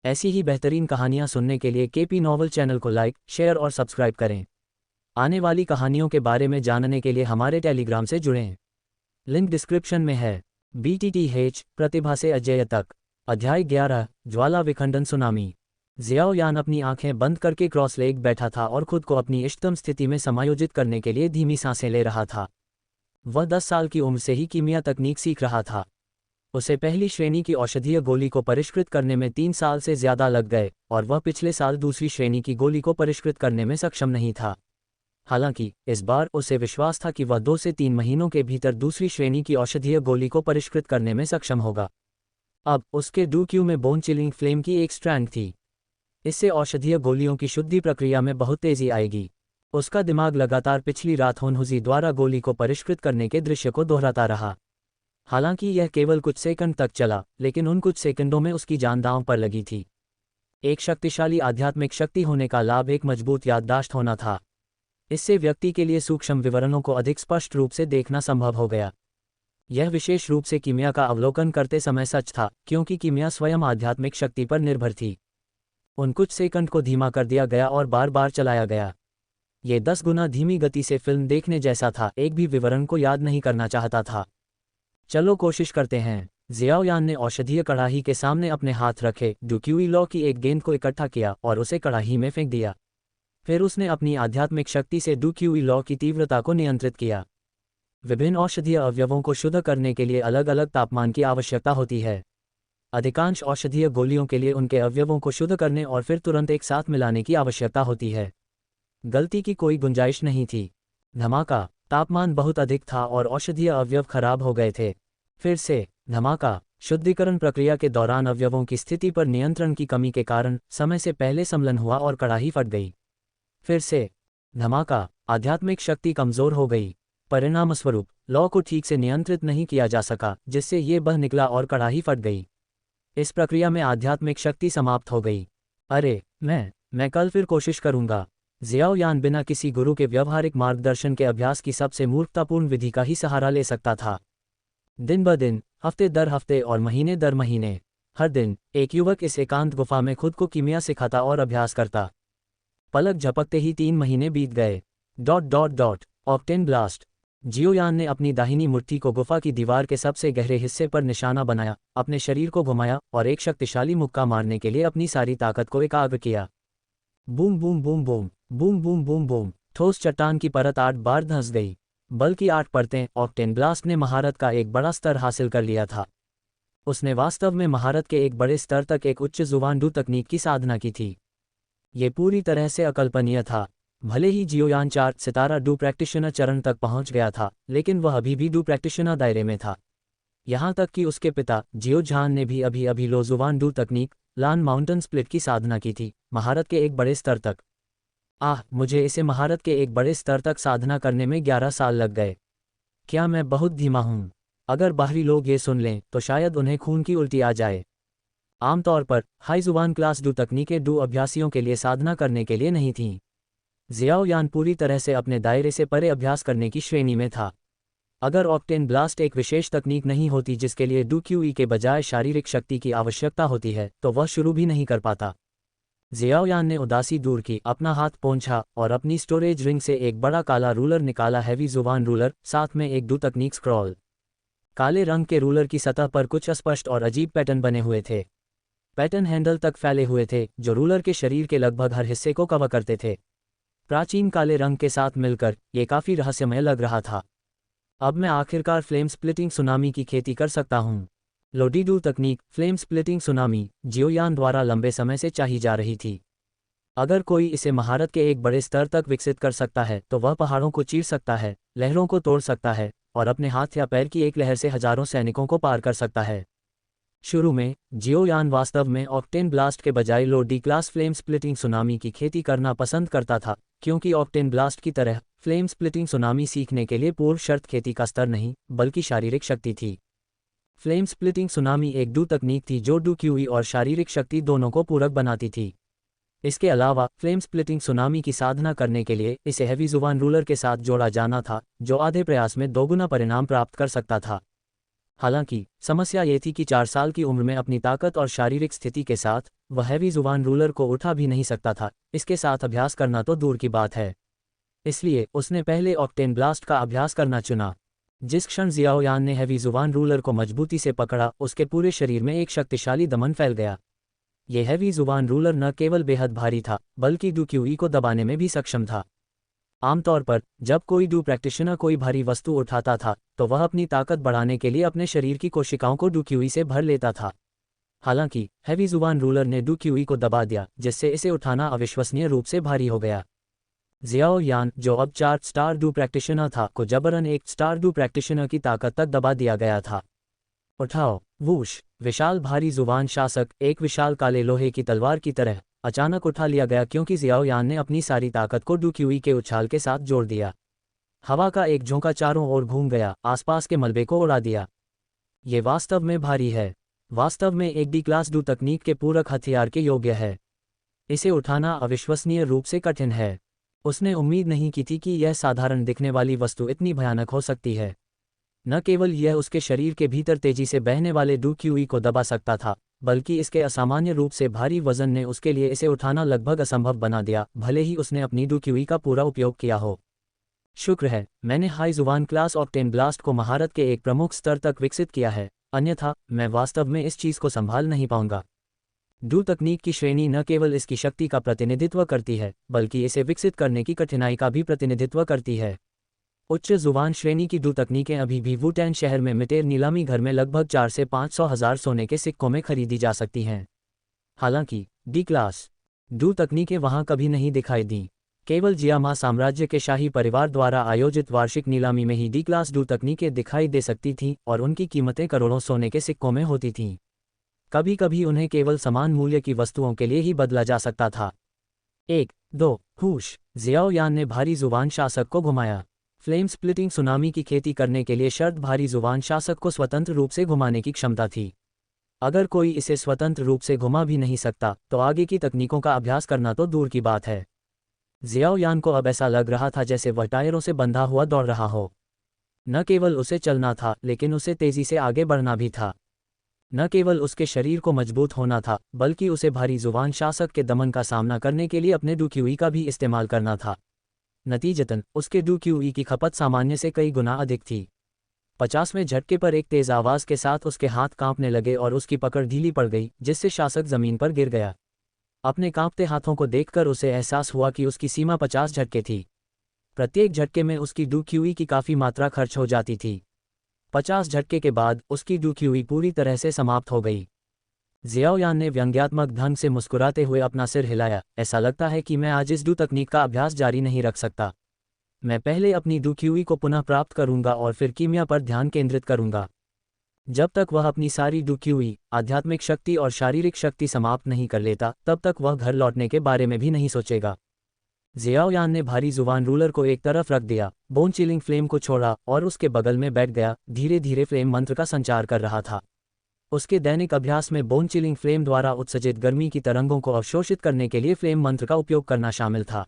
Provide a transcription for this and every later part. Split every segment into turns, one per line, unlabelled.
ऐसी ही बेहतरीन कहानियाँ सुनने के लिए केपी नॉवल चैनल को लाइक, शेयर और सब्सक्राइब करें। आने वाली कहानियों के बारे में जानने के लिए हमारे टेलीग्राम से जुड़ें। लिंक डिस्क्रिप्शन में है। BTTH प्रतिभा से अजेय तक। अध्याय 11 ज्वाला विखंडन सुनामी। जियाओ यान अपनी आंखें बंद करके क्रॉस लेग बैठा था और खुद को अपनी इष्टतम स्थिति में समायोजित करने के लिए धीमी सांसें ले रहा था। वह 10 साल की उम्र से ही कीमिया तकनीक सीख रहा था। उसे पहली श्रेणी की औषधीय गोली को परिष्कृत करने में 3 साल से ज्यादा लग गए और वह पिछले साल दूसरी श्रेणी की गोली को परिष्कृत करने में सक्षम नहीं था। हालांकि इस बार उसे विश्वास था कि वह 2 से 3 महीनों के भीतर दूसरी श्रेणी की औषधीय गोली को परिष्कृत करने में सक्षम होगा। अब उसके डूक्यू में बोन चिलिंग फ्लेम की एक स्ट्रैंड थी। इससे औषधीय गोलियों की शुद्धि प्रक्रिया में बहुत तेजी आएगी। उसका दिमाग लगातार पिछली रात होनहुजी द्वारा गोली को परिष्कृत करने के दृश्य को दोहराता रहा। हालांकि यह केवल कुछ सेकंड तक चला, लेकिन उन कुछ सेकंडों में उसकी जान दांव पर लगी थी। एक शक्तिशाली आध्यात्मिक शक्ति होने का लाभ एक मजबूत याददाश्त होना था। इससे व्यक्ति के लिए सूक्ष्म विवरणों को अधिक स्पष्ट रूप से देखना संभव हो गया। यह विशेष रूप से कीमिया का अवलोकन करते समय सच था, क्योंकि कीमिया स्वयं आध्यात्मिक शक्ति पर निर्भर थी। उन कुछ सेकंड को धीमा कर दिया गया और बार बार चलाया गया। ये 10 गुना धीमी गति से फिल्म देखने जैसा था। एक भी विवरण को याद नहीं करना चाहता था। चलो कोशिश करते हैं। जियाओ यान ने औषधीय कड़ाही के सामने अपने हाथ रखे, डुक्यूई लॉ की एक गेंद को इकट्ठा किया और उसे कड़ाही में फेंक दिया। फिर उसने अपनी आध्यात्मिक शक्ति से डुक्यूई लॉ की तीव्रता को नियंत्रित किया। विभिन्न औषधीय अवयवों को शुद्ध करने के लिए अलग अलग तापमान की आवश्यकता होती है। अधिकांश औषधीय गोलियों के लिए उनके अवयवों को शुद्ध करने और फिर तुरंत एक साथ मिलाने की आवश्यकता होती है। गलती की कोई गुंजाइश नहीं थी। धमाका। तापमान बहुत अधिक था और औषधीय अवयव खराब हो गए थे। फिर से धमाका। शुद्धिकरण प्रक्रिया के दौरान अवयवों की स्थिति पर नियंत्रण की कमी के कारण समय से पहले सम्मलन हुआ और कड़ाही फट गई। फिर से धमाका। आध्यात्मिक शक्ति कमजोर हो गई। परिणामस्वरूप लॉ को ठीक से नियंत्रित नहीं किया जा सका, जिससे ये बह निकला और कड़ाही फट गई। इस प्रक्रिया में आध्यात्मिक शक्ति समाप्त हो गई। अरे मैं कल फिर कोशिश करूंगा। जियाओ यान बिना किसी गुरु के व्यवहारिक मार्गदर्शन के अभ्यास की सबसे मूर्खतापूर्ण विधि का ही सहारा ले सकता था। दिन ब दिन, हफ्ते दर हफ्ते और महीने दर महीने, हर दिन एक युवक इस एकांत गुफा में खुद को कीमिया सिखाता और अभ्यास करता। पलक झपकते ही 3 महीने बीत गए। ... ऑक्टेन ब्लास्ट। जियो यान ने अपनी दाहिनी मुट्ठी को गुफा की दीवार के सबसे गहरे हिस्से पर निशाना बनाया, अपने शरीर को घुमाया और एक शक्तिशाली मुक्का मारने के लिए अपनी सारी ताकत को एकाग्र किया। Boom boom boom boom, boom boom boom boom. ठोस चट्टान की परत 8 बार धंस गई। बल की 8 परतें। ऑक्टेन ब्लास्ट ने महारत का एक बड़ा स्तर हासिल कर लिया था। उसने वास्तव में महारत के एक बड़े स्तर तक एक उच्च जुबान तकनीक की साधना की थी। ये पूरी तरह से अकल्पनीय था। भले ही जियो यान 4 सितारा डू प्रैक्टिशनर चरण तक पहुंच गया था, लेकिन वह अभी भी डू प्रैक्टिशनर दायरे में था। यहाँ तक कि उसके पिता जियो झान ने भी अभी लो जुबान डू तकनीक, लान माउंटेन स्प्लिट की साधना की थी, महारत के एक बड़े स्तर तक। मुझे इसे महारत के एक बड़े स्तर तक साधना करने में 11 साल लग गए। क्या मैं बहुत धीमा हूँ? अगर बाहरी लोग ये सुन लें तो शायद उन्हें खून की उल्टी आ जाए। आमतौर पर हाई जुबान क्लास डू तकनीकें डू अभ्यासियों के लिए साधना करने के लिए नहीं थीं। जियाओ यान पूरी तरह से अपने दायरे से परे अभ्यास करने की श्रेणी में था। अगर ऑक्टेन ब्लास्ट एक विशेष तकनीक नहीं होती जिसके लिए डूक्यूई के बजाय शारीरिक शक्ति की आवश्यकता होती है, तो वह शुरू भी नहीं कर पाता। जियाओ यान ने उदासी दूर की, अपना हाथ पोंछा और अपनी स्टोरेज रिंग से एक बड़ा काला रूलर निकाला, हैवी जुबान रूलर, साथ में एक डू तकनीक स्क्रॉल। काले रंग के रूलर की सतह पर कुछ अस्पष्ट और अजीब पैटर्न बने हुए थे। पैटर्न हैंडल तक फैले हुए थे, जो रूलर के शरीर के लगभग हर हिस्से को कवर करते थे। प्राचीन काले रंग के साथ मिलकर ये काफी रहस्यमय लग रहा था। अब मैं आखिरकार फ्लेम स्प्लिटिंग सुनामी की खेती कर सकता हूँ। लोडीडू तकनीक फ्लेम स्प्लिटिंग सुनामी जियो यान द्वारा लंबे समय से चाही जा रही थी। अगर कोई इसे महारत के एक बड़े स्तर तक विकसित कर सकता है तो वह पहाड़ों को चीर सकता है, लहरों को तोड़ सकता है और अपने हाथ या पैर की एक लहर से हजारों सैनिकों को पार कर सकता है। शुरू में जियो यान वास्तव में ऑक्टेन ब्लास्ट के बजाय low D class flame splitting tsunami की खेती करना पसंद करता था, क्योंकि ऑक्टेन ब्लास्ट की तरह फ्लेम स्प्लिटिंग सुनामी सीखने के लिए पूर्व शर्त खेती का स्तर नहीं, बल्कि शारीरिक शक्ति थी। फ्लेम स्प्लिटिंग सुनामी एक डू तकनीक थी जो डूक्यूई और शारीरिक शक्ति दोनों को पूरक बनाती थी। इसके अलावा फ्लेम स्प्लिटिंग सुनामी की साधना करने के लिए इसे हैवी जुबान रूलर के साथ जोड़ा जाना था, जो आधे प्रयास में 2 गुना परिणाम प्राप्त कर सकता था। हालांकि समस्या ये थी कि 4 साल की उम्र में अपनी ताकत और शारीरिक स्थिति के साथ वह हैवी जुबान रूलर को उठा भी नहीं सकता था, इसके साथ अभ्यास करना तो दूर की बात है। इसलिए उसने पहले ऑक्टेन ब्लास्ट का अभ्यास करना चुना। जिस क्षण जियाओ यान ने हैवी जुबान रूलर को मजबूती से पकड़ा, उसके पूरे शरीर में एक शक्तिशाली दमन फैल गया। यह हैवी जुबान रूलर न केवल बेहद भारी था, बल्कि डू क्यूई को दबाने में भी सक्षम था। आमतौर पर जब कोई डू प्रैक्टिशनर कोई भारी वस्तु उठाता था, तो वह अपनी ताकत बढ़ाने के लिए अपने शरीर की कोशिकाओं को डू क्यूई से भर लेता था। हालांकि हैवी जुबान रूलर ने डू क्यूई को दबा दिया, जिससे इसे उठाना अविश्वसनीय रूप से भारी हो गया। जियाओ यान, जो अब 4 स्टार डू प्रैक्टिशनर था, को जबरन 1 स्टार डू प्रैक्टिशनर की ताकत तक दबा दिया गया था। उठाओ, वूश! विशाल भारी जुबान शासक एक विशाल काले लोहे की तलवार की तरह अचानक उठा लिया गया, क्योंकि जियाओ यान ने अपनी सारी ताकत को डू क्यूई के उछाल के साथ जोड़ दिया। हवा का एक झोंका चारों ओर घूम गया, आसपास के मलबे को उड़ा दिया। ये वास्तव में भारी है, वास्तव में एक डी क्लास डू तकनीक के पूरक हथियार के योग्य है। इसे उठाना अविश्वसनीय रूप से कठिन है। उसने उम्मीद नहीं की थी कि यह साधारण दिखने वाली वस्तु इतनी भयानक हो सकती है। न केवल यह उसके शरीर के भीतर तेजी से बहने वाले डू क्यूई को दबा सकता था, बल्कि इसके असामान्य रूप से भारी वजन ने उसके लिए इसे उठाना लगभग असंभव बना दिया, भले ही उसने अपनी डू क्यूई का पूरा उपयोग किया हो। शुक्र है मैंने हाई जुबान क्लास ऑक्टेन ब्लास्ट को महारत के एक प्रमुख स्तर तक विकसित किया है, अन्यथा मैं वास्तव में इस चीज़ को संभाल नहीं पाऊंगा। डू तकनीक की श्रेणी न केवल इसकी शक्ति का प्रतिनिधित्व करती है, बल्कि इसे विकसित करने की कठिनाई का भी प्रतिनिधित्व करती है। उच्च जुबान श्रेणी की डू तकनीकें अभी भी वुटेन शहर में मिटेर नीलामी घर में लगभग 4 से 500 हज़ार सोने के सिक्कों में खरीदी जा सकती हैं। हालांकि डी क्लास डू तकनीकें वहां कभी नहीं दिखाई दी। केवल जियामा साम्राज्य के शाही परिवार द्वारा आयोजित वार्षिक नीलामी में ही डी क्लास डू तकनीकें दिखाई दे सकती थीं, और उनकी कीमतें करोड़ों सोने के सिक्कों में होती थीं। कभी कभी उन्हें केवल समान मूल्य की वस्तुओं के लिए ही बदला जा सकता था। 1-2 हुश! जियाओ यान ने भारी जुबान शासक को घुमाया। फ्लेम स्प्लिटिंग सुनामी की खेती करने के लिए शर्त भारी जुबान शासक को स्वतंत्र रूप से घुमाने की क्षमता थी। अगर कोई इसे स्वतंत्र रूप से घुमा भी नहीं सकता, तो आगे की तकनीकों का अभ्यास करना तो दूर की बात है। जियाओ यान को अब ऐसा लग रहा था जैसे वह टायरों से बंधा हुआ दौड़ रहा हो। न केवल उसे चलना था, लेकिन उसे तेजी से आगे बढ़ना भी था। न केवल उसके शरीर को मजबूत होना था, बल्कि उसे भारी जुबान शासक के दमन का सामना करने के लिए अपने डू क्यूई का भी इस्तेमाल करना था। नतीजतन उसके डू क्यूई की खपत सामान्य से कई गुना अधिक थी। 50वें झटके पर एक तेज आवाज के साथ उसके हाथ कांपने लगे और उसकी पकड़ ढीली पड़ गई, जिससे शासक जमीन पर गिर गया। अपने कांपते हाथों को देखकर उसे एहसास हुआ कि उसकी सीमा 50 झटके थी। प्रत्येक झटके में उसकी डू क्यूई की काफ़ी मात्रा खर्च हो जाती थी। 50 झटके के बाद उसकी डू क्यूई पूरी तरह से समाप्त हो गई। जियाओ यान ने व्यंग्यात्मक ढंग से मुस्कुराते हुए अपना सिर हिलाया। ऐसा लगता है कि मैं आज इस डू तकनीक का अभ्यास जारी नहीं रख सकता। मैं पहले अपनी डू क्यूई को पुनः प्राप्त करूंगा और फिर कीमिया पर ध्यान केंद्रित करूंगा। जब तक वह अपनी सारी डू क्यूई, आध्यात्मिक शक्ति और शारीरिक शक्ति समाप्त नहीं कर लेता, तब तक वह घर लौटने के बारे में भी नहीं सोचेगा। जियाओ यान ने भारी जुबान रूलर को एक तरफ रख दिया, बोन चिलिंग फ्लेम को छोड़ा और उसके बगल में बैठ गया। धीरे धीरे फ्लेम मंत्र का संचार कर रहा था। उसके दैनिक अभ्यास में बोन चिलिंग फ्लेम द्वारा उत्सर्जित गर्मी की तरंगों को अवशोषित करने के लिए फ्लेम मंत्र का उपयोग करना शामिल था।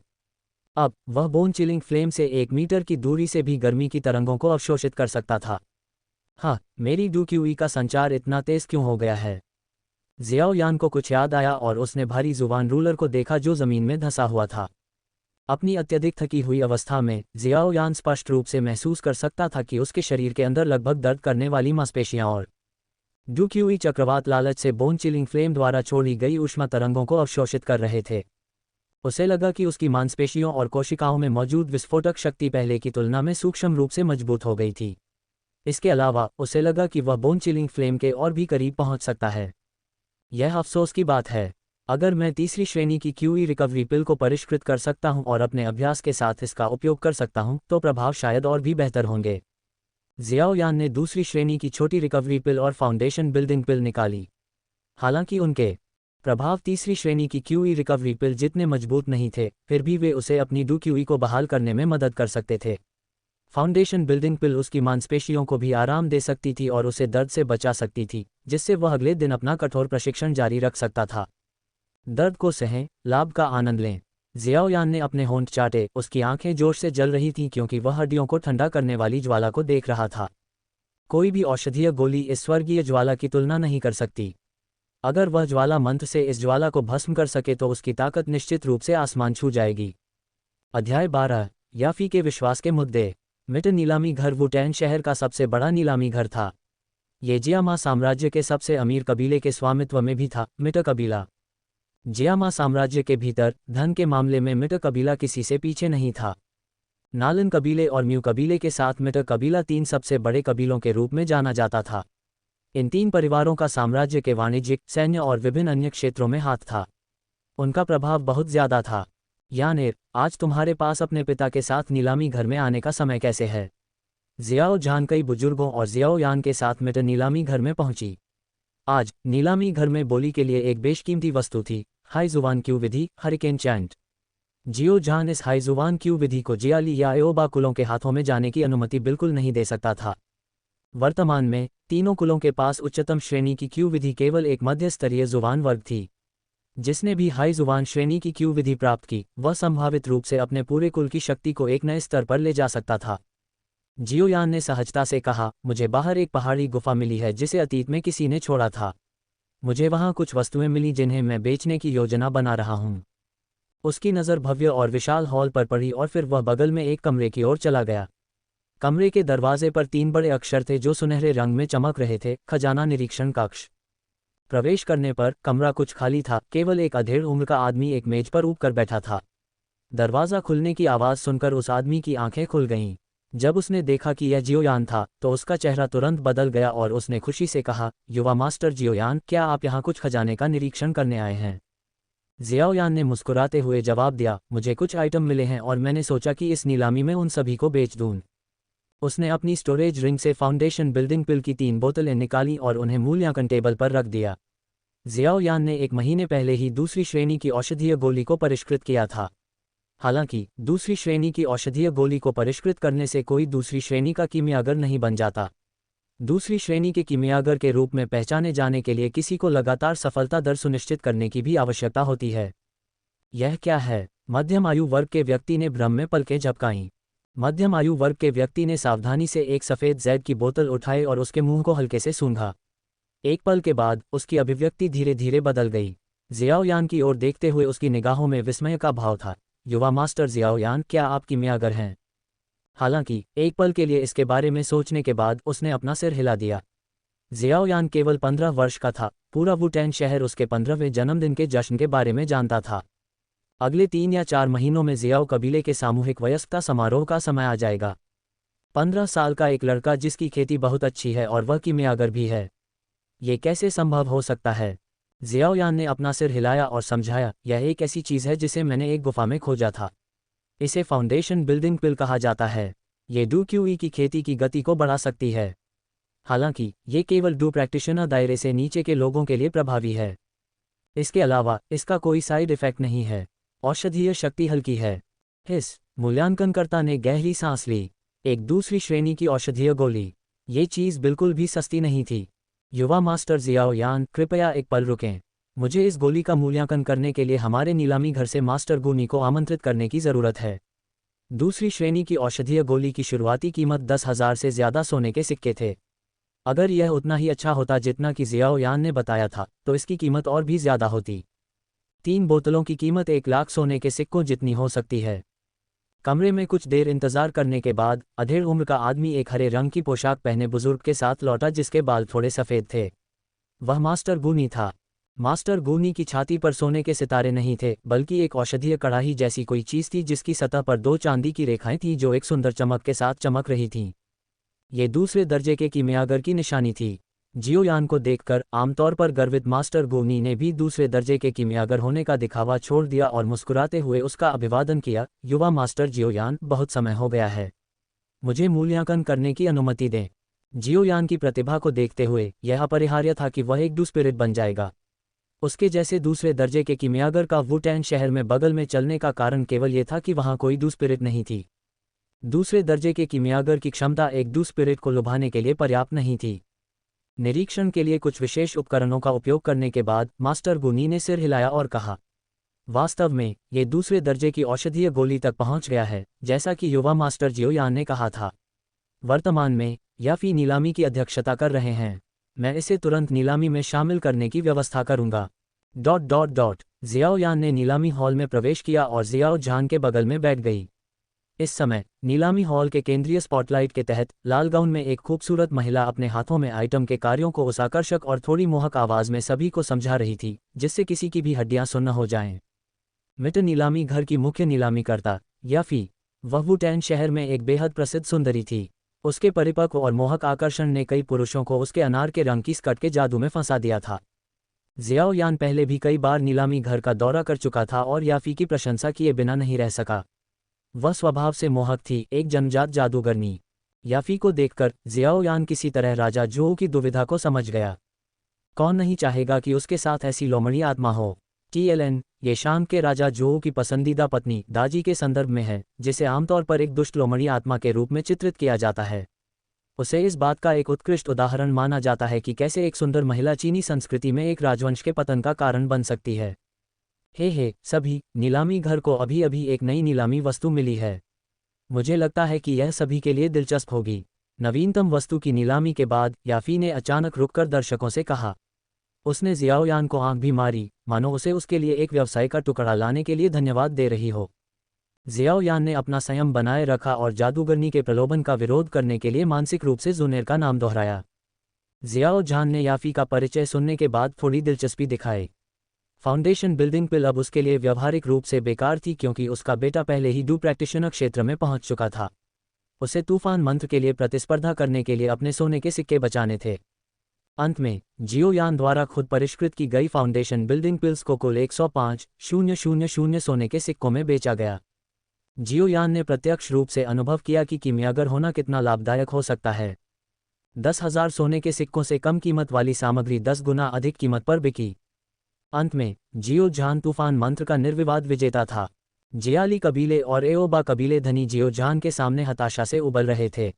अब वह बोन चिलिंग फ्लेम से 1 मीटर की दूरी से भी गर्मी की तरंगों को अवशोषित कर सकता था। हाँ, मेरी डू क्यूई का संचार इतना तेज क्यों हो गया है? जियाओ यान को कुछ याद आया और उसने भारी जुबान रूलर को देखा जो जमीन में धंसा हुआ था। अपनी अत्यधिक थकी हुई अवस्था में जियाओ यान स्पष्ट रूप से महसूस कर सकता था कि उसके शरीर के अंदर लगभग दर्द करने वाली मांसपेशियां और डू क्यूई चक्रवात लालच से बोन चिलिंग फ्लेम द्वारा छोड़ी गई ऊष्मा तरंगों को अवशोषित कर रहे थे। उसे लगा कि उसकी मांसपेशियों और कोशिकाओं में मौजूद विस्फोटक शक्ति पहले की तुलना में सूक्ष्म रूप से मजबूत हो गई थी। इसके अलावा उसे लगा कि वह बोन चिलिंग फ्लेम के और भी करीब पहुंच सकता है। यह अफसोस की बात है। अगर मैं तीसरी श्रेणी की क्यूई रिकवरी पिल को परिष्कृत कर सकता हूं और अपने अभ्यास के साथ इसका उपयोग कर सकता हूं, तो प्रभाव शायद और भी बेहतर होंगे। जियाओ यान ने दूसरी श्रेणी की छोटी रिकवरी पिल और फाउंडेशन बिल्डिंग पिल निकाली। हालांकि उनके प्रभाव तीसरी श्रेणी की क्यूई रिकवरी पिल जितने मजबूत नहीं थे, फिर भी वे उसे अपनी डू क्यूई को बहाल करने में मदद कर सकते थे। फाउंडेशन बिल्डिंग पिल उसकी मांसपेशियों को भी आराम दे सकती थी और उसे दर्द से बचा सकती थी, जिससे वह अगले दिन अपना कठोर प्रशिक्षण जारी रख सकता था। दर्द को सहें, लाभ का आनंद लें। जियाओ यान ने अपने होंठ चाटे। उसकी आंखें जोश से जल रही थीं क्योंकि वह हड्डियों को ठंडा करने वाली ज्वाला को देख रहा था। कोई भी औषधीय गोली इस स्वर्गीय ज्वाला की तुलना नहीं कर सकती। अगर वह ज्वाला मंत्र से इस ज्वाला को भस्म कर सके तो उसकी ताकत निश्चित रूप से आसमान छू जाएगी। अध्याय 12 याफी के विश्वास के मुद्दे। मिट नीलामी घर वुटैन शहर का सबसे बड़ा नीलामी घर था। ये जियामा साम्राज्य के सबसे अमीर कबीले के स्वामित्व में भी था। मिट कबीला। जियामा साम्राज्य के भीतर धन के मामले में मिट कबीला किसी से पीछे नहीं था। नालन कबीले और म्यू कबीले के साथ मिट कबीला 3 सबसे बड़े कबीलों के रूप में जाना जाता था। इन 3 परिवारों का साम्राज्य के वाणिज्यिक, सैन्य और विभिन्न अन्य क्षेत्रों में हाथ था। उनका प्रभाव बहुत ज्यादा था। यानेर, आज तुम्हारे पास अपने पिता के साथ नीलामी घर में आने का समय कैसे है? जियाओ जान कई बुजुर्गों और जियाओ यान के साथ मिट नीलामी घर में पहुंची। आज नीलामी घर में बोली के लिए एक बेशकीमती वस्तु थी, हाई जुबान क्यू विधि, हरिकेन चैंट। जियो जान इस हाई जुबान क्यू विधि को जियाली या एओबा कुलों के हाथों में जाने की अनुमति बिल्कुल नहीं दे सकता था। वर्तमान में तीनों कुलों के पास उच्चतम श्रेणी की क्यू विधि केवल एक मध्य स्तरीय जुबान वर्ग थी। जिसने भी हाई जुबान श्रेणी की क्यू विधि प्राप्त की, वह संभावित रूप से अपने पूरे कुल की शक्ति को एक नए स्तर पर ले जा सकता था। जियोयान ने सहजता से कहा, मुझे बाहर एक पहाड़ी गुफा मिली है जिसे अतीत में किसी ने छोड़ा था। मुझे वहां कुछ वस्तुएं मिली जिन्हें मैं बेचने की योजना बना रहा हूं। उसकी नज़र भव्य और विशाल हॉल पर पड़ी और फिर वह बगल में एक कमरे की ओर चला गया। कमरे के दरवाजे पर 3 बड़े अक्षर थे जो सुनहरे रंग में चमक रहे थे, खजाना निरीक्षण कक्ष। प्रवेश करने पर कमरा कुछ खाली था, केवल एक अधेड़ उम्र का आदमी एक मेज पर ऊब कर बैठा था। दरवाज़ा खुलने की आवाज़ सुनकर उस आदमी की आंखें खुल गईं। जब उसने देखा कि यह जियोयान था तो उसका चेहरा तुरंत बदल गया और उसने खुशी से कहा, युवा मास्टर जियोयान, क्या आप यहाँ कुछ खजाने का निरीक्षण करने आए हैं? जियाओयान ने मुस्कुराते हुए जवाब दिया, मुझे कुछ आइटम मिले हैं और मैंने सोचा कि इस नीलामी में उन सभी को बेच दूं। उसने अपनी स्टोरेज रिंग से फाउंडेशन बिल्डिंग पिल की 3 बोतलें निकाली और उन्हें मूल्यांकन टेबल पर रख दिया। जियाओयान ने 1 महीने पहले ही दूसरी श्रेणी की औषधीय गोली को परिष्कृत किया था। हालांकि दूसरी श्रेणी की औषधीय गोली को परिष्कृत करने से कोई दूसरी श्रेणी का कीमियागर नहीं बन जाता। दूसरी श्रेणी के कीमियागर के रूप में पहचाने जाने के लिए किसी को लगातार सफलता दर सुनिश्चित करने की भी आवश्यकता होती है। यह क्या है? मध्यम आयु वर्ग के व्यक्ति ने भ्रम में पलकें झपकाईं। मध्यम आयु वर्ग के व्यक्ति ने सावधानी से एक सफ़ेद जैद की बोतल उठाई और उसके मुंह को हल्के से सूंघा। एक पल के बाद उसकी अभिव्यक्ति धीरे धीरे बदल गई। जियाओयान की ओर देखते हुए उसकी निगाहों में विस्मय का भाव था। युवा मास्टर जियाओयान, क्या आप कीमियागर हैं? हालांकि एक पल के लिए इसके बारे में सोचने के बाद उसने अपना सिर हिला दिया। जियाओयान केवल 15 वर्ष का था। पूरा वुटैन शहर उसके 15वें जन्मदिन के जश्न के बारे में जानता था। अगले 3 या 4 महीनों में जियाओ कबीले के सामूहिक वयस्कता समारोह का समय आ जाएगा। 15 साल का एक लड़का जिसकी खेती बहुत अच्छी है और वह कीमियागर भी है। ये कैसे संभव हो सकता है? जियाओयान ने अपना सिर हिलाया और समझाया, यह एक ऐसी चीज़ है जिसे मैंने एक गुफा में खोजा था। इसे फाउंडेशन बिल्डिंग पिल कहा जाता है। ये डू क्यूई की खेती की गति को बढ़ा सकती है। हालांकि ये केवल डू प्रैक्टिशनर दायरे से नीचे के लोगों के लिए प्रभावी है। इसके अलावा इसका कोई साइड इफेक्ट नहीं है। औषधीय शक्ति हल्की है। इस मूल्यांकनकर्ता ने गहरी सांस ली। एक दूसरी श्रेणी की औषधीय गोली। ये चीज़ बिल्कुल भी सस्ती नहीं थी। युवा मास्टर जियाओयान, कृपया एक पल रुकें। मुझे इस गोली का मूल्यांकन करने के लिए हमारे नीलामी घर से मास्टर गुनी को आमंत्रित करने की ज़रूरत है। दूसरी श्रेणी की औषधीय गोली की शुरुआती कीमत 10,000 से ज़्यादा सोने के सिक्के थे। अगर यह उतना ही अच्छा होता जितना कि जियाओयान ने बताया था, तो इसकी कीमत और भी ज़्यादा होती। 3 बोतलों की कीमत 1 लाख सोने के सिक्कों जितनी हो सकती है। कमरे में कुछ देर इंतजार करने के बाद अधेड़ उम्र का आदमी एक हरे रंग की पोशाक पहने बुजुर्ग के साथ लौटा जिसके बाल थोड़े सफ़ेद थे। वह मास्टर गुनी था। मास्टर गुनी की छाती पर सोने के सितारे नहीं थे, बल्कि एक औषधीय कड़ाही जैसी कोई चीज़ थी जिसकी सतह पर 2 चांदी की रेखाएं थीं जो एक सुंदर चमक के साथ चमक रही थीं। ये दूसरे दर्जे के कीमियागर की निशानी थी। जियोयान को देखकर आमतौर पर गर्वित मास्टर गुनी ने भी दूसरे दर्जे के कीमियागर होने का दिखावा छोड़ दिया और मुस्कुराते हुए उसका अभिवादन किया। युवा मास्टर जियोयान, बहुत समय हो गया है। मुझे मूल्यांकन करने की अनुमति दें। जियोयान की प्रतिभा को देखते हुए यह अपरिहार्य था कि वह एक डू स्पिरिट बन जाएगा। उसके जैसे दूसरे दर्जे के कीमियागर का वुटैन शहर में बगल में चलने का कारण केवल ये था कि वहाँ कोई डू स्पिरिट नहीं थी। दूसरे दर्जे के कीमियागर की क्षमता एक डू स्पिरिट को लुभाने के लिए पर्याप्त नहीं थी। निरीक्षण के लिए कुछ विशेष उपकरणों का उपयोग करने के बाद मास्टर गुनी ने सिर हिलाया और कहा, वास्तव में ये दूसरे दर्जे की औषधीय गोली तक पहुंच गया है, जैसा कि युवा मास्टर जियोयान ने कहा था। वर्तमान में याफी नीलामी की अध्यक्षता कर रहे हैं। मैं इसे तुरंत नीलामी में शामिल करने की व्यवस्था करूंगा। जियाओ यान ने नीलामी हॉल में प्रवेश किया और जियाओ जहान के बगल में बैठ गई। इस समय नीलामी हॉल के केंद्रीय स्पॉटलाइट के तहत लाल गाउन में एक खूबसूरत महिला अपने हाथों में आइटम के कार्यों को उस आकर्षक और थोड़ी मोहक आवाज में सभी को समझा रही थी, जिससे किसी की भी हड्डियां सुन्न हो जाएं। मिट नीलामी घर की मुख्य नीलामी करता याफी, वह वुटैन शहर में एक बेहद प्रसिद्ध सुंदरी थी। उसके परिपक्व और मोहक आकर्षण ने कई पुरुषों को उसके अनार के रंग की स्कर्ट के जादू में फंसा दिया था। जियाओ यान पहले भी कई बार नीलामी घर का दौरा कर चुका था और याफी की प्रशंसा किए बिना नहीं रह सका। वह स्वभाव से मोहक थी, एक जन्मजात जादूगरनी। याफी को देखकर जियाओ यान किसी तरह राजा जोऊ की दुविधा को समझ गया। कौन नहीं चाहेगा कि उसके साथ ऐसी लोमड़ी आत्मा हो। TLN, ये शाम के राजा जोऊ की पसंदीदा पत्नी दाजी के संदर्भ में है, जिसे आमतौर पर एक दुष्ट लोमड़ी आत्मा के रूप में चित्रित किया जाता है। उसे इस बात का एक उत्कृष्ट उदाहरण माना जाता है कि कैसे एक सुंदर महिला चीनी संस्कृति में एक राजवंश के पतन का कारण बन सकती है। हे सभी, नीलामी घर को अभी अभी एक नई नीलामी वस्तु मिली है। मुझे लगता है कि यह सभी के लिए दिलचस्प होगी। नवीनतम वस्तु की नीलामी के बाद याफी ने अचानक रुककर दर्शकों से कहा। उसने जियाओ यान को आंख भी मारी, मानो उसे उसके लिए एक व्यवसाय का टुकड़ा लाने के लिए धन्यवाद दे रही हो। जियाओ यान ने अपना संयम बनाए रखा और जादूगरनी के प्रलोभन का विरोध करने के लिए मानसिक रूप से जुनेर का नाम दोहराया। जियाओ जान ने याफी का परिचय सुनने के बाद थोड़ी दिलचस्पी दिखाई। फाउंडेशन बिल्डिंग पिल अब उसके लिए व्यवहारिक रूप से बेकार थी, क्योंकि उसका बेटा पहले ही डू प्रैक्टिशनर क्षेत्र में पहुंच चुका था। उसे तूफान मंत्र के लिए प्रतिस्पर्धा करने के लिए अपने सोने के सिक्के बचाने थे। अंत में जियो यान द्वारा खुद परिष्कृत की गई फाउंडेशन बिल्डिंग पिल्स को कुल 105,000 सोने के सिक्कों में बेचा गया। जियो यान ने प्रत्यक्ष रूप से अनुभव किया कि कीमियागर होना कितना लाभदायक हो सकता है। 10,000 सोने के सिक्कों से कम कीमत वाली सामग्री 10 गुना अधिक कीमत पर बिकी। अंत में जियो जान तूफान मंत्र का निर्विवाद विजेता था। जियाली कबीले और एओबा कबीले धनी जियो जान के सामने हताशा से उबल रहे थे।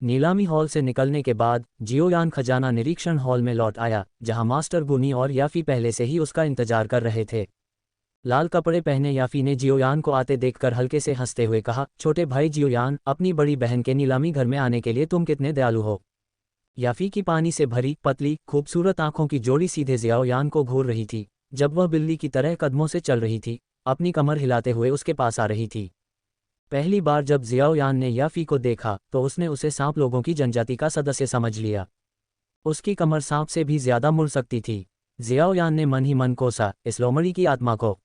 नीलामी हॉल से निकलने के बाद जियो यान खजाना निरीक्षण हॉल में लौट आया, जहां मास्टर गुनी और याफी पहले से ही उसका इंतजार कर रहे थे। लाल कपड़े पहने याफी ने जियो यान को आते देखकर हल्के से हंसते हुए कहा, छोटे भाई जियो यान, अपनी बड़ी बहन के नीलामी घर में आने के लिए तुम कितने दयालु हो। याफी की पानी से भरी पतली खूबसूरत आंखों की जोड़ी सीधे जियाओ यान को घूर रही थी, जब वह बिल्ली की तरह कदमों से चल रही थी, अपनी कमर हिलाते हुए उसके पास आ रही थी। पहली बार जब जियाओ यान ने याफी को देखा तो उसने उसे सांप लोगों की जनजाति का सदस्य समझ लिया। उसकी कमर सांप से भी ज्यादा मुड़ सकती थी। जियाओ यान ने मन ही मन कोसा इस लोमड़ी की आत्मा को।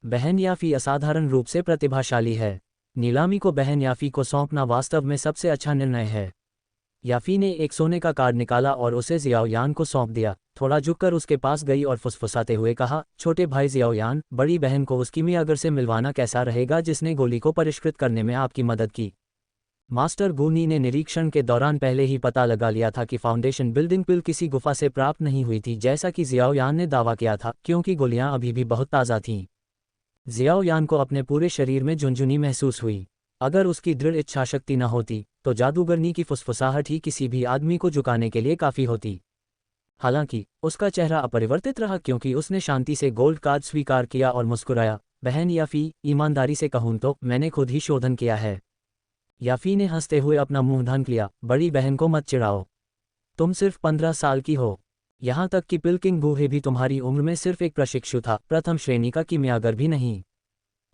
बहन याफी असाधारण रूप से प्रतिभाशाली है। नीलामी को बहन याफी को सौंपना वास्तव में सबसे अच्छा निर्णय है। याफी ने एक सोने का कार्ड निकाला और उसे जियाओ यान को सौंप दिया। थोड़ा झुककर उसके पास गई और फुसफुसाते हुए कहा, छोटे भाई जियाओ यान, बड़ी बहन को उस कीमियागर से मिलवाना कैसा रहेगा जिसने गोली को परिष्कृत करने में आपकी मदद की। मास्टर गुनी ने निरीक्षण के दौरान पहले ही पता लगा लिया था कि फाउंडेशन बिल्डिंग पिल किसी गुफा से प्राप्त नहीं हुई थी, जैसा कि जियाओ यान ने दावा किया था, क्योंकि गोलियां अभी भी बहुत ताज़ा थीं। जियाओ यान को अपने पूरे शरीर में झुनझुनी महसूस हुई। अगर उसकी दृढ़ इच्छाशक्ति न होती तो जादूगरनी की फुसफुसाहट ही किसी भी आदमी को झुकाने के लिए काफ़ी होती। हालांकि उसका चेहरा अपरिवर्तित रहा, क्योंकि उसने शांति से गोल्ड कार्ड स्वीकार किया और मुस्कुराया। बहन याफी, ईमानदारी से कहूं तो मैंने खुद ही शोधन किया है। याफी ने हंसते हुए अपना मुंह ढक लिया। बड़ी बहन को मत चिढ़ाओ, तुम सिर्फ 15 साल की हो। यहाँ तक कि पिलकिंग बूहे भी तुम्हारी उम्र में सिर्फ एक प्रशिक्षु था, प्रथम श्रेणी का कीमियागर भी नहीं।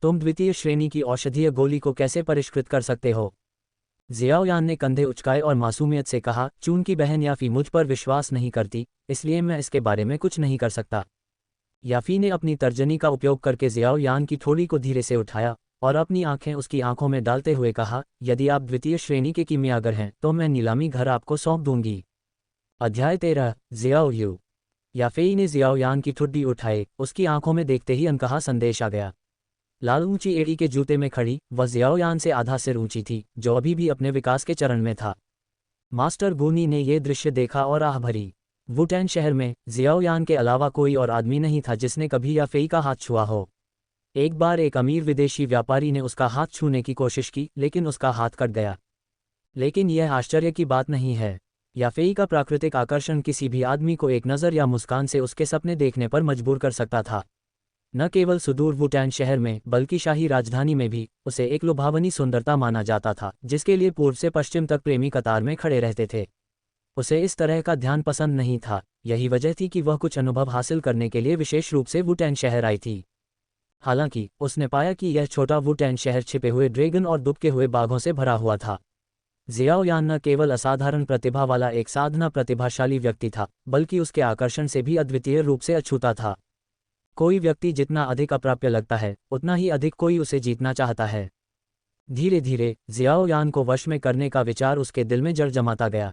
तुम द्वितीय श्रेणी की औषधीय गोली को कैसे परिष्कृत कर सकते हो। जियाओ यान ने कंधे उचकाए और मासूमियत से कहा, चूंकि बहन याफी मुझ पर विश्वास नहीं करती, इसलिए मैं इसके बारे में कुछ नहीं कर सकता। याफी ने अपनी तर्जनी का उपयोग करके जियाओ यान की थोड़ी को धीरे से उठाया और अपनी आंखें उसकी आंखों में डालते हुए कहा, यदि आप द्वितीय श्रेणी के कीमियागर हैं तो मैं नीलामी घर आपको सौंप दूंगी। अध्याय 13, जियाओ यू। याफेई ने जियाओ यान की ठुड्डी उठाई। उसकी आंखों में देखते ही अनकहा संदेश आ गया। लाल ऊंची एड़ी के जूते में खड़ी वह जियाओ यान से आधा सिर ऊंची थी, जो अभी भी अपने विकास के चरण में था। मास्टर गुनी ने यह दृश्य देखा और आह भरी। वुटैन शहर में जियाओ यान के अलावा कोई और आदमी नहीं था जिसने कभी याफेई का हाथ छुआ हो। एक बार एक अमीर विदेशी व्यापारी ने उसका हाथ छूने की कोशिश की, लेकिन उसका हाथ कट गया। लेकिन यह आश्चर्य की बात नहीं है। याफेई का प्राकृतिक आकर्षण किसी भी आदमी को एक नज़र या मुस्कान से उसके सपने देखने पर मजबूर कर सकता था। न केवल सुदूर वुटैन शहर में बल्कि शाही राजधानी में भी उसे एक लुभावनी सुंदरता माना जाता था, जिसके लिए पूर्व से पश्चिम तक प्रेमी कतार में खड़े रहते थे। उसे इस तरह का ध्यान पसंद नहीं था। यही वजह थी कि वह कुछ अनुभव हासिल करने के लिए विशेष रूप से वुटैन शहर आई थी। हालांकि उसने पाया कि यह छोटा वुटैन शहर छिपे हुए ड्रैगन और दुबके हुए बाघों से भरा हुआ था। जियाओ यान न केवल असाधारण प्रतिभा वाला एक साधना प्रतिभाशाली व्यक्ति था, बल्कि उसके आकर्षण से भी अद्वितीय रूप से अछूता था। कोई व्यक्ति जितना अधिक अप्राप्य लगता है, उतना ही अधिक कोई उसे जीतना चाहता है। धीरे धीरे जियाओ यान को वश में करने का विचार उसके दिल में जड़ जमाता गया।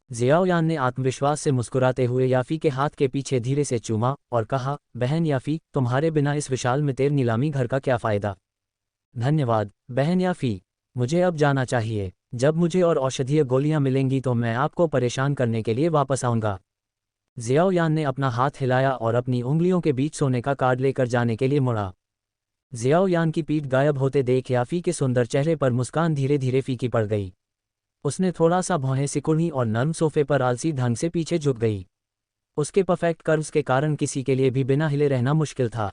जियाओ यान ने आत्मविश्वास से मुस्कुराते हुए याफी के हाथ के पीछे धीरे से चूमा और कहा, बहन याफी, तुम्हारे बिना इस विशाल मितेर नीलामी घर का क्या फायदा। धन्यवाद बहन याफी, मुझे अब जाना चाहिए। जब मुझे और औषधीय गोलियां मिलेंगी तो मैं आपको परेशान करने के लिए वापस आऊंगा। जियाओ यान ने अपना हाथ हिलाया और अपनी उंगलियों के बीच सोने का कार्ड लेकर जाने के लिए मुड़ा। जियाओ यान की पीठ गायब होते देख याफी के सुंदर चेहरे पर मुस्कान धीरे धीरे फीकी पड़ गई। उसने थोड़ा सा भौहें सिकुड़ी और नर्म सोफे पर आलसी ढंग से पीछे झुक गई। उसके परफेक्ट कर्व्स के कारण किसी के लिए भी बिना हिले रहना मुश्किल था।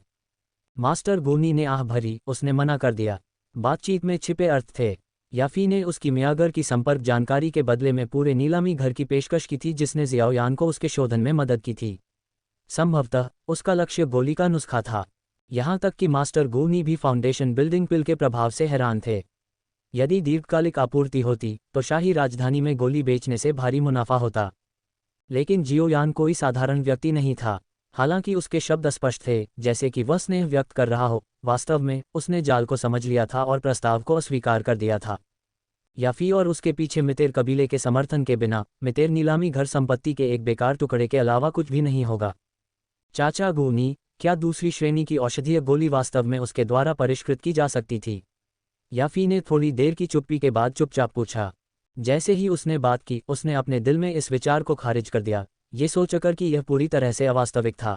मास्टर गूनी ने आह भरी, उसने मना कर दिया। बातचीत में छिपे अर्थ थे। याफी ने उसकी मियागर की संपर्क जानकारी के बदले में पूरे नीलामी घर की पेशकश की थी जिसने जियाओ यान को उसके शोधन में मदद की थी। संभवतः उसका लक्ष्य गोली का नुस्खा था। यहाँ तक कि मास्टर गूनी भी फाउंडेशन बिल्डिंग पिल के प्रभाव से हैरान थे। यदि दीर्घकालिक आपूर्ति होती तो शाही राजधानी में गोली बेचने से भारी मुनाफा होता। लेकिन जियो यान कोई साधारण व्यक्ति नहीं था। हालांकि उसके शब्द स्पष्ट थे, जैसे कि वह स्नेह व्यक्त कर रहा हो। वास्तव में उसने जाल को समझ लिया था और प्रस्ताव को अस्वीकार कर दिया था। याफी और उसके पीछे मितेर कबीले के समर्थन के बिना मितेर नीलामी घर संपत्ति के एक बेकार टुकड़े के अलावा कुछ भी नहीं होगा। चाचा गूनी, क्या दूसरी श्रेणी की औषधीय गोली वास्तव में उसके द्वारा परिष्कृत की जा सकती थी? याफी ने थोड़ी देर की चुप्पी के बाद चुपचाप पूछा। जैसे ही उसने बात की, उसने अपने दिल में इस विचार को खारिज कर दिया, ये सोचकर कि यह पूरी तरह से अवास्तविक था।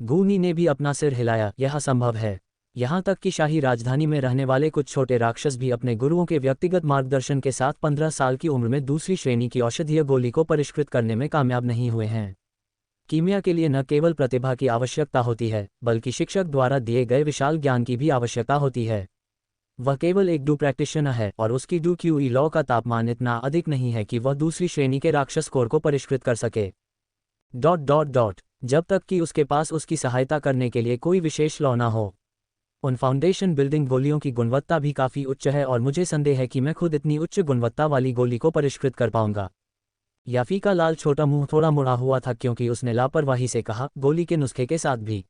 गूनी ने भी अपना सिर हिलाया, यह असंभव है। यहाँ तक कि शाही राजधानी में रहने वाले कुछ छोटे राक्षस भी अपने गुरुओं के व्यक्तिगत मार्गदर्शन के साथ 15 साल की उम्र में दूसरी श्रेणी की औषधीय गोली को परिष्कृत करने में कामयाब नहीं हुए हैं। कीमिया के लिए न केवल प्रतिभा की आवश्यकता होती है, बल्कि शिक्षक द्वारा दिए गए विशाल ज्ञान की भी आवश्यकता होती है। वह केवल एक डू प्रैक्टिशनर है और उसकी डू क्यूई लॉ का तापमान इतना अधिक नहीं है कि वह दूसरी श्रेणी के राक्षस कोर को परिष्कृत कर सके। ... जब तक कि उसके पास उसकी सहायता करने के लिए कोई विशेष लॉ न हो। उन फाउंडेशन बिल्डिंग गोलियों की गुणवत्ता भी काफ़ी उच्च है और मुझे संदेह है कि मैं खुद इतनी उच्च गुणवत्ता वाली गोली को परिष्कृत कर पाऊंगा। याफी का लाल छोटा मुंह थोड़ा मुड़ा हुआ था क्योंकि उसने लापरवाही से कहा, गोली के नुस्खे के साथ भी।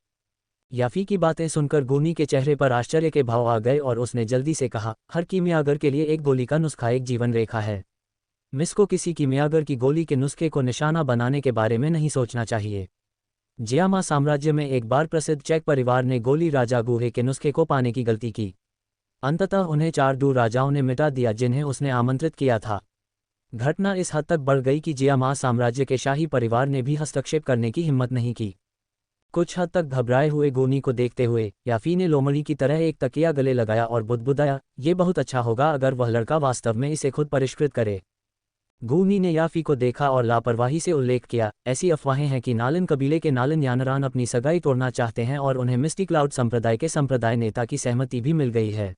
याफी की बातें सुनकर गूनी के चेहरे पर आश्चर्य के भाव आ गए और उसने जल्दी से कहा, हर कीमियागर के लिए एक गोली का नुस्खा एक जीवन रेखा है। मिस को किसी कीमियागर की गोली के नुस्खे को निशाना बनाने के बारे में नहीं सोचना चाहिए। जियामा साम्राज्य में एक बार प्रसिद्ध चेक परिवार ने गोली राजा गुहे के नुस्खे को पाने की गलती की। अंततः उन्हें 4 डू राजाओं ने मिटा दिया जिन्हें उसने आमंत्रित किया था। घटना इस हद तक बढ़ गई कि जियामा साम्राज्य के शाही परिवार ने भी हस्तक्षेप करने की हिम्मत नहीं की। कुछ हद तक घबराए हुए गूनी को देखते हुए याफी ने लोमड़ी की तरह एक तकिया गले लगाया और बुदबुदाया, ये बहुत अच्छा होगा अगर वह लड़का वास्तव में इसे खुद परिष्कृत करे। गूनी ने याफी को देखा और लापरवाही से उल्लेख किया, ऐसी अफवाहें हैं कि नालिन कबीले के नालिन यानरान अपनी सगाई तोड़ना चाहते हैं और उन्हें मिस्टी क्लाउड संप्रदाय के संप्रदाय नेता की सहमति भी मिल गई है।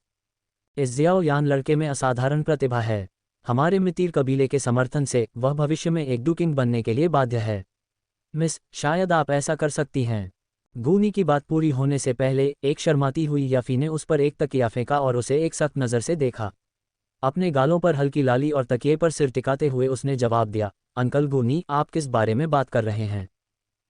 इस जियाओ यान लड़के में असाधारण प्रतिभा है। हमारे मितीर कबीले के समर्थन से वह भविष्य में एक डुकिंग बनने के लिए बाध्य है। मिस, शायद आप ऐसा कर सकती हैं। गूनी की बात पूरी होने से पहले एक शर्माती हुई याफी ने उस पर एक तकिया फेंका और उसे एक सख्त नज़र से देखा। अपने गालों पर हल्की लाली और तकिए पर सिर टिकाते हुए उसने जवाब दिया, अंकल गूनी, आप किस बारे में बात कर रहे हैं?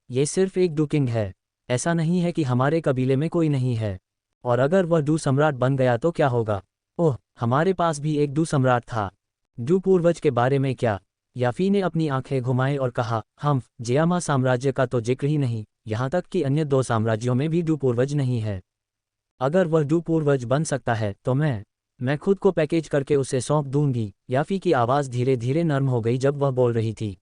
ये सिर्फ एक डुकिंग है। ऐसा नहीं है कि हमारे कबीले में कोई नहीं है। और अगर वह डू सम्राट बन गया तो क्या होगा? ओह, हमारे पास भी एक डू सम्राट था। डू पूर्वज के बारे में क्या? याफी ने अपनी आंखें घुमाई और कहा, हम जियामा साम्राज्य का तो जिक्र ही नहीं, यहाँ तक कि अन्य 2 साम्राज्यों में भी डू पूर्वज नहीं है। अगर वह डू पूर्वज बन सकता है तो मैं खुद को पैकेज करके उसे सौंप दूंगी। याफी की आवाज़ धीरे धीरे नर्म हो गई जब वह बोल रही थी।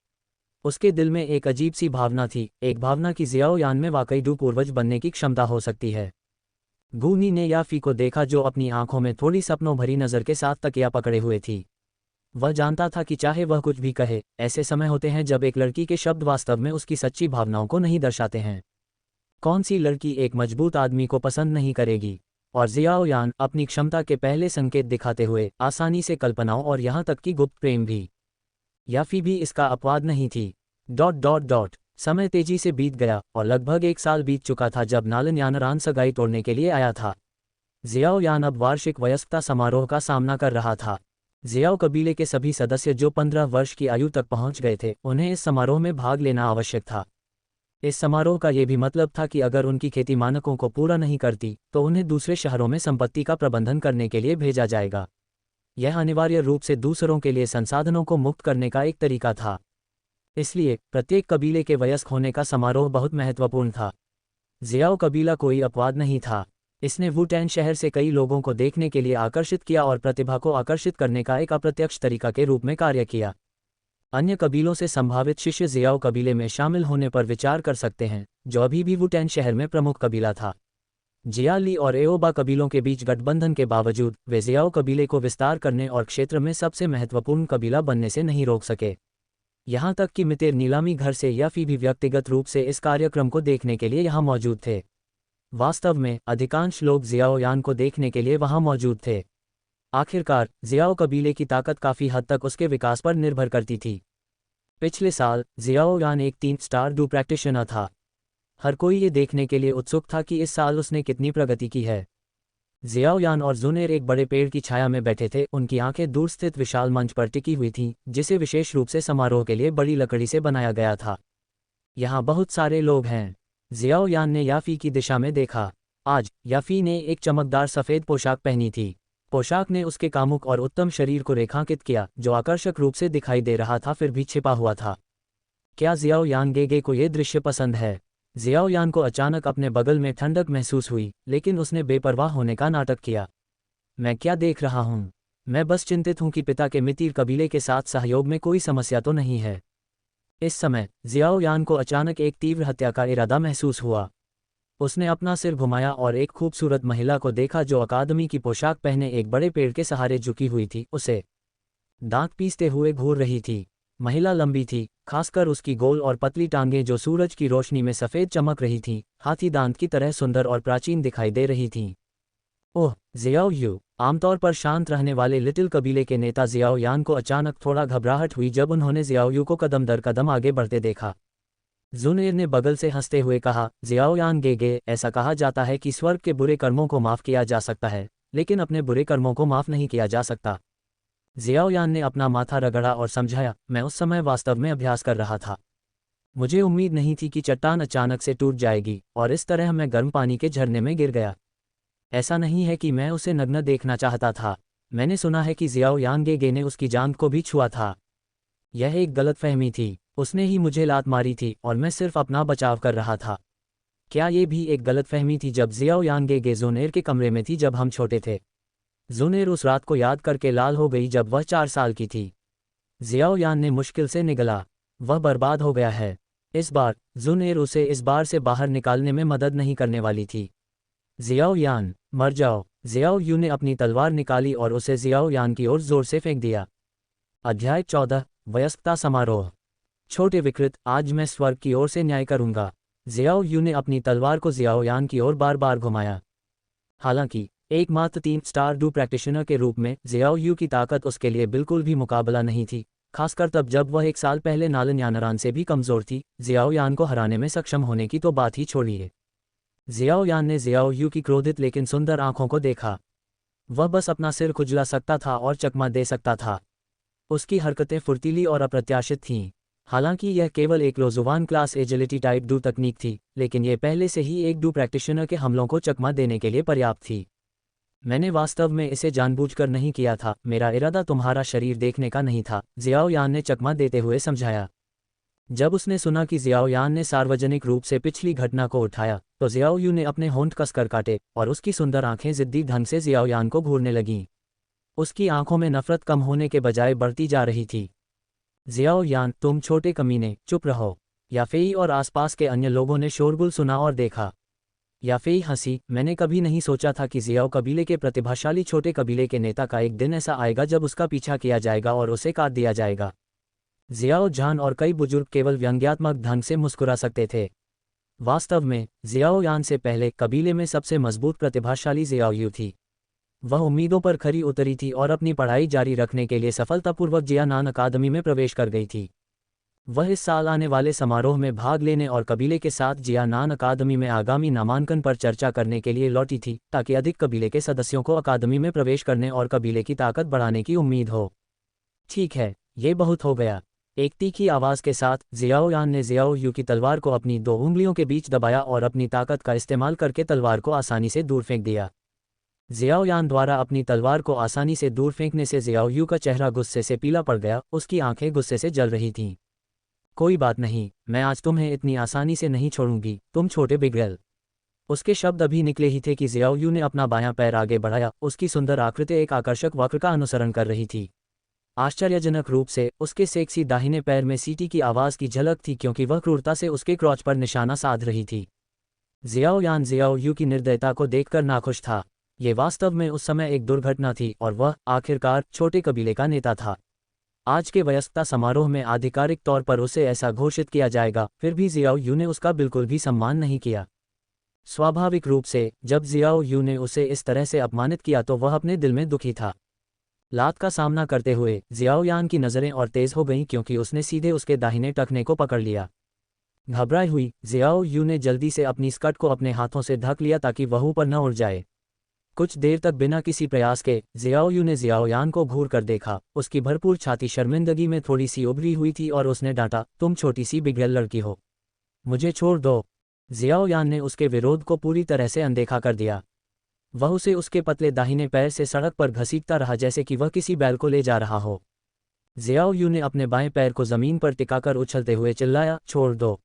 उसके दिल में एक अजीब सी भावना थी, एक भावना कि जियाओ यान में वाकई डू पूर्वज बनने की क्षमता हो सकती है। गूनी ने याफी को देखा जो अपनी आंखों में थोड़ी सपनों भरी नज़र के साथ तकिया पकड़े हुए थी। वह जानता था कि चाहे वह कुछ भी कहे, ऐसे समय होते हैं जब एक लड़की के शब्द वास्तव में उसकी सच्ची भावनाओं को नहीं दर्शाते हैं। कौन सी लड़की एक मजबूत आदमी को पसंद नहीं करेगी? और जियाओ यान अपनी क्षमता के पहले संकेत दिखाते हुए आसानी से कल्पनाओं और यहाँ तक कि गुप्त प्रेम भी याफी भी इसका अपवाद नहीं थी। समय तेजी से बीत गया और लगभग 1 साल बीत चुका था जब नालन यानरान सगाई तोड़ने के लिए आया था। जियाओ यान अब वार्षिक वयस्कता समारोह का सामना कर रहा था। जियाओ कबीले के सभी सदस्य जो 15 वर्ष की आयु तक पहुंच गए थे, उन्हें इस समारोह में भाग लेना आवश्यक था। इस समारोह का ये भी मतलब था कि अगर उनकी खेती मानकों को पूरा नहीं करती तो उन्हें दूसरे शहरों में संपत्ति का प्रबंधन करने के लिए भेजा जाएगा। यह अनिवार्य रूप से दूसरों के लिए संसाधनों को मुक्त करने का एक तरीका था। इसलिए प्रत्येक कबीले के वयस्क होने का समारोह बहुत महत्वपूर्ण था। जियाओ कबीला कोई अपवाद नहीं था। इसने वुटैन शहर से कई लोगों को देखने के लिए आकर्षित किया और प्रतिभा को आकर्षित करने का एक अप्रत्यक्ष तरीका के रूप में कार्य किया। अन्य कबीलों से संभावित शिष्य जियाओ कबीले में शामिल होने पर विचार कर सकते हैं, जो अभी भी वुटैन शहर में प्रमुख कबीला था। जियाली और एओबा कबीलों के बीच गठबंधन के बावजूद वे जियाओ कबीले को विस्तार करने और क्षेत्र में सबसे महत्वपूर्ण कबीला बनने से नहीं रोक सके। यहाँ तक कि मितेर नीलामी घर से याफी भी व्यक्तिगत रूप से इस कार्यक्रम को देखने के लिए यहाँ मौजूद थे। वास्तव में अधिकांश लोग जियाओ यान को देखने के लिए वहाँ मौजूद थे। आखिरकार जियाओ कबीले की ताकत काफ़ी हद तक उसके विकास पर निर्भर करती थी। पिछले साल जियाओ यान एक 3 स्टार डू प्रैक्टिशनर था। हर कोई ये देखने के लिए उत्सुक था कि इस साल उसने कितनी प्रगति की है। जियाओ यान और जुनेर एक बड़े पेड़ की छाया में बैठे थे। उनकी आंखें दूर स्थित विशाल मंच पर टिकी हुई थीं, जिसे विशेष रूप से समारोह के लिए बड़ी लकड़ी से बनाया गया था। यहाँ बहुत सारे लोग हैं। जियाओ यान ने याफी की दिशा में देखा। आज याफी ने एक चमकदार सफ़ेद पोशाक पहनी थी। पोशाक ने उसके कामुक और उत्तम शरीर को रेखांकित किया, जो आकर्षक रूप से दिखाई दे रहा था फिर भी छिपा हुआ था। क्या जियाओ यान गेगे को ये दृश्य पसंद है? जियाओ यान को अचानक अपने बगल में ठंडक महसूस हुई, लेकिन उसने बेपरवाह होने का नाटक किया। मैं क्या देख रहा हूँ? मैं बस चिंतित हूँ कि पिता के मितिर कबीले के साथ सहयोग में कोई समस्या तो नहीं है। इस समय जियाओ यान को अचानक एक तीव्र हत्या का इरादा महसूस हुआ। उसने अपना सिर घुमाया और एक खूबसूरत महिला को देखा जो अकादमी की पोशाक पहने एक बड़े पेड़ के सहारे झुकी हुई थी, उसे दांत पीसते हुए घूर रही थी। महिला लंबी थी, खासकर उसकी गोल और पतली टांगें जो सूरज की रोशनी में सफ़ेद चमक रही थीं, हाथी दांत की तरह सुंदर और प्राचीन दिखाई दे रही थीं। ओह, जियाओ यू! आमतौर पर शांत रहने वाले लिटिल कबीले के नेता जियाओ यान को अचानक थोड़ा घबराहट हुई जब उन्होंने जियाओ यू को कदम दर कदम आगे बढ़ते देखा। जुनेर ने बगल से हंसते हुए कहा, जियाओ यान गेगे, ऐसा कहा जाता है कि स्वर्ग के बुरे कर्मों को माफ़ किया जा सकता है, लेकिन अपने बुरे कर्मों को माफ़ नहीं किया जा सकता। जियाओ यान ने अपना माथा रगड़ा और समझाया, मैं उस समय वास्तव में अभ्यास कर रहा था। मुझे उम्मीद नहीं थी कि चट्टान अचानक से टूट जाएगी और इस तरह मैं गर्म पानी के झरने में गिर गया। ऐसा नहीं है कि मैं उसे नग्न देखना चाहता था। मैंने सुना है कि जियाओ यान गेगे ने उसकी जांघ को भी छुआ था। यह एक गलतफहमी थी। उसने ही मुझे लात मारी थी और मैं सिर्फ अपना बचाव कर रहा था। क्या ये भी एक गलतफहमी थी जब जियाओ यान गेगे जुनेर के कमरे में थी जब हम छोटे थे? जुनेर उस रात को याद करके लाल हो गई जब वह 4 साल की थी। जियाओ यान ने मुश्किल से निगला, वह बर्बाद हो गया है। इस बार जुनेर उसे इस बार से बाहर निकालने में मदद नहीं करने वाली थी। जियाओ यान, मर जाओ! जियाओ यू ने अपनी तलवार निकाली और उसे जियाओ यान की ओर जोर से फेंक दिया। अध्याय 14, वयस्कता समारोह। छोटे विकृत, आज मैं स्वर्ग की ओर से न्याय करूंगा। जियाओ यू ने अपनी तलवार को जियाओ यान की ओर बार बार घुमाया। हालांकि एकमात्र 3 स्टार डू प्रैक्टिशनर के रूप में जियाओ यू की ताकत उसके लिए बिल्कुल भी मुकाबला नहीं थी, खासकर तब जब वह 1 साल पहले नालन यानरान से भी कमज़ोर थी। जियाओ यान को हराने में सक्षम होने की तो बात ही छोड़िए। जियाओ यान ने जियाओ यू की क्रोधित लेकिन सुंदर आंखों को देखा। वह बस अपना सिर खुजला सकता था और चकमा दे सकता था। उसकी हरकतें फुर्तीली और अप्रत्याशित थीं। हालांकि यह केवल एक लोजुवान क्लास एजिलिटी टाइप डू तकनीक थी, लेकिन यह पहले से ही एक डू प्रैक्टिशनर के हमलों को चकमा देने के लिए पर्याप्त थी। मैंने वास्तव में इसे जानबूझकर नहीं किया था, मेरा इरादा तुम्हारा शरीर देखने का नहीं था, जियाओ यान ने चकमा देते हुए समझाया। जब उसने सुना कि जियाओ यान ने सार्वजनिक रूप से पिछली घटना को उठाया, तो जियाओ यू ने अपने होंठ कसकर काटे और उसकी सुंदर आंखें जिद्दी ढंग से जियाओ यान को घूरने लगीं। उसकी आंखों में नफरत कम होने के बजाय बढ़ती जा रही थी। जियाओ यान, तुम छोटे कमीने, चुप रहो! याफेई और आसपास के अन्य लोगों ने शोरगुल सुना और देखा। याफेई हंसी, मैंने कभी नहीं सोचा था कि जियाओ कबीले के प्रतिभाशाली छोटे कबीले के नेता का एक दिन ऐसा आएगा जब उसका पीछा किया जाएगा और उसे काट दिया जाएगा। जियाओ जान और कई बुजुर्ग केवल व्यंग्यात्मक ढंग से मुस्कुरा सकते थे। वास्तव में जियाओ यान से पहले कबीले में सबसे मजबूत प्रतिभाशाली जियाओ यू थी। वह उम्मीदों पर खरी उतरी थी और अपनी पढ़ाई जारी रखने के लिए सफलतापूर्वक जियानान अकादमी में प्रवेश कर गई थी। वह इस साल आने वाले समारोह में भाग लेने और कबीले के साथ जियानान अकादमी में आगामी नामांकन पर चर्चा करने के लिए लौटी थी, ताकि अधिक कबीले के सदस्यों को अकादमी में प्रवेश करने और कबीले की ताकत बढ़ाने की उम्मीद हो। ठीक है, ये बहुत हो गया। एक तीखी आवाज़ के साथ जियाओयान ने जियाओ यू की तलवार को अपनी 2 उंगलियों के बीच दबाया और अपनी ताकत का इस्तेमाल करके तलवार को आसानी से दूर फेंक दिया। जियाओयान द्वारा अपनी तलवार को आसानी से दूर फेंकने से जियाओ यू का चेहरा गुस्से से पीला पड़ गया, उसकी आंखें गुस्से से जल रही थीं। कोई बात नहीं, मैं आज तुम्हें इतनी आसानी से नहीं छोड़ूंगी, तुम छोटे बिगड़ैल। उसके शब्द अभी निकले ही थे कि जियाओ यू ने अपना बायां पैर आगे बढ़ाया, उसकी सुंदर आकृति एक आकर्षक वक्र का अनुसरण कर रही थी। आश्चर्यजनक रूप से उसके सेक्सी दाहिने पैर में सीटी की आवाज़ की झलक थी, क्योंकि वह क्रूरता से उसके क्रॉच पर निशाना साध रही थी। जियाओयान जियाओ यू की निर्दयता को देखकर नाखुश था। ये वास्तव में उस समय एक दुर्घटना थी और वह आखिरकार छोटे कबीले का नेता था। आज के वयस्कता समारोह में आधिकारिक तौर पर उसे ऐसा घोषित किया जाएगा, फिर भी जियाओ यू ने उसका बिल्कुल भी सम्मान नहीं किया। स्वाभाविक रूप से जब जियाओ यू ने उसे इस तरह से अपमानित किया तो वह अपने दिल में दुखी था। लात का सामना करते हुए जियाओयान की नज़रें और तेज हो गईं, क्योंकि उसने सीधे उसके दाहिने टखने को पकड़ लिया। घबराई हुई जियाओ यू ने जल्दी से अपनी स्कर्ट को अपने हाथों से ढक लिया ताकि वह ऊपर न उड़ जाए। कुछ देर तक बिना किसी प्रयास के जियाओ यू ने जियाओयान को घूर कर देखा। उसकी भरपूर छाती शर्मिंदगी में थोड़ी सी उभरी हुई थी और उसने डांटा, तुम छोटी सी बिगड़ैल लड़की हो, मुझे छोड़ दो। जियाओयान ने उसके विरोध को पूरी तरह से अनदेखा कर दिया। वह उसे उसके पतले दाहिने पैर से सड़क पर घसीटता रहा, जैसे कि वह किसी बैल को ले जा रहा हो। जियाओ यू ने अपने बाएं पैर को जमीन पर टिकाकर उछलते हुए चिल्लाया, छोड़ दो,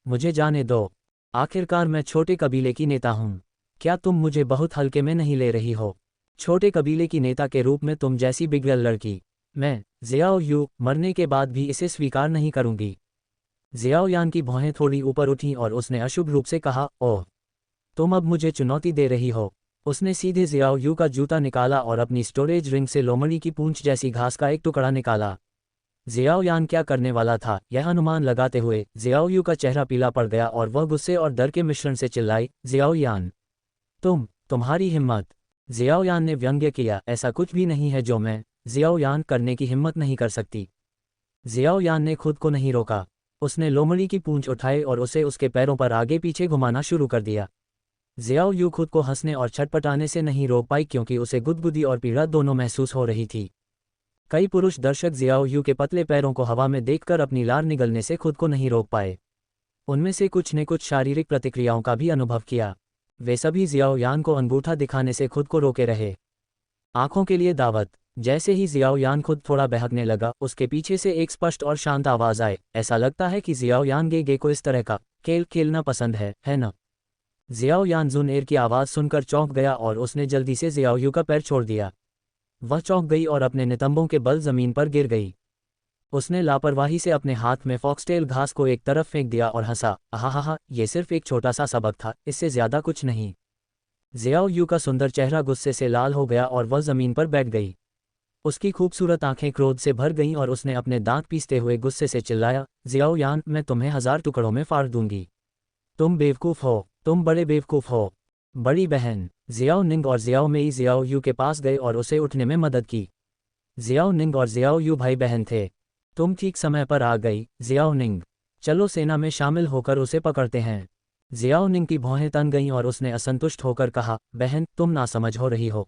मुझे जाने दो। आखिरकार मैं छोटे कबीले की नेता हूँ, क्या तुम मुझे बहुत हल्के में नहीं ले रही हो? छोटे कबीले की नेता के रूप में तुम जैसी बिगड़ैल लड़की, मैं जियाओ यू मरने के बाद भी इसे स्वीकार नहीं करूंगी। जियाओयान की भौहें थोड़ी ऊपर उठीं और उसने अशुभ रूप से कहा, ओह, तुम अब मुझे चुनौती दे रही हो। उसने सीधे जियाओ यू का जूता निकाला और अपनी स्टोरेज रिंग से लोमड़ी की पूंछ जैसी घास का एक टुकड़ा निकाला। जियाओयान क्या करने वाला था, यह अनुमान लगाते हुए जियाओ यू का चेहरा पीला पड़ गया और वह गुस्से और डर के मिश्रण से चिल्लाई, जियाओयान, तुम्हारी हिम्मत। जियाओयान ने व्यंग्य किया, ऐसा कुछ भी नहीं है जो मैं जियाओयान करने की हिम्मत नहीं कर सकती। जियाओयान ने खुद को नहीं रोका। उसने लोमड़ी की पूंछ उठाई और उसे उसके पैरों पर आगे पीछे घुमाना शुरू कर दिया। जियाओ यू खुद को हंसने और छटपटाने से नहीं रोक पाई, क्योंकि उसे गुदगुदी और पीड़ा दोनों महसूस हो रही थी। कई पुरुष दर्शक जियाओ यू के पतले पैरों को हवा में देखकर अपनी लार निगलने से खुद को नहीं रोक पाए। उनमें से कुछ ने कुछ शारीरिक प्रतिक्रियाओं का भी अनुभव किया। वे सभी जियाओयान को अंगूठा दिखाने से खुद को रोके रहे। आंखों के लिए दावत। जैसे ही जियाओयान खुद थोड़ा बहकने लगा, उसके पीछे से एक स्पष्ट और शांत आवाज आए, ऐसा लगता है कि जियाओयान गे को इस तरह का खेल खेलना पसंद है ना? जियाओयान जुन एर की आवाज़ सुनकर चौंक गया और उसने जल्दी से जियाओ यू का पैर छोड़ दिया। वह चौंक गई और अपने नितंबों के बल जमीन पर गिर गई। उसने लापरवाही से अपने हाथ में फॉक्सटेल घास को एक तरफ फेंक दिया और हंसा, आहा, ये सिर्फ एक छोटा सा सबक था, इससे ज्यादा कुछ नहीं। जियाओ यू का सुंदर चेहरा गुस्से से लाल हो गया और वह जमीन पर बैठ गई। उसकी खूबसूरत आंखें क्रोध से भर गईं और उसने अपने दांत पीसते हुए गुस्से से चिल्लाया, जियाओयान, मैं तुम्हें 1000 टुकड़ों में फाड़ दूंगी। तुम बेवकूफ़ हो, तुम बड़े बेवकूफ़ हो। बड़ी बहन जियाओ निंग और जियाओ मेई जियाओ यू के पास गए और उसे उठने में मदद की। जियाओ निंग और जियाओ यू भाई बहन थे। तुम ठीक समय पर आ गई, जियाओ निंग। चलो सेना में शामिल होकर उसे पकड़ते हैं। जियाओ निंग की भौहें तन गईं और उसने असंतुष्ट होकर कहा, बहन, तुम नासमझ हो रही हो।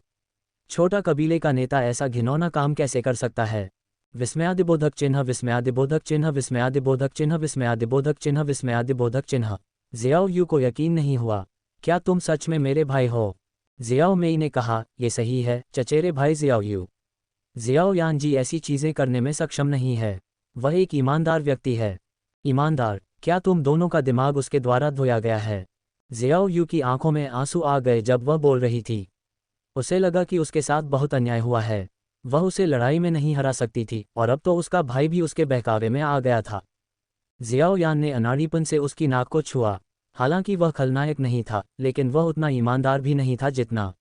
छोटा कबीले का नेता ऐसा घिनौना काम कैसे कर सकता है? विस्मयादिबोधक चिन्ह, विस्मयादिबोधक चिन्ह, विस्मयादिबोधक चिन्ह, विस्मयादिबोधक चिन्ह, विस्मयादिबोधक चिन्ह। जियाओ यू को यकीन नहीं हुआ। क्या तुम सच में मेरे भाई हो? जियाओ मेई ने कहा, ये सही है, चचेरे भाई जियाओ यू। जियाओ यान जी ऐसी चीज़ें करने में सक्षम नहीं है। वह एक ईमानदार व्यक्ति है। ईमानदार? क्या तुम दोनों का दिमाग उसके द्वारा धोया गया है? जियाओ यू की आंखों में आंसू आ गए जब वह बोल रही थी। उसे लगा कि उसके साथ बहुत अन्याय हुआ है। वह उसे लड़ाई में नहीं हरा सकती थी और अब तो उसका भाई भी उसके बहकावे में आ गया था। जियाओ यान ने अनाड़ीपन से उसकी नाक को छुआ। हालांकि वह खलनायक नहीं था, लेकिन वह उतना ईमानदार भी नहीं था जितना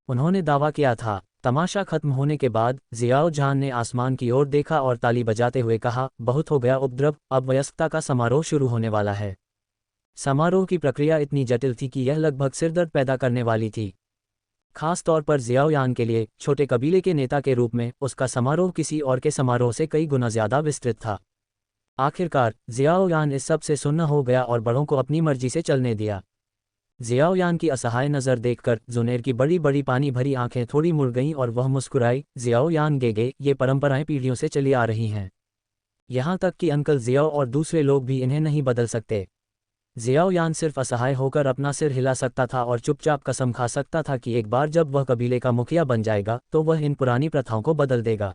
उन्होंने दावा किया था। तमाशा खत्म होने के बाद जियाओ जान ने आसमान की ओर देखा और ताली बजाते हुए कहा, बहुत हो गया उपद्रव, अब वयस्कता का समारोह शुरू होने वाला है। समारोह की प्रक्रिया इतनी जटिल थी कि यह लगभग सिरदर्द पैदा करने वाली थी। खास तौर पर जियाओयान के लिए छोटे कबीले के नेता के रूप में उसका समारोह किसी और के समारोह से कई गुना ज्यादा विस्तृत था। आखिरकार जियाओयान इस सब से सुन्न हो गया और बड़ों को अपनी मर्जी से चलने दिया। जियाओयान की असहाय नज़र देखकर जुनैर की बड़ी बड़ी पानी भरी आंखें थोड़ी मुड़ गईं और वह मुस्कुराई। जियाओयान गेगे, ये परंपराएं पीढ़ियों से चली आ रही हैं। यहाँ तक कि अंकल जियाओ और दूसरे लोग भी इन्हें नहीं बदल सकते। जियाओयान सिर्फ असहाय होकर अपना सिर हिला सकता था और चुपचाप कसम खा सकता था कि एक बार जब वह कबीले का मुखिया बन जाएगा तो वह इन पुरानी प्रथाओं को बदल देगा।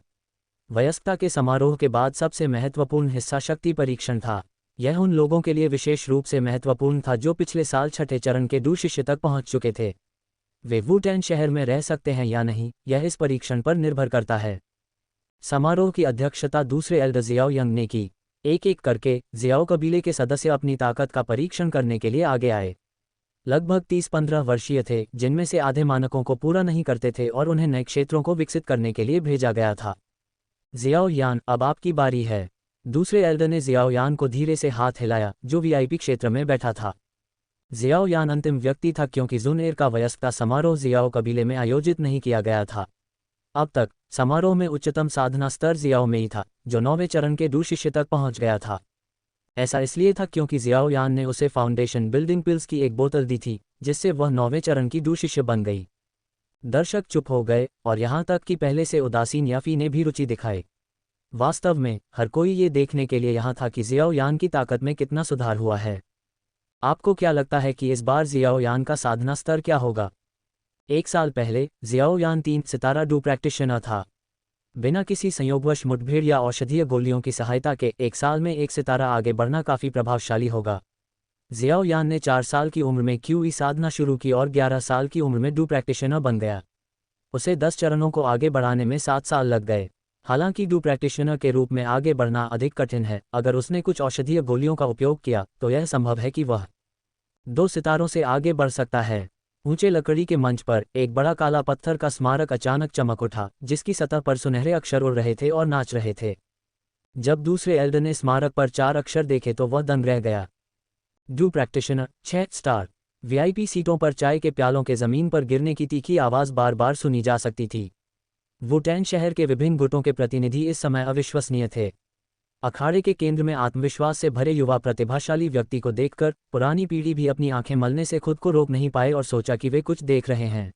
वयस्कता के समारोह के बाद सबसे महत्वपूर्ण हिस्सा शक्ति परीक्षण था। यह उन लोगों के लिए विशेष रूप से महत्वपूर्ण था जो पिछले साल छठे चरण के डू शिष्य तक पहुंच चुके थे। वे वुटेन शहर में रह सकते हैं या नहीं, यह इस परीक्षण पर निर्भर करता है। समारोह की अध्यक्षता दूसरे एल्डर जियाओ यंग ने की। एक एक करके जियाओ कबीले के सदस्य अपनी ताकत का परीक्षण करने के लिए आगे आए। लगभग 30-15 वर्षीय थे, जिनमें से आधे मानकों को पूरा नहीं करते थे और उन्हें नए क्षेत्रों को विकसित करने के लिए भेजा गया था। जियाओयान, अब आपकी बारी है। दूसरे एल्डर ने जियाओयान को धीरे से हाथ हिलाया, जो वीआईपी क्षेत्र में बैठा था। जियाओयान अंतिम व्यक्ति था क्योंकि जुनैर का वयस्कता समारोह जियाओ कबीले में आयोजित नहीं किया गया था। अब तक समारोह में उच्चतम साधना स्तर जियाओ में ही था, जो 9वें चरण के डू शिष्य तक पहुंच गया था। ऐसा इसलिए था क्योंकि जियाओयान ने उसे फाउंडेशन बिल्डिंग पिल्स की एक बोतल दी थी, जिससे वह 9वें चरण की डू शिष्य बन गई। दर्शक चुप हो गए और यहाँ तक कि पहले से उदासीन याफी ने भी रुचि दिखाई। वास्तव में हर कोई ये देखने के लिए यहाँ था कि जियाओयान की ताकत में कितना सुधार हुआ है। आपको क्या लगता है कि इस बार जियाओयान का साधना स्तर क्या होगा? 1 साल पहले जियाओयान 3 सितारा डू प्रैक्टिशनर था। बिना किसी संयोगवश मुठभेड़ या औषधीय गोलियों की सहायता के 1 साल में 1 सितारा आगे बढ़ना काफ़ी प्रभावशाली होगा। जियाओयान ने 4 साल की उम्र में क्यूई साधना शुरू की और 11 साल की उम्र में डू प्रैक्टिशनर बन गया। उसे 10 चरणों को आगे बढ़ाने में 7 साल लग गए। हालांकि डू प्रैक्टिशनर के रूप में आगे बढ़ना अधिक कठिन है। अगर उसने कुछ औषधीय गोलियों का उपयोग किया तो यह संभव है कि वह 2 सितारों से आगे बढ़ सकता है। ऊंचे लकड़ी के मंच पर एक बड़ा काला पत्थर का स्मारक अचानक चमक उठा, जिसकी सतह पर सुनहरे अक्षर उड़ रहे थे और नाच रहे थे। जब दूसरे एल्डर ने स्मारक पर 4 अक्षर देखे तो वह दंग रह गया। Do practitioner 6 star. वीआईपी सीटों पर चाय के प्यालों के जमीन पर गिरने की तीखी आवाज बार बार सुनी जा सकती थी। वुटेन शहर के विभिन्न गुटों के प्रतिनिधि इस समय अविश्वसनीय थे। अखाड़े के केंद्र में आत्मविश्वास से भरे युवा प्रतिभाशाली व्यक्ति को देखकर पुरानी पीढ़ी भी अपनी आंखें मलने से खुद को रोक नहीं पाए और सोचा कि वे कुछ देख रहे हैं।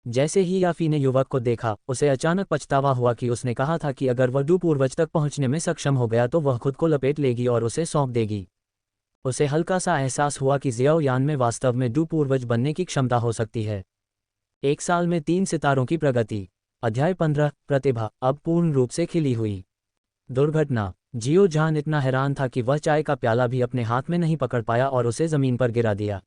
जैसे ही याफी ने युवक को देखा, उसे अचानक पछतावा हुआ कि उसने कहा था कि अगर वह डू पूर्वज तक पहुंचने में सक्षम हो गया तो वह खुद को लपेट लेगी और उसे सौंप देगी। उसे हल्का सा एहसास हुआ कि जियाओयान में वास्तव में डू पूर्वज बनने की क्षमता हो सकती है। 1 साल में 3 सितारों की प्रगति। अध्याय 15 प्रतिभा अब पूर्ण रूप से खिली हुई। दुर्घटना। जियो जान इतना हैरान था कि वह चाय का प्याला भी अपने हाथ में नहीं पकड़ पाया और उसे जमीन पर गिरा दिया।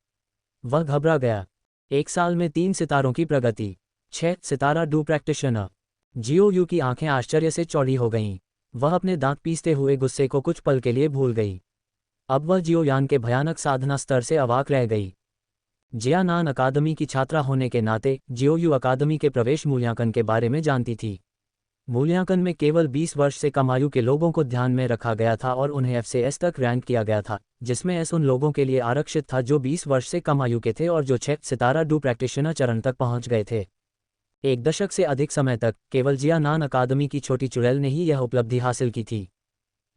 वह घबरा गया। 1 साल में 3 सितारों की प्रगति। 6 सितारा डू प्रैक्टिशनर। जियो यू की आंखें आश्चर्य से चौड़ी हो गईं। वह अपने दांत पीसते हुए गुस्से को कुछ पल के लिए भूल गई। अब वह जियोयान के भयानक साधना स्तर से अवाक रह गई। जियानान अकादमी की छात्रा होने के नाते जियोयू अकादमी के प्रवेश मूल्यांकन के बारे में जानती थी। मूल्यांकन में केवल 20 वर्ष से कम आयु के लोगों को ध्यान में रखा गया था और उन्हें F से S तक रैंक किया गया था, जिसमें S उन लोगों के लिए आरक्षित था जो 20 वर्ष से कम आयु के थे और जो 6 सितारा डू प्रैक्टिशनर चरण तक पहुंच गए थे। 1 दशक से अधिक समय तक केवल जियानान अकादमी की छोटी चुड़ैल ने ही यह उपलब्धि हासिल की थी।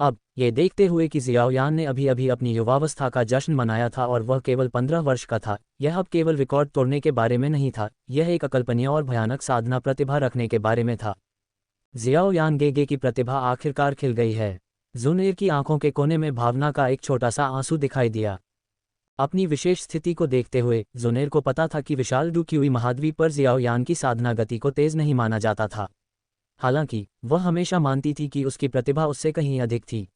अब ये देखते हुए कि जियाओयान ने अभी अभी अपनी युवावस्था का जश्न मनाया था और वह केवल 15 वर्ष का था, यह अब केवल रिकॉर्ड तोड़ने के बारे में नहीं था, यह एक अकल्पनीय और भयानक साधना प्रतिभा रखने के बारे में था। जियाओयान गेगे की प्रतिभा आखिरकार खिल गई है। जुनैर की आंखों के कोने में भावना का एक छोटा सा आंसू दिखाई दिया। अपनी विशेष स्थिति को देखते हुए जुनैर को पता था कि विशाल डू क्यूई महाद्वीप पर जियाओयान की साधना गति को तेज नहीं माना जाता था। हालांकि वह हमेशा मानती थी कि उसकी प्रतिभा उससे कहीं अधिक थी।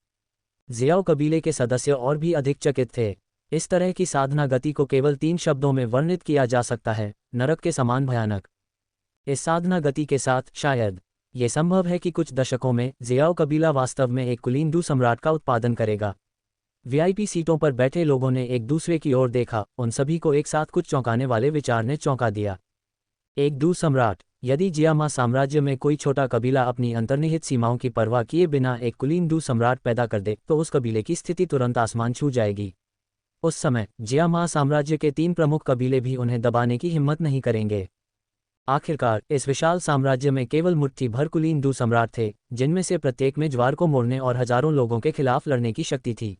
जियाओ कबीले के सदस्य और भी अधिक चकित थे। इस तरह की साधना गति को केवल 3 शब्दों में वर्णित किया जा सकता है, नरक के समान भयानक। इस साधना गति के साथ शायद ये संभव है कि कुछ दशकों में जियाओ कबीला वास्तव में एक कुलीन डू सम्राट का उत्पादन करेगा। वीआईपी सीटों पर बैठे लोगों ने एक दूसरे की ओर देखा, उन सभी को एक साथ कुछ चौंकाने वाले विचार ने चौंका दिया। एक डू सम्राट। यदि जियामा साम्राज्य में कोई छोटा कबीला अपनी अंतर्निहित सीमाओं की परवाह किए बिना एक कुलीन डू सम्राट पैदा कर दे तो उस कबीले की स्थिति तुरंत आसमान छू जाएगी। उस समय जियामा साम्राज्य के 3 प्रमुख कबीले भी उन्हें दबाने की हिम्मत नहीं करेंगे। आखिरकार इस विशाल साम्राज्य में केवल मुट्ठी भर कुलीन डू सम्राट थे, जिनमें से प्रत्येक में ज्वार को मोड़ने और हजारों लोगों के खिलाफ लड़ने की शक्ति थी।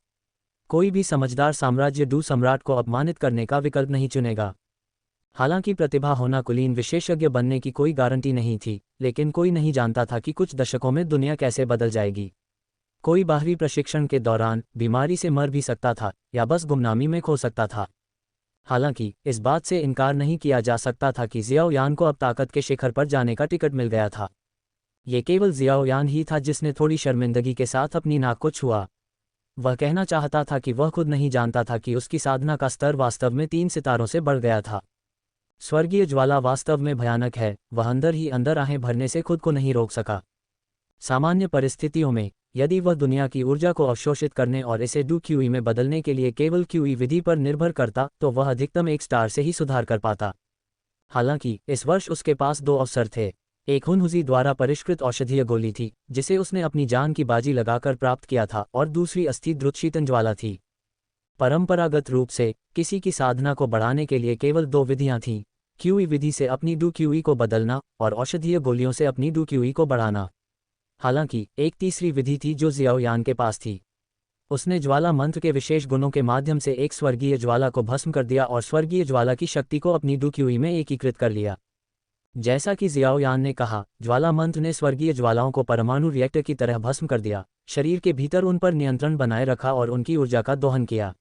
कोई भी समझदार साम्राज्य डू सम्राट को अपमानित करने का विकल्प नहीं चुनेगा। हालांकि प्रतिभा होना कुलीन विशेषज्ञ बनने की कोई गारंटी नहीं थी, लेकिन कोई नहीं जानता था कि कुछ दशकों में दुनिया कैसे बदल जाएगी। कोई बाहरी प्रशिक्षण के दौरान बीमारी से मर भी सकता था या बस गुमनामी में खो सकता था। हालांकि इस बात से इनकार नहीं किया जा सकता था कि जियाओ यान को अब ताकत के शिखर पर जाने का टिकट मिल गया था। ये केवल जियाओ यान ही था जिसने थोड़ी शर्मिंदगी के साथ अपनी नाक को छुआ। वह कहना चाहता था कि वह खुद नहीं जानता था कि उसकी साधना का स्तर वास्तव में 3 सितारों से बढ़ गया था। स्वर्गीय ज्वाला वास्तव में भयानक है, वह अंदर ही अंदर आहें भरने से खुद को नहीं रोक सका। सामान्य परिस्थितियों में यदि वह दुनिया की ऊर्जा को अवशोषित करने और इसे डू क्यूई में बदलने के लिए केवल क्यूई विधि पर निर्भर करता तो वह अधिकतम 1 स्टार से ही सुधार कर पाता। हालांकि इस वर्ष उसके पास 2 अवसर थे। एक हुनहुजी द्वारा परिष्कृत औषधीय गोली थी जिसे उसने अपनी जान की बाजी लगाकर प्राप्त किया था, और दूसरी अस्थि द्रुतशीतन ज्वाला थी। परंपरागत रूप से किसी की साधना को बढ़ाने के लिए केवल 2 विधियां थीं, क्यूई विधि से अपनी डू क्यूई को बदलना और औषधीय गोलियों से अपनी डू क्यूई को बढ़ाना। हालांकि एक तीसरी विधि थी जो जियाओ यान के पास थी। उसने ज्वाला मंत्र के विशेष गुणों के माध्यम से एक स्वर्गीय ज्वाला को भस्म कर दिया और स्वर्गीय ज्वाला की शक्ति को अपनी डू क्यूई में एकीकृत कर लिया। जैसा कि जियाओ यान ने कहा, ज्वाला मंत्र ने स्वर्गीय ज्वालाओं को परमाणु रिएक्टर की तरह भस्म कर दिया, शरीर के भीतर उन पर नियंत्रण बनाए रखा और उनकी ऊर्जा का दोहन किया।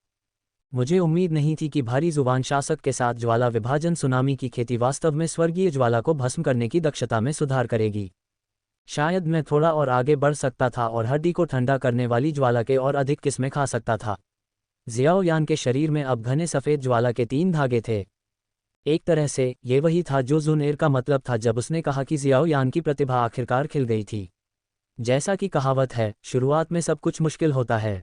मुझे उम्मीद नहीं थी कि भारी जुबान शासक के साथ ज्वाला विभाजन सुनामी की खेती वास्तव में स्वर्गीय ज्वाला को भस्म करने की दक्षता में सुधार करेगी। शायद मैं थोड़ा और आगे बढ़ सकता था और हड्डी को ठंडा करने वाली ज्वाला के और अधिक किस्में खा सकता था। जियाओ यान के शरीर में अब घने सफ़ेद ज्वाला के 3 धागे थे। एक तरह से ये वही था जो जुनेर का मतलब था जब उसने कहा कि जियाओ यान की प्रतिभा आखिरकार खिल गई थी। जैसा कि कहावत है, शुरुआत में सब कुछ मुश्किल होता है।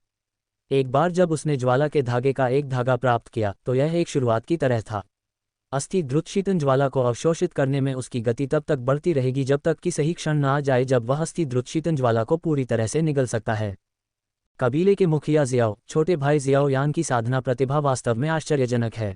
एक बार जब उसने ज्वाला के धागे का एक धागा प्राप्त किया तो यह एक शुरुआत की तरह था। अस्थि द्रुतशीतन ज्वाला को अवशोषित करने में उसकी गति तब तक बढ़ती रहेगी जब तक कि सही क्षण न आ जाए जब वह अस्थि द्रुतशीतन ज्वाला को पूरी तरह से निगल सकता है। कबीले के मुखिया जियाओ, छोटे भाई जियाओ यान की साधना प्रतिभा वास्तव में आश्चर्यजनक है।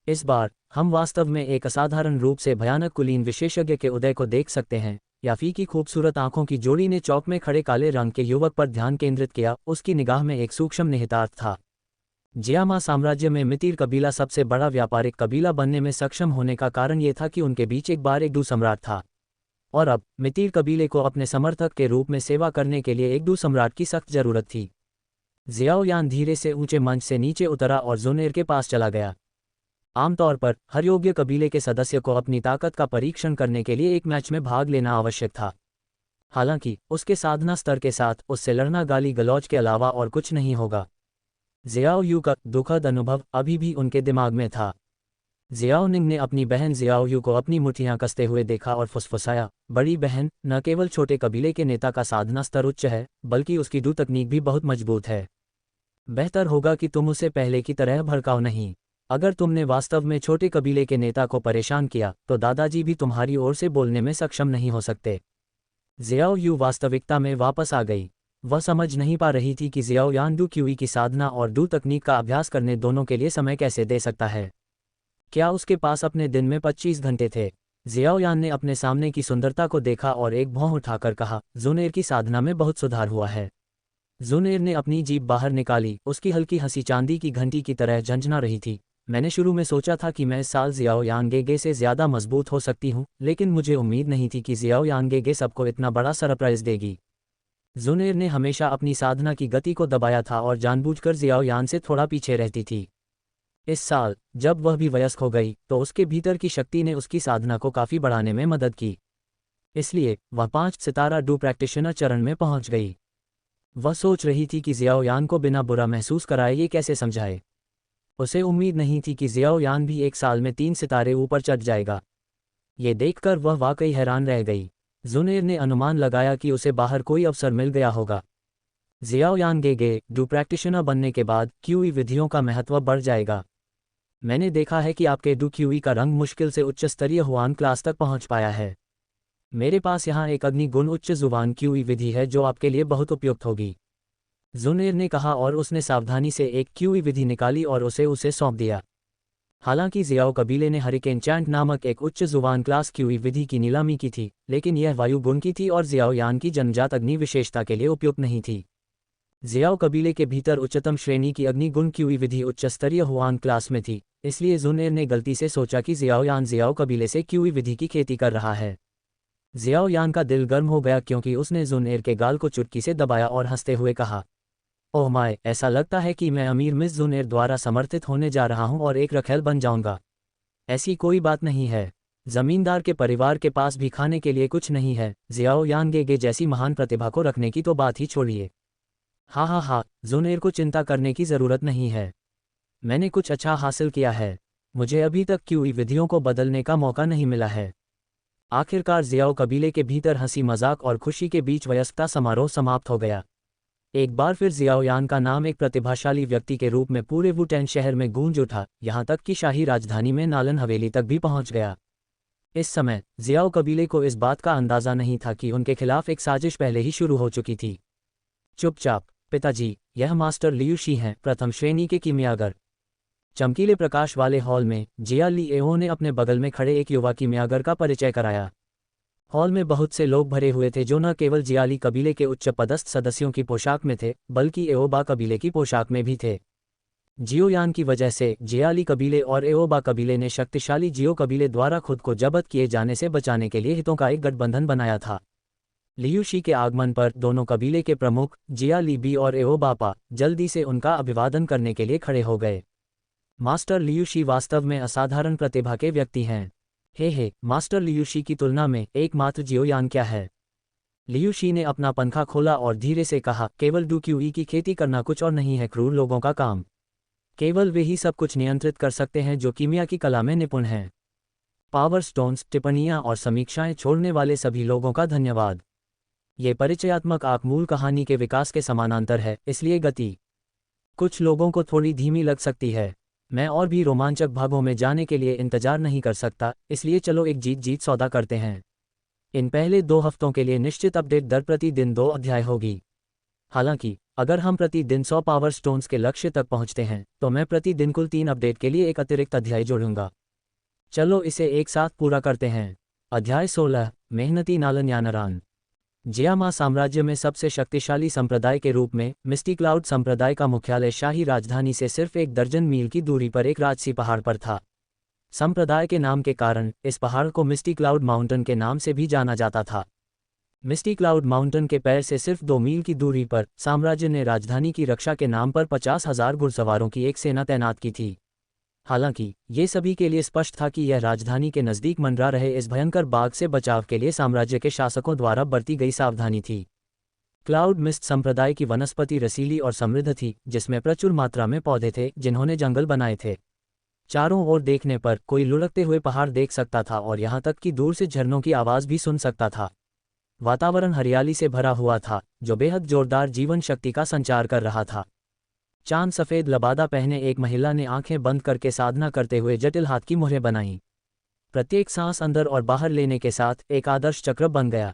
इस बार हम वास्तव में एक असाधारण रूप से भयानक कुलीन विशेषज्ञ के उदय को देख सकते हैं। याफी की खूबसूरत आंखों की जोड़ी ने चौक में खड़े काले रंग के युवक पर ध्यान केंद्रित किया। उसकी निगाह में एक सूक्ष्म निहितार्थ था। जियामा साम्राज्य में मितिर कबीला सबसे बड़ा व्यापारिक कबीला बनने में सक्षम होने का कारण ये था कि उनके बीच एक बार एक डू सम्राट था, और अब मितिर कबीले को अपने समर्थक के रूप में सेवा करने के लिए एक डू सम्राट की सख्त जरूरत थी। जियाओ यान धीरे से ऊंचे मंच से नीचे उतरा और जुनेर के पास चला गया। आमतौर पर हर योग्य कबीले के सदस्य को अपनी ताकत का परीक्षण करने के लिए एक मैच में भाग लेना आवश्यक था। हालांकि उसके साधना स्तर के साथ उससे लड़ना गाली गलौज के अलावा और कुछ नहीं होगा। जियाओ यू का दुखद अनुभव अभी भी उनके दिमाग में था। जियाओ निंग ने अपनी बहन जियाओ यू को अपनी मुट्ठियां कसते हुए देखा और फुसफुसाया, बड़ी बहन, न केवल छोटे कबीले के नेता का साधना स्तर उच्च है, बल्कि उसकी डू तकनीक भी बहुत मजबूत है। बेहतर होगा कि तुम उसे पहले की तरह भड़काओ नहीं। अगर तुमने वास्तव में छोटे कबीले के नेता को परेशान किया तो दादाजी भी तुम्हारी ओर से बोलने में सक्षम नहीं हो सकते। जियाओ यू वास्तविकता में वापस आ गई। वह समझ नहीं पा रही थी कि जियाओ यान डू क्यूई की साधना और डू तकनीक का अभ्यास करने दोनों के लिए समय कैसे दे सकता है। क्या उसके पास अपने दिन में 25 घंटे थे? जियाओ यान ने अपने सामने की सुंदरता को देखा और एक भौं उठाकर कहा, जुनेर की साधना में बहुत सुधार हुआ है। जुनेर ने अपनी जीभ बाहर निकाली। उसकी हल्की हंसी चांदी की घंटी की तरह झंझना रही थी। मैंने शुरू में सोचा था कि मैं इस साल जियाओ यांगेगे से ज़्यादा मजबूत हो सकती हूँ, लेकिन मुझे उम्मीद नहीं थी कि जियाओ यांगेगे सबको इतना बड़ा सरप्राइज़ देगी। जुनेर ने हमेशा अपनी साधना की गति को दबाया था और जानबूझकर जियाओ यान से थोड़ा पीछे रहती थी। इस साल जब वह भी वयस्क हो गई तो उसके भीतर की शक्ति ने उसकी साधना को काफ़ी बढ़ाने में मदद की। इसलिए वह 5 सितारा डू प्रैक्टिशनर चरण में पहुंच गई। वह सोच रही थी कि जियाओ यान को बिना बुरा महसूस कराए ये कैसे समझाए। उसे उम्मीद नहीं थी कि जियाओ यान भी 1 साल में 3 सितारे ऊपर चढ़ जाएगा। ये देखकर वह वाकई हैरान रह गई। जुनेर ने अनुमान लगाया कि उसे बाहर कोई अवसर मिल गया होगा। जियाओ यांगेगे डू प्रैक्टिशनर बनने के बाद क्यूई विधियों का महत्व बढ़ जाएगा। मैंने देखा है कि आपके डू क्यूई का रंग मुश्किल से उच्च स्तरीय हुआन क्लास तक पहुंच पाया है। मेरे पास यहाँ एक अग्नि गुण उच्च जुबान क्यूई विधि है जो आपके लिए बहुत उपयुक्त होगी, जुनेर ने कहा, और उसने सावधानी से एक क्यूई विधि निकाली और उसे सौंप दिया। हालांकि जियाओ कबीले ने हरिकेन चैंट नामक एक उच्च जुबान क्लास क्यूई विधि की नीलामी की थी, लेकिन यह वायु गुण की थी और जियाओ यान की जन्मजात अग्नि विशेषता के लिए उपयुक्त नहीं थी। जियाओ कबीले के भीतर उच्चतम श्रेणी की अग्नि गुण क्यूई विधि उच्च स्तरीय हुआन क्लास में थी, इसलिए जुनएर ने गलती से सोचा कि जियाओ यान जियाओ कबीले से क्यूई विधि की खेती कर रहा है। जियाओ यान का दिल गर्म हो गया क्योंकि उसने जुनएर के गाल को चुटकी से दबाया और हंसते हुए कहा, ओह माय, ऐसा लगता है कि मैं अमीर मिस जुनएर द्वारा समर्थित होने जा रहा हूं और एक रखेल बन जाऊंगा। ऐसी कोई बात नहीं है। जमींदार के परिवार के पास भी खाने के लिए कुछ नहीं है, जियाओ यानगेगे जैसी महान प्रतिभा को रखने की तो बात ही छोड़िए। हाँ हाँ हाँ, जुनैर को चिंता करने की ज़रूरत नहीं है। मैंने कुछ अच्छा हासिल किया है। मुझे अभी तक क्यूई विधियों को बदलने का मौका नहीं मिला है। आखिरकार जियाओ कबीले के भीतर हंसी मजाक और खुशी के बीच वयस्कता समारोह समाप्त हो गया। एक बार फिर जियाओ यान का नाम एक प्रतिभाशाली व्यक्ति के रूप में पूरे वुटेन शहर में गूंज उठा, यहाँ तक कि शाही राजधानी में नालन हवेली तक भी पहुँच गया। इस समय जियाओ कबीले को इस बात का अंदाज़ा नहीं था कि उनके खिलाफ एक साजिश पहले ही शुरू हो चुकी थी। चुपचाप पिताजी, यह मास्टर लियू शी हैं, प्रथम श्रेणी के कीमियागर। चमकीले प्रकाश वाले हॉल में जिया ली एओ ने अपने बगल में खड़े एक युवा कीमियागर का परिचय कराया। हॉल में बहुत से लोग भरे हुए थे जो न केवल जियाली कबीले के उच्च पदस्थ सदस्यों की पोशाक में थे, बल्कि एओबा कबीले की पोशाक में भी थे। जियोयान की वजह से जियाली कबीले और एओबा कबीले ने शक्तिशाली जियो कबीले द्वारा खुद को जब्त किए जाने से बचाने के लिए हितों का एक गठबंधन बनाया था। लियू शी के आगमन पर दोनों कबीले के प्रमुख जिया ली बी और एओबापा जल्दी से उनका अभिवादन करने के लिए खड़े हो गए। मास्टर लियू शी वास्तव में असाधारण प्रतिभा के व्यक्ति हैं। हे मास्टर लियू शी की तुलना में एकमात्र जियोयान क्या है? लियू शी ने अपना पंखा खोला और धीरे से कहा, केवल डूक्यूई की खेती करना कुछ और नहीं है क्रूर लोगों का काम। केवल वे ही सब कुछ नियंत्रित कर सकते हैं जो कीमिया की कला में निपुण हैं। पावर स्टोन्स, टिप्पणियां और समीक्षाएं छोड़ने वाले सभी लोगों का धन्यवाद। ये परिचयात्मक आंक मूल कहानी के विकास के समानांतर है, इसलिए गति कुछ लोगों को थोड़ी धीमी लग सकती है। मैं और भी रोमांचक भागों में जाने के लिए इंतजार नहीं कर सकता, इसलिए चलो एक जीत जीत सौदा करते हैं। इन पहले 2 हफ्तों के लिए निश्चित अपडेट दर प्रति दिन 2 अध्याय होगी। हालांकि अगर हम प्रति दिन 100 पावर स्टोन्स के लक्ष्य तक पहुंचते हैं तो मैं प्रति दिन कुल 3 अपडेट के लिए एक अतिरिक्त अध्याय जोड़ूंगा। चलो इसे एक साथ पूरा करते हैं। अध्याय 16, मेहनती नालन यानरान। जियामा साम्राज्य में सबसे शक्तिशाली संप्रदाय के रूप में मिस्टी क्लाउड संप्रदाय का मुख्यालय शाही राजधानी से सिर्फ 1 दर्जन मील की दूरी पर एक राजसी पहाड़ पर था। संप्रदाय के नाम के कारण इस पहाड़ को मिस्टी क्लाउड माउंटेन के नाम से भी जाना जाता था। मिस्टी क्लाउड माउंटेन के पैर से सिर्फ 2 मील की दूरी पर साम्राज्य ने राजधानी की रक्षा के नाम पर 50,000 घुड़सवारों की एक सेना तैनात की थी। हालांकि ये सभी के लिए स्पष्ट था कि यह राजधानी के नज़दीक मंडरा रहे इस भयंकर बाघ से बचाव के लिए साम्राज्य के शासकों द्वारा बरती गई सावधानी थी। क्लाउड मिस्ट संप्रदाय की वनस्पति रसीली और समृद्ध थी, जिसमें प्रचुर मात्रा में पौधे थे जिन्होंने जंगल बनाए थे। चारों ओर देखने पर कोई लुढ़कते हुए पहाड़ देख सकता था और यहाँ तक कि दूर से झरनों की आवाज़ भी सुन सकता था। वातावरण हरियाली से भरा हुआ था, जो बेहद जोरदार जीवन शक्ति का संचार कर रहा था। चांद सफ़ेद लबादा पहने एक महिला ने आंखें बंद करके साधना करते हुए जटिल हाथ की मुहरें बनाईं। प्रत्येक सांस अंदर और बाहर लेने के साथ एक आदर्श चक्र बन गया।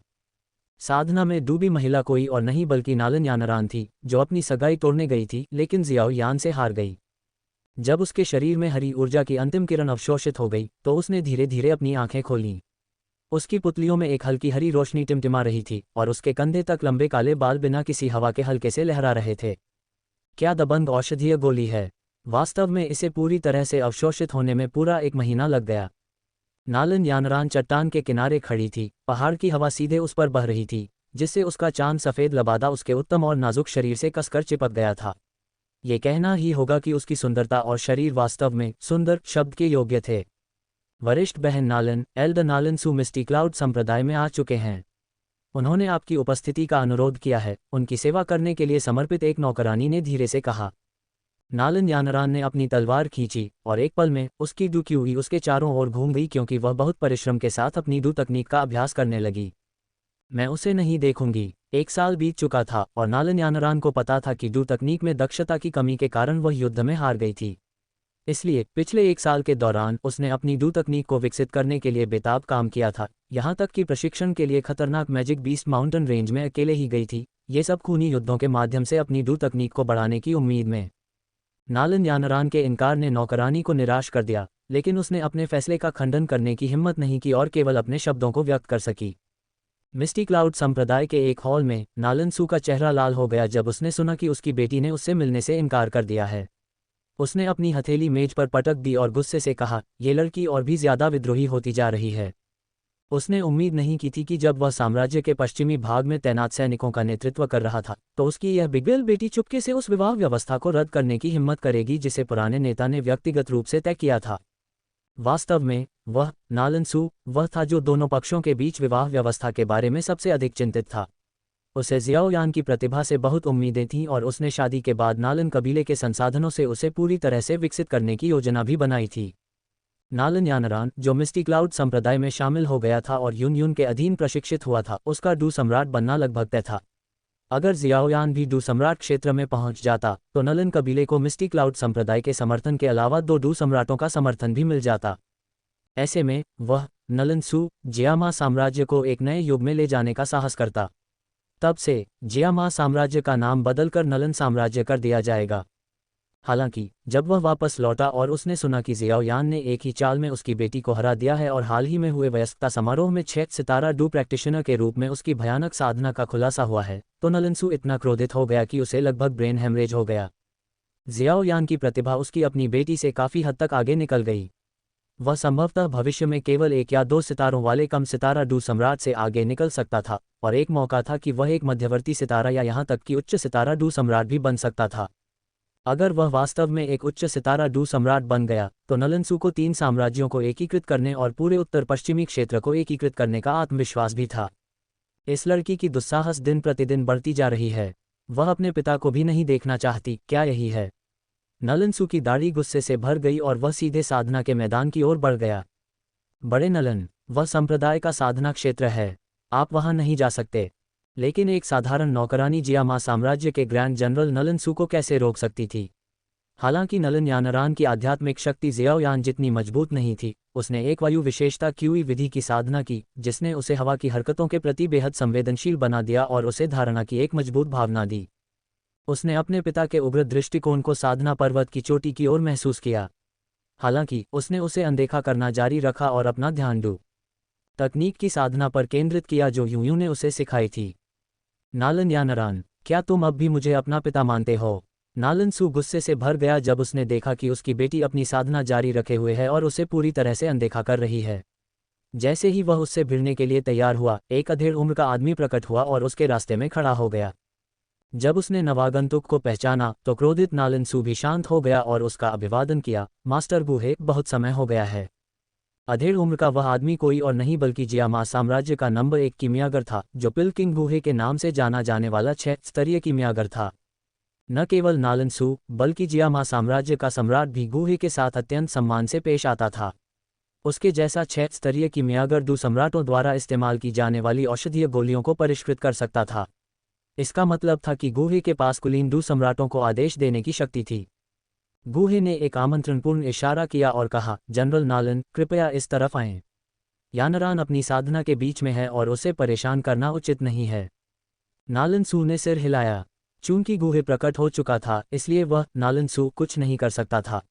साधना में डूबी महिला कोई और नहीं बल्कि नालन यानरान थी, जो अपनी सगाई तोड़ने गई थी लेकिन जियाओ यान से हार गई। जब उसके शरीर में हरी ऊर्जा की अंतिम किरण अवशोषित हो गई तो उसने धीरे धीरे अपनी आंखें खोलीं। उसकी पुतलियों में एक हल्की हरी रोशनी टिमटिमा रही थी और उसके कंधे तक लंबे काले बाल बिना किसी हवा के हल्के से लहरा रहे थे। क्या दबंग औषधीय गोली है! वास्तव में इसे पूरी तरह से अवशोषित होने में पूरा 1 महीना लग गया। नालन यानरान चट्टान के किनारे खड़ी थी, पहाड़ की हवा सीधे उस पर बह रही थी, जिससे उसका चांद सफ़ेद लबादा उसके उत्तम और नाजुक शरीर से कसकर चिपक गया था। ये कहना ही होगा कि उसकी सुंदरता और शरीर वास्तव में सुंदर शब्द के योग्य थे। वरिष्ठ बहन नालन, एल्डर नालन सू मिस्टी क्लाउड संप्रदाय में आ चुके हैं। उन्होंने आपकी उपस्थिति का अनुरोध किया है, उनकी सेवा करने के लिए समर्पित एक नौकरानी ने धीरे से कहा। नालन यानरान ने अपनी तलवार खींची और एक पल में उसकी डुक्यूई उसके चारों ओर घूम गई क्योंकि वह बहुत परिश्रम के साथ अपनी डू तकनीक का अभ्यास करने लगी। मैं उसे नहीं देखूंगी। 1 साल बीत चुका था और नालन यानरान को पता था कि डू तकनीक में दक्षता की कमी के कारण वह युद्ध में हार गई थी। इसलिए पिछले 1 साल के दौरान उसने अपनी डू तकनीक को विकसित करने के लिए बेताब काम किया था, यहाँ तक कि प्रशिक्षण के लिए खतरनाक मैजिक बीस्ट माउंटेन रेंज में अकेले ही गई थी, ये सब खूनी युद्धों के माध्यम से अपनी डू तकनीक को बढ़ाने की उम्मीद में। नालन यानरान के इनकार ने नौकरानी को निराश कर दिया, लेकिन उसने अपने फैसले का खंडन करने की हिम्मत नहीं की और केवल अपने शब्दों को व्यक्त कर सकी। मिस्टी क्लाउड संप्रदाय के एक हॉल में नालन सू का चेहरा लाल हो गया जब उसने सुना कि उसकी बेटी ने उससे मिलने से इनकार कर दिया है। उसने अपनी हथेली मेज पर पटक दी और गुस्से से कहा, ये लड़की और भी ज्यादा विद्रोही होती जा रही है। उसने उम्मीद नहीं की थी कि जब वह साम्राज्य के पश्चिमी भाग में तैनात सैनिकों का नेतृत्व कर रहा था तो उसकी यह बिगड़ेल बेटी चुपके से उस विवाह व्यवस्था को रद्द करने की हिम्मत करेगी जिसे पुराने नेता ने व्यक्तिगत रूप से तय किया था। वास्तव में वह नालन सू वह था जो दोनों पक्षों के बीच विवाह व्यवस्था के बारे में सबसे अधिक चिंतित था। उसे जियाओयान की प्रतिभा से बहुत उम्मीदें थीं और उसने शादी के बाद नालन कबीले के संसाधनों से उसे पूरी तरह से विकसित करने की योजना भी बनाई थी। नालन यानरान, जो मिस्टी क्लाउड संप्रदाय में शामिल हो गया था और यून के अधीन प्रशिक्षित हुआ था, उसका डू सम्राट बनना लगभग तय था। अगर जियाओयान भी डू सम्राट क्षेत्र में पहुंच जाता तो नलन कबीले को मिस्टी क्लाउड संप्रदाय के समर्थन के अलावा 2 डू सम्राटों का समर्थन भी मिल जाता। ऐसे में वह नलन सू जियामा साम्राज्य को एक नए युग में ले जाने का साहस करता। तब से जियामा साम्राज्य का नाम बदलकर नलन साम्राज्य कर दिया जाएगा। हालांकि जब वह वापस लौटा और उसने सुना कि जियाओयान ने एक ही चाल में उसकी बेटी को हरा दिया है और हाल ही में हुए वयस्कता समारोह में 6 सितारा डू प्रैक्टिशनर के रूप में उसकी भयानक साधना का खुलासा हुआ है, तो नलनसू इतना क्रोधित हो गया कि उसे लगभग ब्रेन हेमरेज हो गया। जियाओयान की प्रतिभा उसकी अपनी बेटी से काफ़ी हद तक आगे निकल गई। वह संभवतः भविष्य में केवल 1 या 2 सितारों वाले कम सितारा डू सम्राट से आगे निकल सकता था और एक मौका था कि वह एक मध्यवर्ती सितारा या यहाँ तक कि उच्च सितारा डू सम्राट भी बन सकता था। अगर वह वास्तव में एक उच्च सितारा डू सम्राट बन गया तो नलनसू को 3 साम्राज्यों को एकीकृत करने और पूरे उत्तर पश्चिमी क्षेत्र को एकीकृत करने का आत्मविश्वास भी था। इस लड़की की दुस्साहस दिन प्रतिदिन बढ़ती जा रही है। वह अपने पिता को भी नहीं देखना चाहती, क्या यही है? नलनसू की दाढ़ी गुस्से से भर गई और वह सीधे साधना के मैदान की ओर बढ़ गया। बड़े नलन, वह संप्रदाय का साधना क्षेत्र है, आप वहां नहीं जा सकते। लेकिन एक साधारण नौकरानी जियामा साम्राज्य के ग्रैंड जनरल नलनसू को कैसे रोक सकती थी? हालांकि नलन यानरान की आध्यात्मिक शक्ति जियाओयान जितनी मजबूत नहीं थी, उसने एक वायु विशेषता क्यूई विधि की साधना की जिसने उसे हवा की हरकतों के प्रति बेहद संवेदनशील बना दिया और उसे धारणा की एक मजबूत भावना दी। उसने अपने पिता के उग्र दृष्टिकोण को साधना पर्वत की चोटी की ओर महसूस किया। हालांकि उसने उसे अनदेखा करना जारी रखा और अपना ध्यान डू तकनीक की साधना पर केंद्रित किया जो यूं ने उसे सिखाई थी। नालन यानरान, क्या तुम अब भी मुझे अपना पिता मानते हो? नालन सू गुस्से से भर गया जब उसने देखा कि उसकी बेटी अपनी साधना जारी रखे हुए है और उसे पूरी तरह से अनदेखा कर रही है। जैसे ही वह उससे भिड़ने के लिए तैयार हुआ, एक अधेड़ उम्र का आदमी प्रकट हुआ और उसके रास्ते में खड़ा हो गया। जब उसने नवागंतुक को पहचाना तो क्रोधित नालन सू भी शांत हो गया और उसका अभिवादन किया। मास्टर बूहे, बहुत समय हो गया है। अधेड़ उम्र का वह आदमी कोई और नहीं बल्कि जियामा साम्राज्य का नंबर 1 कीमियागर था, जो पिलकिंग बूहे के नाम से जाना जाने वाला 6 स्तरीय कीमियागर था। न केवल नालन सू बल्कि जियामा साम्राज्य का सम्राट भी गूहे के साथ अत्यंत सम्मान से पेश आता था। उसके जैसा 6 स्तरीय कीमियागर डू सम्राटों द्वारा इस्तेमाल की जाने वाली औषधीय गोलियों को परिष्कृत कर सकता था। इसका मतलब था कि गूहे के पास कुलीन डू सम्राटों को आदेश देने की शक्ति थी। गूहे ने एक आमंत्रणपूर्ण इशारा किया और कहा, जनरल नालन, कृपया इस तरफ आएं। यानरान अपनी साधना के बीच में है और उसे परेशान करना उचित नहीं है। नालन सू ने सिर हिलाया। चूंकि गूहे प्रकट हो चुका था इसलिए वह नालन सू कुछ नहीं कर सकता था।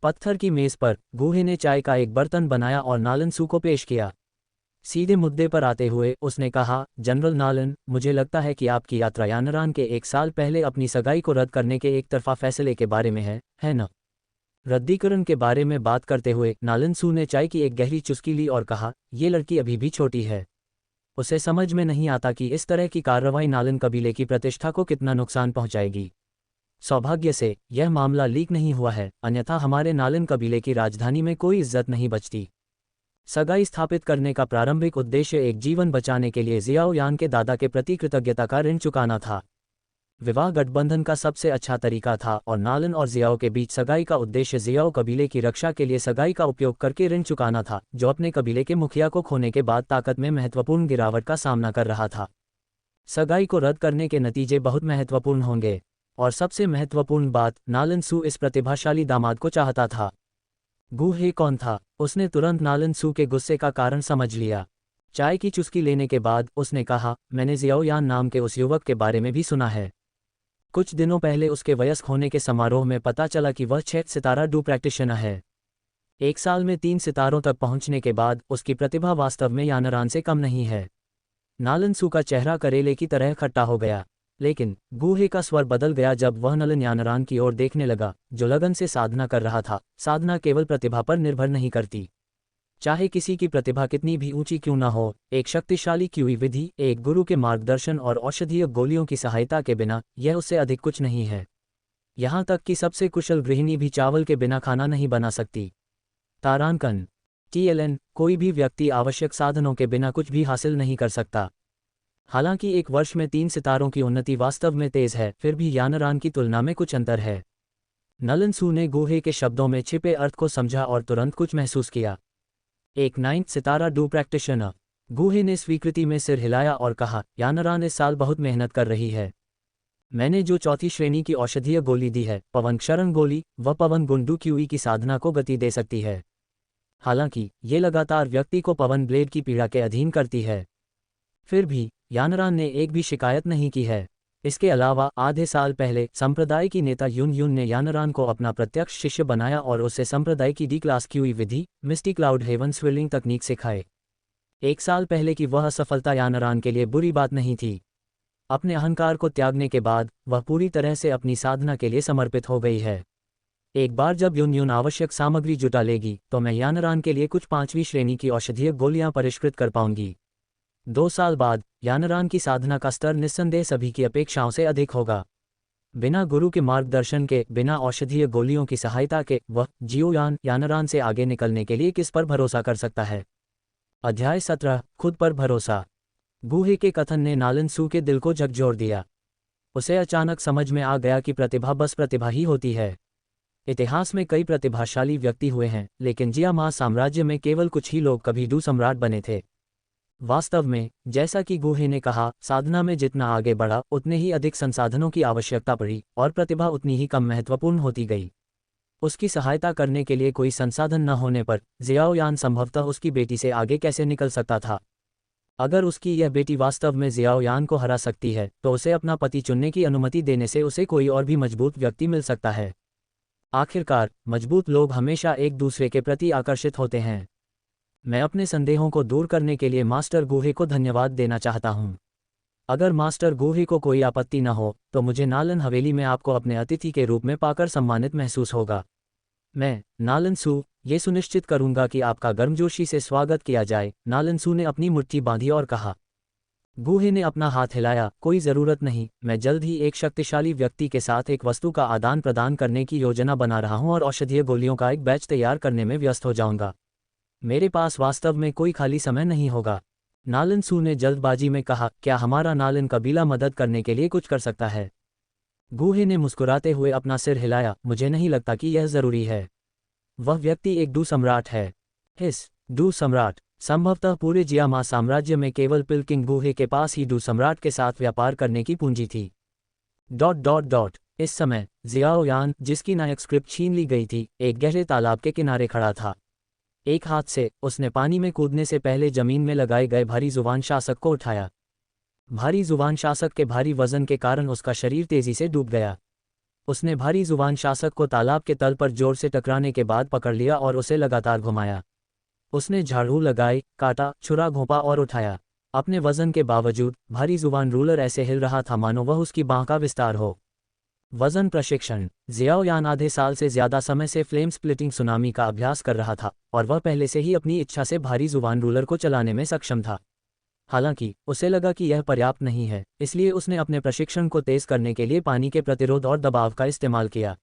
पत्थर की मेज पर गूहे ने चाय का एक बर्तन बनाया और नालन सू को पेश किया। सीधे मुद्दे पर आते हुए उसने कहा, जनरल नालन, मुझे लगता है कि आपकी यात्रा यानरान के 1 साल पहले अपनी सगाई को रद्द करने के एक तरफा फैसले के बारे में है न? रद्दीकरण के बारे में बात करते हुए नालन सू ने चाय की एक गहरी चुस्की ली और कहा, ये लड़की अभी भी छोटी है। उसे समझ में नहीं आता कि इस तरह की कार्रवाई नालन कबीले की प्रतिष्ठा को कितना नुकसान पहुंचाएगी। सौभाग्य से यह मामला लीक नहीं हुआ है, अन्यथा हमारे नालन कबीले की राजधानी में कोई इज्जत नहीं बचती। सगाई स्थापित करने का प्रारंभिक उद्देश्य एक जीवन बचाने के लिए जियाओयान के दादा के प्रति कृतज्ञता का ऋण चुकाना था। विवाह गठबंधन का सबसे अच्छा तरीका था और नालन और जियाओ के बीच सगाई का उद्देश्य जियाओ कबीले की रक्षा के लिए सगाई का उपयोग करके ऋण चुकाना था, जो अपने कबीले के मुखिया को खोने के बाद ताकत में महत्वपूर्ण गिरावट का सामना कर रहा था। सगाई को रद्द करने के नतीजे बहुत महत्वपूर्ण होंगे, और सबसे महत्वपूर्ण बात, नालन सू इस प्रतिभाशाली दामाद को चाहता था। गूहे कौन था? उसने तुरंत नालन सू के गुस्से का कारण समझ लिया। चाय की चुस्की लेने के बाद उसने कहा, मैंने जियाओयान नाम के उस युवक के बारे में भी सुना है। कुछ दिनों पहले उसके वयस्क होने के समारोह में पता चला कि वह 6 सितारा डू प्रैक्टिशनर है। 1 साल में 3 सितारों तक पहुंचने के बाद उसकी प्रतिभा वास्तव में यानरान से कम नहीं है। नालन सू का चेहरा करेले की तरह खट्टा हो गया, लेकिन गूहे का स्वर बदल गया जब वह नलन यानरान की ओर देखने लगा, जो लगन से साधना कर रहा था। साधना केवल प्रतिभा पर निर्भर नहीं करती। चाहे किसी की प्रतिभा कितनी भी ऊंची क्यों न हो, एक शक्तिशाली क्यूई विधि, एक गुरु के मार्गदर्शन और औषधीय गोलियों की सहायता के बिना यह उससे अधिक कुछ नहीं है। यहाँ तक कि सबसे कुशल गृहिणी भी चावल के बिना खाना नहीं बना सकती। तारांकन TLN, कोई भी व्यक्ति आवश्यक साधनों के बिना कुछ भी हासिल नहीं कर सकता। हालांकि एक वर्ष में 3 सितारों की उन्नति वास्तव में तेज है, फिर भी यानरान की तुलना में कुछ अंतर है। नलन सू ने गूहे के शब्दों में छिपे अर्थ को समझा और तुरंत कुछ महसूस किया। एक 9th सितारा डू प्रैक्टिशनर। गूहे ने स्वीकृति में सिर हिलाया और कहा, यानरान इस साल बहुत मेहनत कर रही है। मैंने जो 4थी श्रेणी की औषधीय गोली दी है, पवन क्षरण गोली, वह पवन गुंडू क्यूई की साधना को गति दे सकती है। हालांकि ये लगातार व्यक्ति को पवन ब्लेड की पीड़ा के अधीन करती है। फिर भी यानरान ने एक भी शिकायत नहीं की है। इसके अलावा आधे साल पहले संप्रदाय की नेता युन युन ने यानरान को अपना प्रत्यक्ष शिष्य बनाया और उससे संप्रदाय की D क्लास क्यूई विधि, मिस्टी क्लाउड हेवन स्विलिंग तकनीक सिखाए। 1 साल पहले की वह असफलता यानरान के लिए बुरी बात नहीं थी। अपने अहंकार को त्यागने के बाद वह पूरी तरह से अपनी साधना के लिए समर्पित हो गई है। एक बार जब युन युन आवश्यक सामग्री जुटा लेगी तो मैं यानरान के लिए कुछ 5वीं श्रेणी की औषधीय गोलियां परिष्कृत कर पाऊंगी। 2 साल बाद यानरान की साधना का स्तर निस्संदेह सभी की अपेक्षाओं से अधिक होगा। बिना गुरु के मार्गदर्शन के, बिना औषधीय गोलियों की सहायता के, वह जियोयान यानरान से आगे निकलने के लिए किस पर भरोसा कर सकता है। अध्याय 17, खुद पर भरोसा। गूहे के कथन ने नालन सू के दिल को झकझोर दिया। उसे अचानक समझ में आ गया कि प्रतिभा बस प्रतिभा ही होती है। इतिहास में कई प्रतिभाशाली व्यक्ति हुए हैं, लेकिन जियामा साम्राज्य में केवल कुछ ही लोग कभी डू सम्राट बने थे। वास्तव में, जैसा कि गूहे ने कहा, साधना में जितना आगे बढ़ा उतने ही अधिक संसाधनों की आवश्यकता पड़ी और प्रतिभा उतनी ही कम महत्वपूर्ण होती गई। उसकी सहायता करने के लिए कोई संसाधन न होने पर जियाओयान संभवतः उसकी बेटी से आगे कैसे निकल सकता था। अगर उसकी यह बेटी वास्तव में जियाओयान को हरा सकती है, तो उसे अपना पति चुनने की अनुमति देने से उसे कोई और भी मजबूत व्यक्ति मिल सकता है। आखिरकार, मजबूत लोग हमेशा एक दूसरे के प्रति आकर्षित होते हैं। मैं अपने संदेहों को दूर करने के लिए मास्टर गूहे को धन्यवाद देना चाहता हूँ। अगर मास्टर गूहे को कोई आपत्ति न हो, तो मुझे नालन हवेली में आपको अपने अतिथि के रूप में पाकर सम्मानित महसूस होगा। मैं, नालन सू, ये सुनिश्चित करूंगा कि आपका गर्मजोशी से स्वागत किया जाए। नालन सू ने अपनी मुट्ठी बांधी और कहा। गूहे ने अपना हाथ हिलाया, कोई ज़रूरत नहीं, मैं जल्द ही एक शक्तिशाली व्यक्ति के साथ एक वस्तु का आदान प्रदान करने की योजना बना रहा हूं और औषधीय गोलियों का एक बैच तैयार करने में व्यस्त हो जाऊंगा। मेरे पास वास्तव में कोई खाली समय नहीं होगा। नालन सू ने जल्दबाजी में कहा, क्या हमारा नालन कबीला मदद करने के लिए कुछ कर सकता है? गूहे ने मुस्कुराते हुए अपना सिर हिलाया, मुझे नहीं लगता कि यह ज़रूरी है। वह व्यक्ति एक डू सम्राट है। डू सम्राट संभवतः पूरे जियामा साम्राज्य में केवल पिलकिंग गूहे के पास ही डू सम्राट के साथ व्यापार करने की पूंजी थी। इस समय जियाओयान, जिसकी नायक स्क्रिप्ट छीन ली गई थी, एक गहरे तालाब के किनारे खड़ा था। एक हाथ से उसने पानी में कूदने से पहले जमीन में लगाए गए भारी जुबान शासक को उठाया। भारी जुबान शासक के भारी वजन के कारण उसका शरीर तेजी से डूब गया। उसने भारी जुबान शासक को तालाब के तल पर जोर से टकराने के बाद पकड़ लिया और उसे लगातार घुमाया। उसने झाड़ू लगाई, काटा, छुरा घोंपा और उठाया। अपने वजन के बावजूद भारी जुबान रूलर ऐसे हिल रहा था मानो वह उसकी बांह का विस्तार हो। वजन प्रशिक्षण। जियाओयान आधे साल से ज्यादा समय से फ्लेम स्प्लिटिंग सुनामी का अभ्यास कर रहा था और वह पहले से ही अपनी इच्छा से भारी जुबान रूलर को चलाने में सक्षम था। हालांकि उसे लगा कि यह पर्याप्त नहीं है, इसलिए उसने अपने प्रशिक्षण को तेज करने के लिए पानी के प्रतिरोध और दबाव का इस्तेमाल किया।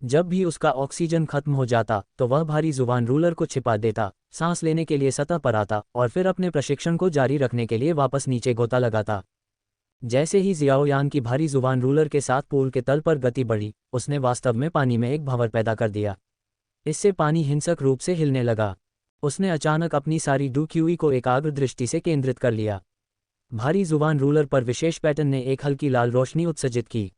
जब भी उसका ऑक्सीजन खत्म हो जाता तो वह भारी जुबान रूलर को छिपा देता, सांस लेने के लिए सतह पर आता और फिर अपने प्रशिक्षण को जारी रखने के लिए वापस नीचे गोता लगाता। जैसे ही जियाओयान की भारी जुबान रूलर के साथ पूल के तल पर गति बढ़ी, उसने वास्तव में पानी में एक भंवर पैदा कर दिया। इससे पानी हिंसक रूप से हिलने लगा। उसने अचानक अपनी सारी डूक्यूई को एकाग्र दृष्टि से केंद्रित कर लिया। भारी जुबान रूलर पर विशेष पैटर्न ने एक हल्की लाल रोशनी उत्सर्जित की।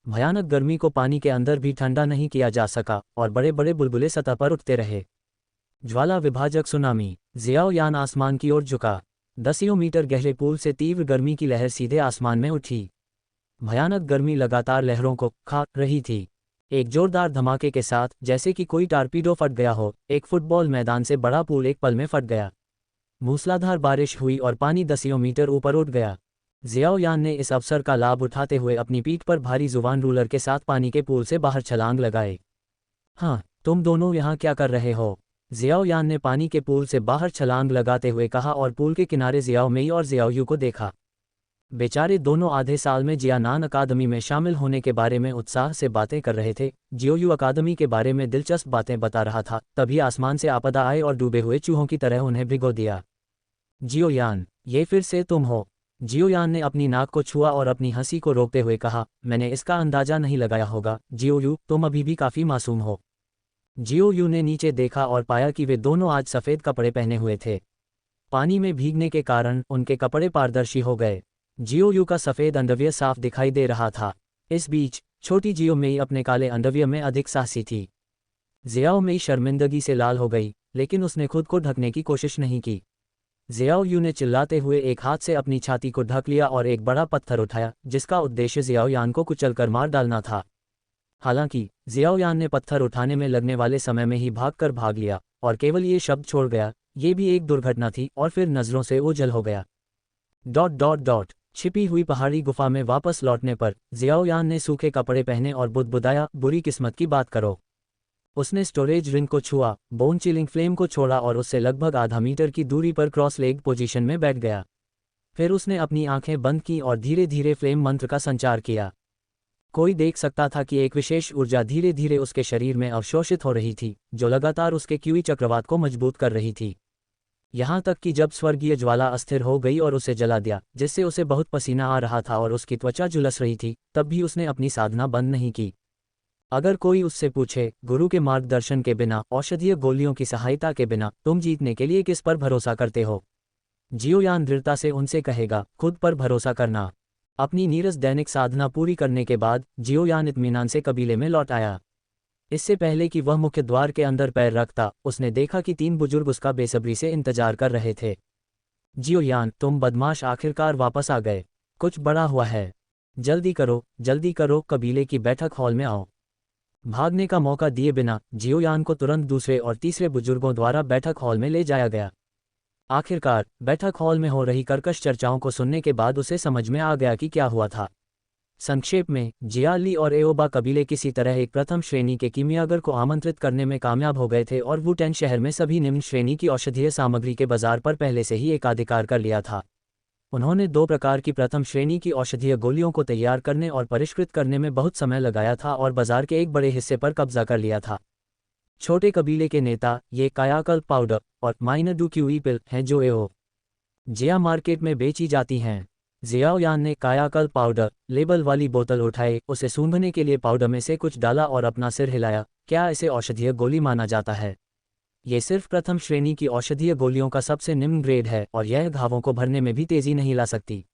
भयानक गर्मी को पानी के अंदर भी ठंडा नहीं किया जा सका और बड़े बड़े बुलबुले सतह पर उठते रहे। ज्वाला विभाजक सुनामी। जियाओयान आसमान की ओर झुका। 10 मीटर गहरे पूल से तीव्र गर्मी की लहर सीधे आसमान में उठी। भयानक गर्मी लगातार लहरों को खा रही थी। एक जोरदार धमाके के साथ, जैसे कि कोई टारपीडो फट गया हो, एक फुटबॉल मैदान से बड़ा पूल एक पल में फट गया। मूसलाधार बारिश हुई और पानी दसियों मीटर ऊपर उठ गया। जियाओयान ने इस अवसर का लाभ उठाते हुए अपनी पीठ पर भारी जुबान रूलर के साथ पानी के पूल से बाहर छलांग लगाए। हाँ, तुम दोनों यहाँ क्या कर रहे हो? जियाओयान ने पानी के पूल से बाहर छलांग लगाते हुए कहा और पूल के किनारे जियाओ मेई और जियाओयू को देखा। बेचारे दोनों आधे साल में जियानान अकादमी में शामिल होने के बारे में उत्साह से बातें कर रहे थे। जियोयू अकादमी के बारे में दिलचस्प बातें बता रहा था, तभी आसमान से आपदा आए और डूबे हुए चूहों की तरह उन्हें भिगो दिया। जियोयान, ये फिर से तुम हो? जियोयान ने अपनी नाक को छुआ और अपनी हंसी को रोकते हुए कहा, मैंने इसका अंदाजा नहीं लगाया होगा। जियोयू, तुम अभी भी काफ़ी मासूम हो। जियोयू ने नीचे देखा और पाया कि वे दोनों आज सफ़ेद कपड़े पहने हुए थे। पानी में भीगने के कारण उनके कपड़े पारदर्शी हो गए। जियोयू का सफ़ेद अंडरवियर साफ दिखाई दे रहा था। इस बीच छोटी जियो मेई अपने काले अंडरवियर में अधिक साहसी थी। जियाओ मेई शर्मिंदगी से लाल हो गई, लेकिन उसने खुद को ढकने की कोशिश नहीं की। जियाओयू ने चिल्लाते हुए एक हाथ से अपनी छाती को ढक लिया और एक बड़ा पत्थर उठाया, जिसका उद्देश्य जियाओयान को कुचलकर मार डालना था। हालांकि जियाओयान ने पत्थर उठाने में लगने वाले समय में ही भाग लिया और केवल ये शब्द छोड़ गया, ये भी एक दुर्घटना थी, और फिर नज़रों से ओझल हो गया। छिपी हुई पहाड़ी गुफा में वापस लौटने पर जियाओयान ने सूखे कपड़े पहने और बुदबुदाया, बुरी किस्मत की बात करो। उसने स्टोरेज रिंग को छुआ, बोन चिलिंग फ्लेम को छोड़ा और उससे लगभग आधा मीटर की दूरी पर क्रॉस लेग पोजीशन में बैठ गया। फिर उसने अपनी आंखें बंद की और धीरे धीरे फ्लेम मंत्र का संचार किया। कोई देख सकता था कि एक विशेष ऊर्जा धीरे धीरे उसके शरीर में अवशोषित हो रही थी, जो लगातार उसके क्यूई चक्रवात को मजबूत कर रही थी। यहाँ तक कि जब स्वर्गीय ज्वाला अस्थिर हो गई और उसे जला दिया, जिससे उसे बहुत पसीना आ रहा था और उसकी त्वचा झुलस रही थी, तब भी उसने अपनी साधना बंद नहीं की। अगर कोई उससे पूछे, गुरु के मार्गदर्शन के बिना, औषधीय गोलियों की सहायता के बिना तुम जीतने के लिए किस पर भरोसा करते हो? जियोयान दृढ़ता से उनसे कहेगा, खुद पर भरोसा करना। अपनी नीरस दैनिक साधना पूरी करने के बाद जियोयान इत्मीनान से कबीले में लौट आया। इससे पहले कि वह मुख्य द्वार के अंदर पैर रखता, उसने देखा कि 3 बुजुर्ग उसका बेसब्री से इंतजार कर रहे थे। जियोयान, तुम बदमाश आखिरकार वापस आ गए। कुछ बड़ा हुआ है। जल्दी करो, कबीले की बैठक हॉल में आओ। भागने का मौका दिए बिना जियोयान को तुरंत दूसरे और तीसरे बुजुर्गों द्वारा बैठक हॉल में ले जाया गया। आखिरकार बैठक हॉल में हो रही कर्कश चर्चाओं को सुनने के बाद उसे समझ में आ गया कि क्या हुआ था। संक्षेप में, जियाली और एओबा कबीले किसी तरह एक प्रथम श्रेणी के कीमियागर को आमंत्रित करने में कामयाब हो गए थे और वुटेन शहर में सभी निम्न श्रेणी की औषधीय सामग्री के बाजार पर पहले से ही एकाधिकार कर लिया था। उन्होंने 2 प्रकार की प्रथम श्रेणी की औषधीय गोलियों को तैयार करने और परिष्कृत करने में बहुत समय लगाया था और बाजार के एक बड़े हिस्से पर कब्जा कर लिया था। छोटे कबीले के नेता ये कायाकल्प पाउडर और माइनर डू क्यूई पिल हैं जो एओ जिया मार्केट में बेची जाती हैं। जियाओयान ने कायाकल्प पाउडर लेबल वाली बोतल उठाई, उसे सूंघने के लिए पाउडर में से कुछ डाला और अपना सिर हिलाया। क्या इसे औषधीय गोली माना जाता है? ये सिर्फ प्रथम श्रेणी की औषधीय गोलियों का सबसे निम्न ग्रेड है और यह घावों को भरने में भी तेजी नहीं ला सकती।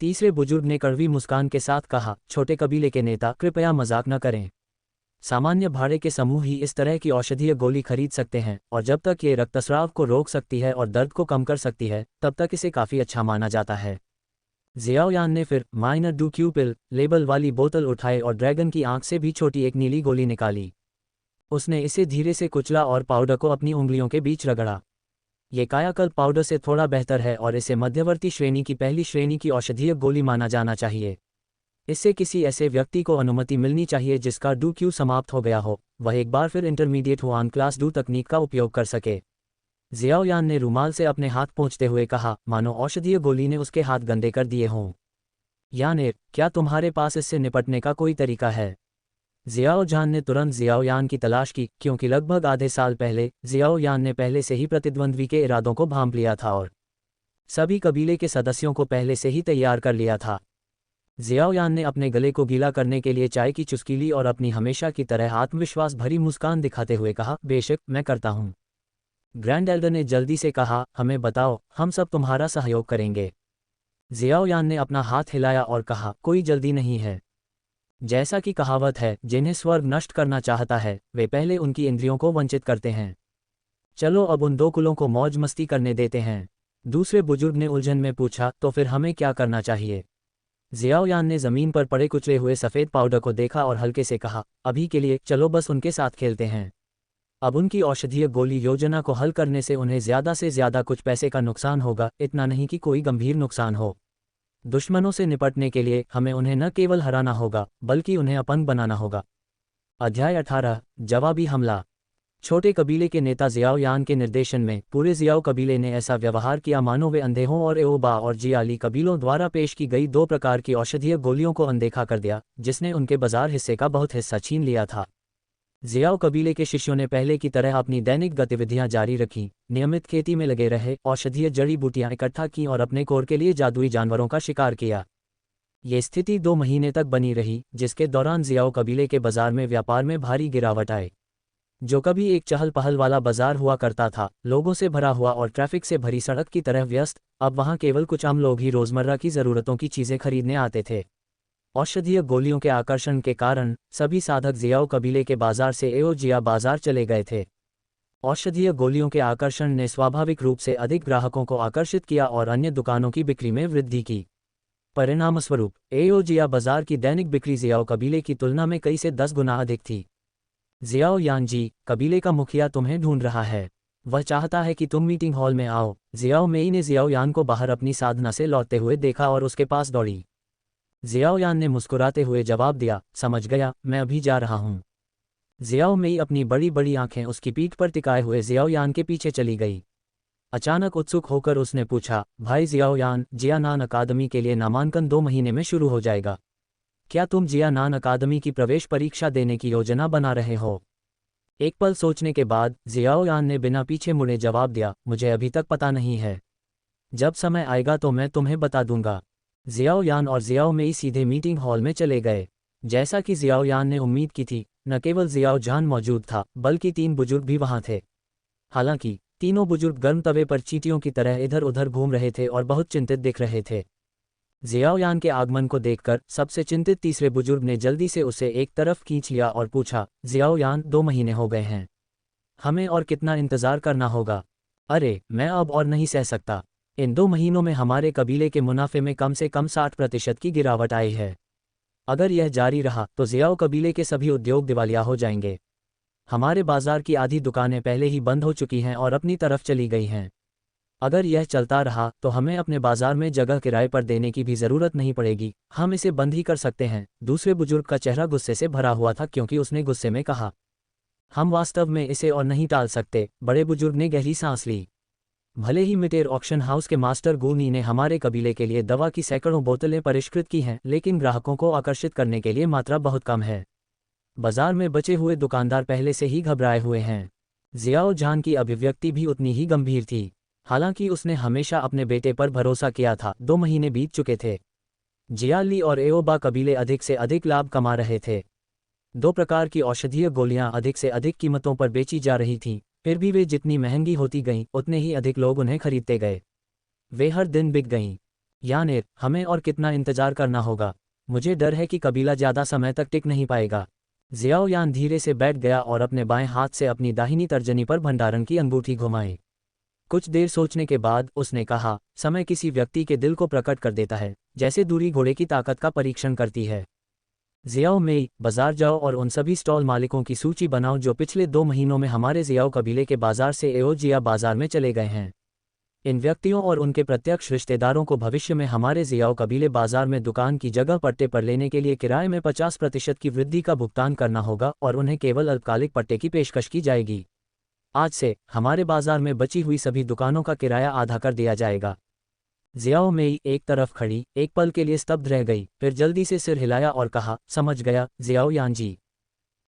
तीसरे बुजुर्ग ने कड़वी मुस्कान के साथ कहा, छोटे कबीले के नेता, कृपया मजाक न करें। सामान्य भाड़े के समूह ही इस तरह की औषधीय गोली खरीद सकते हैं, और जब तक ये रक्तस्राव को रोक सकती है और दर्द को कम कर सकती है, तब तक इसे काफ़ी अच्छा माना जाता है। जियाओयान ने फिर minor do Q pill label वाली बोतल उठाई और ड्रैगन की आंख से भी छोटी एक नीली गोली निकाली। उसने इसे धीरे से कुचला और पाउडर को अपनी उंगलियों के बीच रगड़ा। ये कायाकल्प पाउडर से थोड़ा बेहतर है और इसे मध्यवर्ती श्रेणी की पहली श्रेणी की औषधीय गोली माना जाना चाहिए। इससे किसी ऐसे व्यक्ति को अनुमति मिलनी चाहिए जिसका डू क्यू समाप्त हो गया हो, वह एक बार फिर इंटरमीडिएट हुआन क्लास डू तकनीक का उपयोग कर सके। जियाओयान ने रूमाल से अपने हाथ पोंछते हुए कहा, मानो औषधीय गोली ने उसके हाथ गंदे कर दिए हों। यानेर, क्या तुम्हारे पास इससे निपटने का कोई तरीका है? जियाओजान ने तुरंत जियाओयान की तलाश की, क्योंकि लगभग आधे साल पहले जियाओयान ने पहले से ही प्रतिद्वंद्वी के इरादों को भांप लिया था और सभी कबीले के सदस्यों को पहले से ही तैयार कर लिया था। जियाओयान ने अपने गले को गीला करने के लिए चाय की चुस्की ली और अपनी हमेशा की तरह आत्मविश्वास भरी मुस्कान दिखाते हुए कहा, बेशक, मैं करता हूँ। ग्रैंड एल्डर ने जल्दी से कहा, हमें बताओ, हम सब तुम्हारा सहयोग करेंगे। जियाओयान ने अपना हाथ हिलाया और कहा, कोई जल्दी नहीं है। जैसा कि कहावत है, जिन्हें स्वर्ग नष्ट करना चाहता है, वे पहले उनकी इंद्रियों को वंचित करते हैं। चलो अब उन 2 कुलों को मौज मस्ती करने देते हैं। दूसरे बुजुर्ग ने उलझन में पूछा, तो फिर हमें क्या करना चाहिए? जियाओयान ने जमीन पर पड़े कुचले हुए सफ़ेद पाउडर को देखा और हल्के से कहा, अभी के लिए चलो बस उनके साथ खेलते हैं। अब उनकी औषधीय गोली योजना को हल करने से उन्हें ज़्यादा से ज़्यादा कुछ पैसे का नुकसान होगा, इतना नहीं कि कोई गंभीर नुकसान हो। दुश्मनों से निपटने के लिए हमें उन्हें न केवल हराना होगा बल्कि उन्हें अपंग बनाना होगा। अध्याय 18 जवाबी हमला। छोटे कबीले के नेता जियाओयान के निर्देशन में पूरे जियाओ कबीले ने ऐसा व्यवहार किया मानो वे अंधे हों और एओबा और जियाली कबीलों द्वारा पेश की गई 2 प्रकार की औषधीय गोलियों को अनदेखा कर दिया, जिसने उनके बाजार हिस्से का बहुत हिस्सा छीन लिया था। जियाओ कबीले के शिष्यों ने पहले की तरह अपनी दैनिक गतिविधियां जारी रखीं, नियमित खेती में लगे रहे, औषधीय जड़ी बूटियां इकट्ठा की और अपने कोर के लिए जादुई जानवरों का शिकार किया। ये स्थिति 2 महीने तक बनी रही, जिसके दौरान जियाओ कबीले के बाजार में व्यापार में भारी गिरावट आई। जो कभी एक चहल पहल वाला बाजार हुआ करता था, लोगों से भरा हुआ और ट्रैफिक से भरी सड़क की तरह व्यस्त, अब वहां केवल कुछ आम लोग ही रोजमर्रा की जरूरतों की चीजें खरीदने आते थे। औषधीय गोलियों के आकर्षण के कारण सभी साधक जियाओ कबीले के बाजार से एओजिया बाजार चले गए थे। औषधीय गोलियों के आकर्षण ने स्वाभाविक रूप से अधिक ग्राहकों को आकर्षित किया और अन्य दुकानों की बिक्री में वृद्धि की। परिणामस्वरूप एओजिया बाजार की दैनिक बिक्री जियाओ कबीले की तुलना में कई से 10 गुना अधिक थी। जियाओयान जी, कबीले का मुखिया तुम्हें ढूंढ रहा है। वह चाहता है कि तुम मीटिंग हॉल में आओ। जियाओ मेई ने जियाओयान को बाहर अपनी साधना से लौटते हुए देखा और उसके पास दौड़ी। जियाओयान ने मुस्कुराते हुए जवाब दिया, समझ गया, मैं अभी जा रहा हूँ। जियाओ मेई अपनी बड़ी बड़ी आंखें उसकी पीठ पर टिकाए हुए जियाओयान के पीछे चली गई। अचानक उत्सुक होकर उसने पूछा, भाई जियाओयान, जियानान अकादमी के लिए नामांकन 2 महीने में शुरू हो जाएगा। क्या तुम जियानान अकादमी की प्रवेश परीक्षा देने की योजना बना रहे हो? एक पल सोचने के बाद जियाओयान ने बिना पीछे मुड़े जवाब दिया, मुझे अभी तक पता नहीं है। जब समय आएगा तो मैं तुम्हें बता दूंगा। जियाओयान और जियाओ मेई सीधे मीटिंग हॉल में चले गए। जैसा कि जियाओयान ने उम्मीद की थी, न केवल जियाओ जान मौजूद था बल्कि 3 बुजुर्ग भी वहां थे। हालांकि तीनों बुजुर्ग गर्म तवे पर चींटियों की तरह इधर उधर घूम रहे थे और बहुत चिंतित दिख रहे थे। जियाओयान के आगमन को देखकर सबसे चिंतित तीसरे बुजुर्ग ने जल्दी से उसे एक तरफ खींच लिया और पूछा, जियाओयान, 2 महीने हो गए हैं। हमें और कितना इंतजार करना होगा? अरे, मैं अब और नहीं सह सकता। इन 2 महीनों में हमारे कबीले के मुनाफे में कम से कम 60% की गिरावट आई है। अगर यह जारी रहा तो जियाओ कबीले के सभी उद्योग दिवालिया हो जाएंगे। हमारे बाजार की आधी दुकानें पहले ही बंद हो चुकी हैं और अपनी तरफ चली गई हैं। अगर यह चलता रहा तो हमें अपने बाजार में जगह किराए पर देने की भी ज़रूरत नहीं पड़ेगी, हम इसे बंद ही कर सकते हैं। दूसरे बुजुर्ग का चेहरा गुस्से से भरा हुआ था क्योंकि उसने गुस्से में कहा, हम वास्तव में इसे और नहीं टाल सकते। बड़े बुजुर्ग ने गहरी सांस ली। भले ही मिटेर ऑक्शन हाउस के मास्टर गुनी ने हमारे कबीले के लिए दवा की सैकड़ों बोतलें परिष्कृत की हैं, लेकिन ग्राहकों को आकर्षित करने के लिए मात्रा बहुत कम है। बाजार में बचे हुए दुकानदार पहले से ही घबराए हुए हैं। जियाओ जान की अभिव्यक्ति भी उतनी ही गंभीर थी। हालांकि उसने हमेशा अपने बेटे पर भरोसा किया था। 2 महीने बीत चुके थे। जियाली और एओबा कबीले अधिक से अधिक लाभ कमा रहे थे। 2 प्रकार की औषधीय गोलियां अधिक से अधिक कीमतों पर बेची जा रही थीं, फिर भी वे जितनी महंगी होती गईं उतने ही अधिक लोग उन्हें खरीदते गए। वे हर दिन बिक गईं। यानेर, हमें और कितना इंतजार करना होगा? मुझे डर है कि कबीला ज़्यादा समय तक टिक नहीं पाएगा। जियाओयान धीरे से बैठ गया और अपने बाएं हाथ से अपनी दाहिनी तर्जनी पर भंडारण की अंगूठी घुमाई। कुछ देर सोचने के बाद उसने कहा, समय किसी व्यक्ति के दिल को प्रकट कर देता है, जैसे दूरी घोड़े की ताकत का परीक्षण करती है। जियाओ मेई, बाजार जाओ और उन सभी स्टॉल मालिकों की सूची बनाओ जो पिछले 2 महीनों में हमारे जियाओ कबीले के बाजार से एओजिया बाजार में चले गए हैं। इन व्यक्तियों और उनके प्रत्यक्ष रिश्तेदारों को भविष्य में हमारे जियाओ कबीले बाजार में दुकान की जगह पट्टे पर लेने के लिए किराए में 50% की वृद्धि का भुगतान करना होगा और उन्हें केवल अल्पकालिक पट्टे की पेशकश की जाएगी। आज से हमारे बाजार में बची हुई सभी दुकानों का किराया आधा कर दिया जाएगा। जियाओ मेई एक तरफ खड़ी एक पल के लिए स्तब्ध रह गई, फिर जल्दी से सिर हिलाया और कहा, समझ गया जियाओयान जी।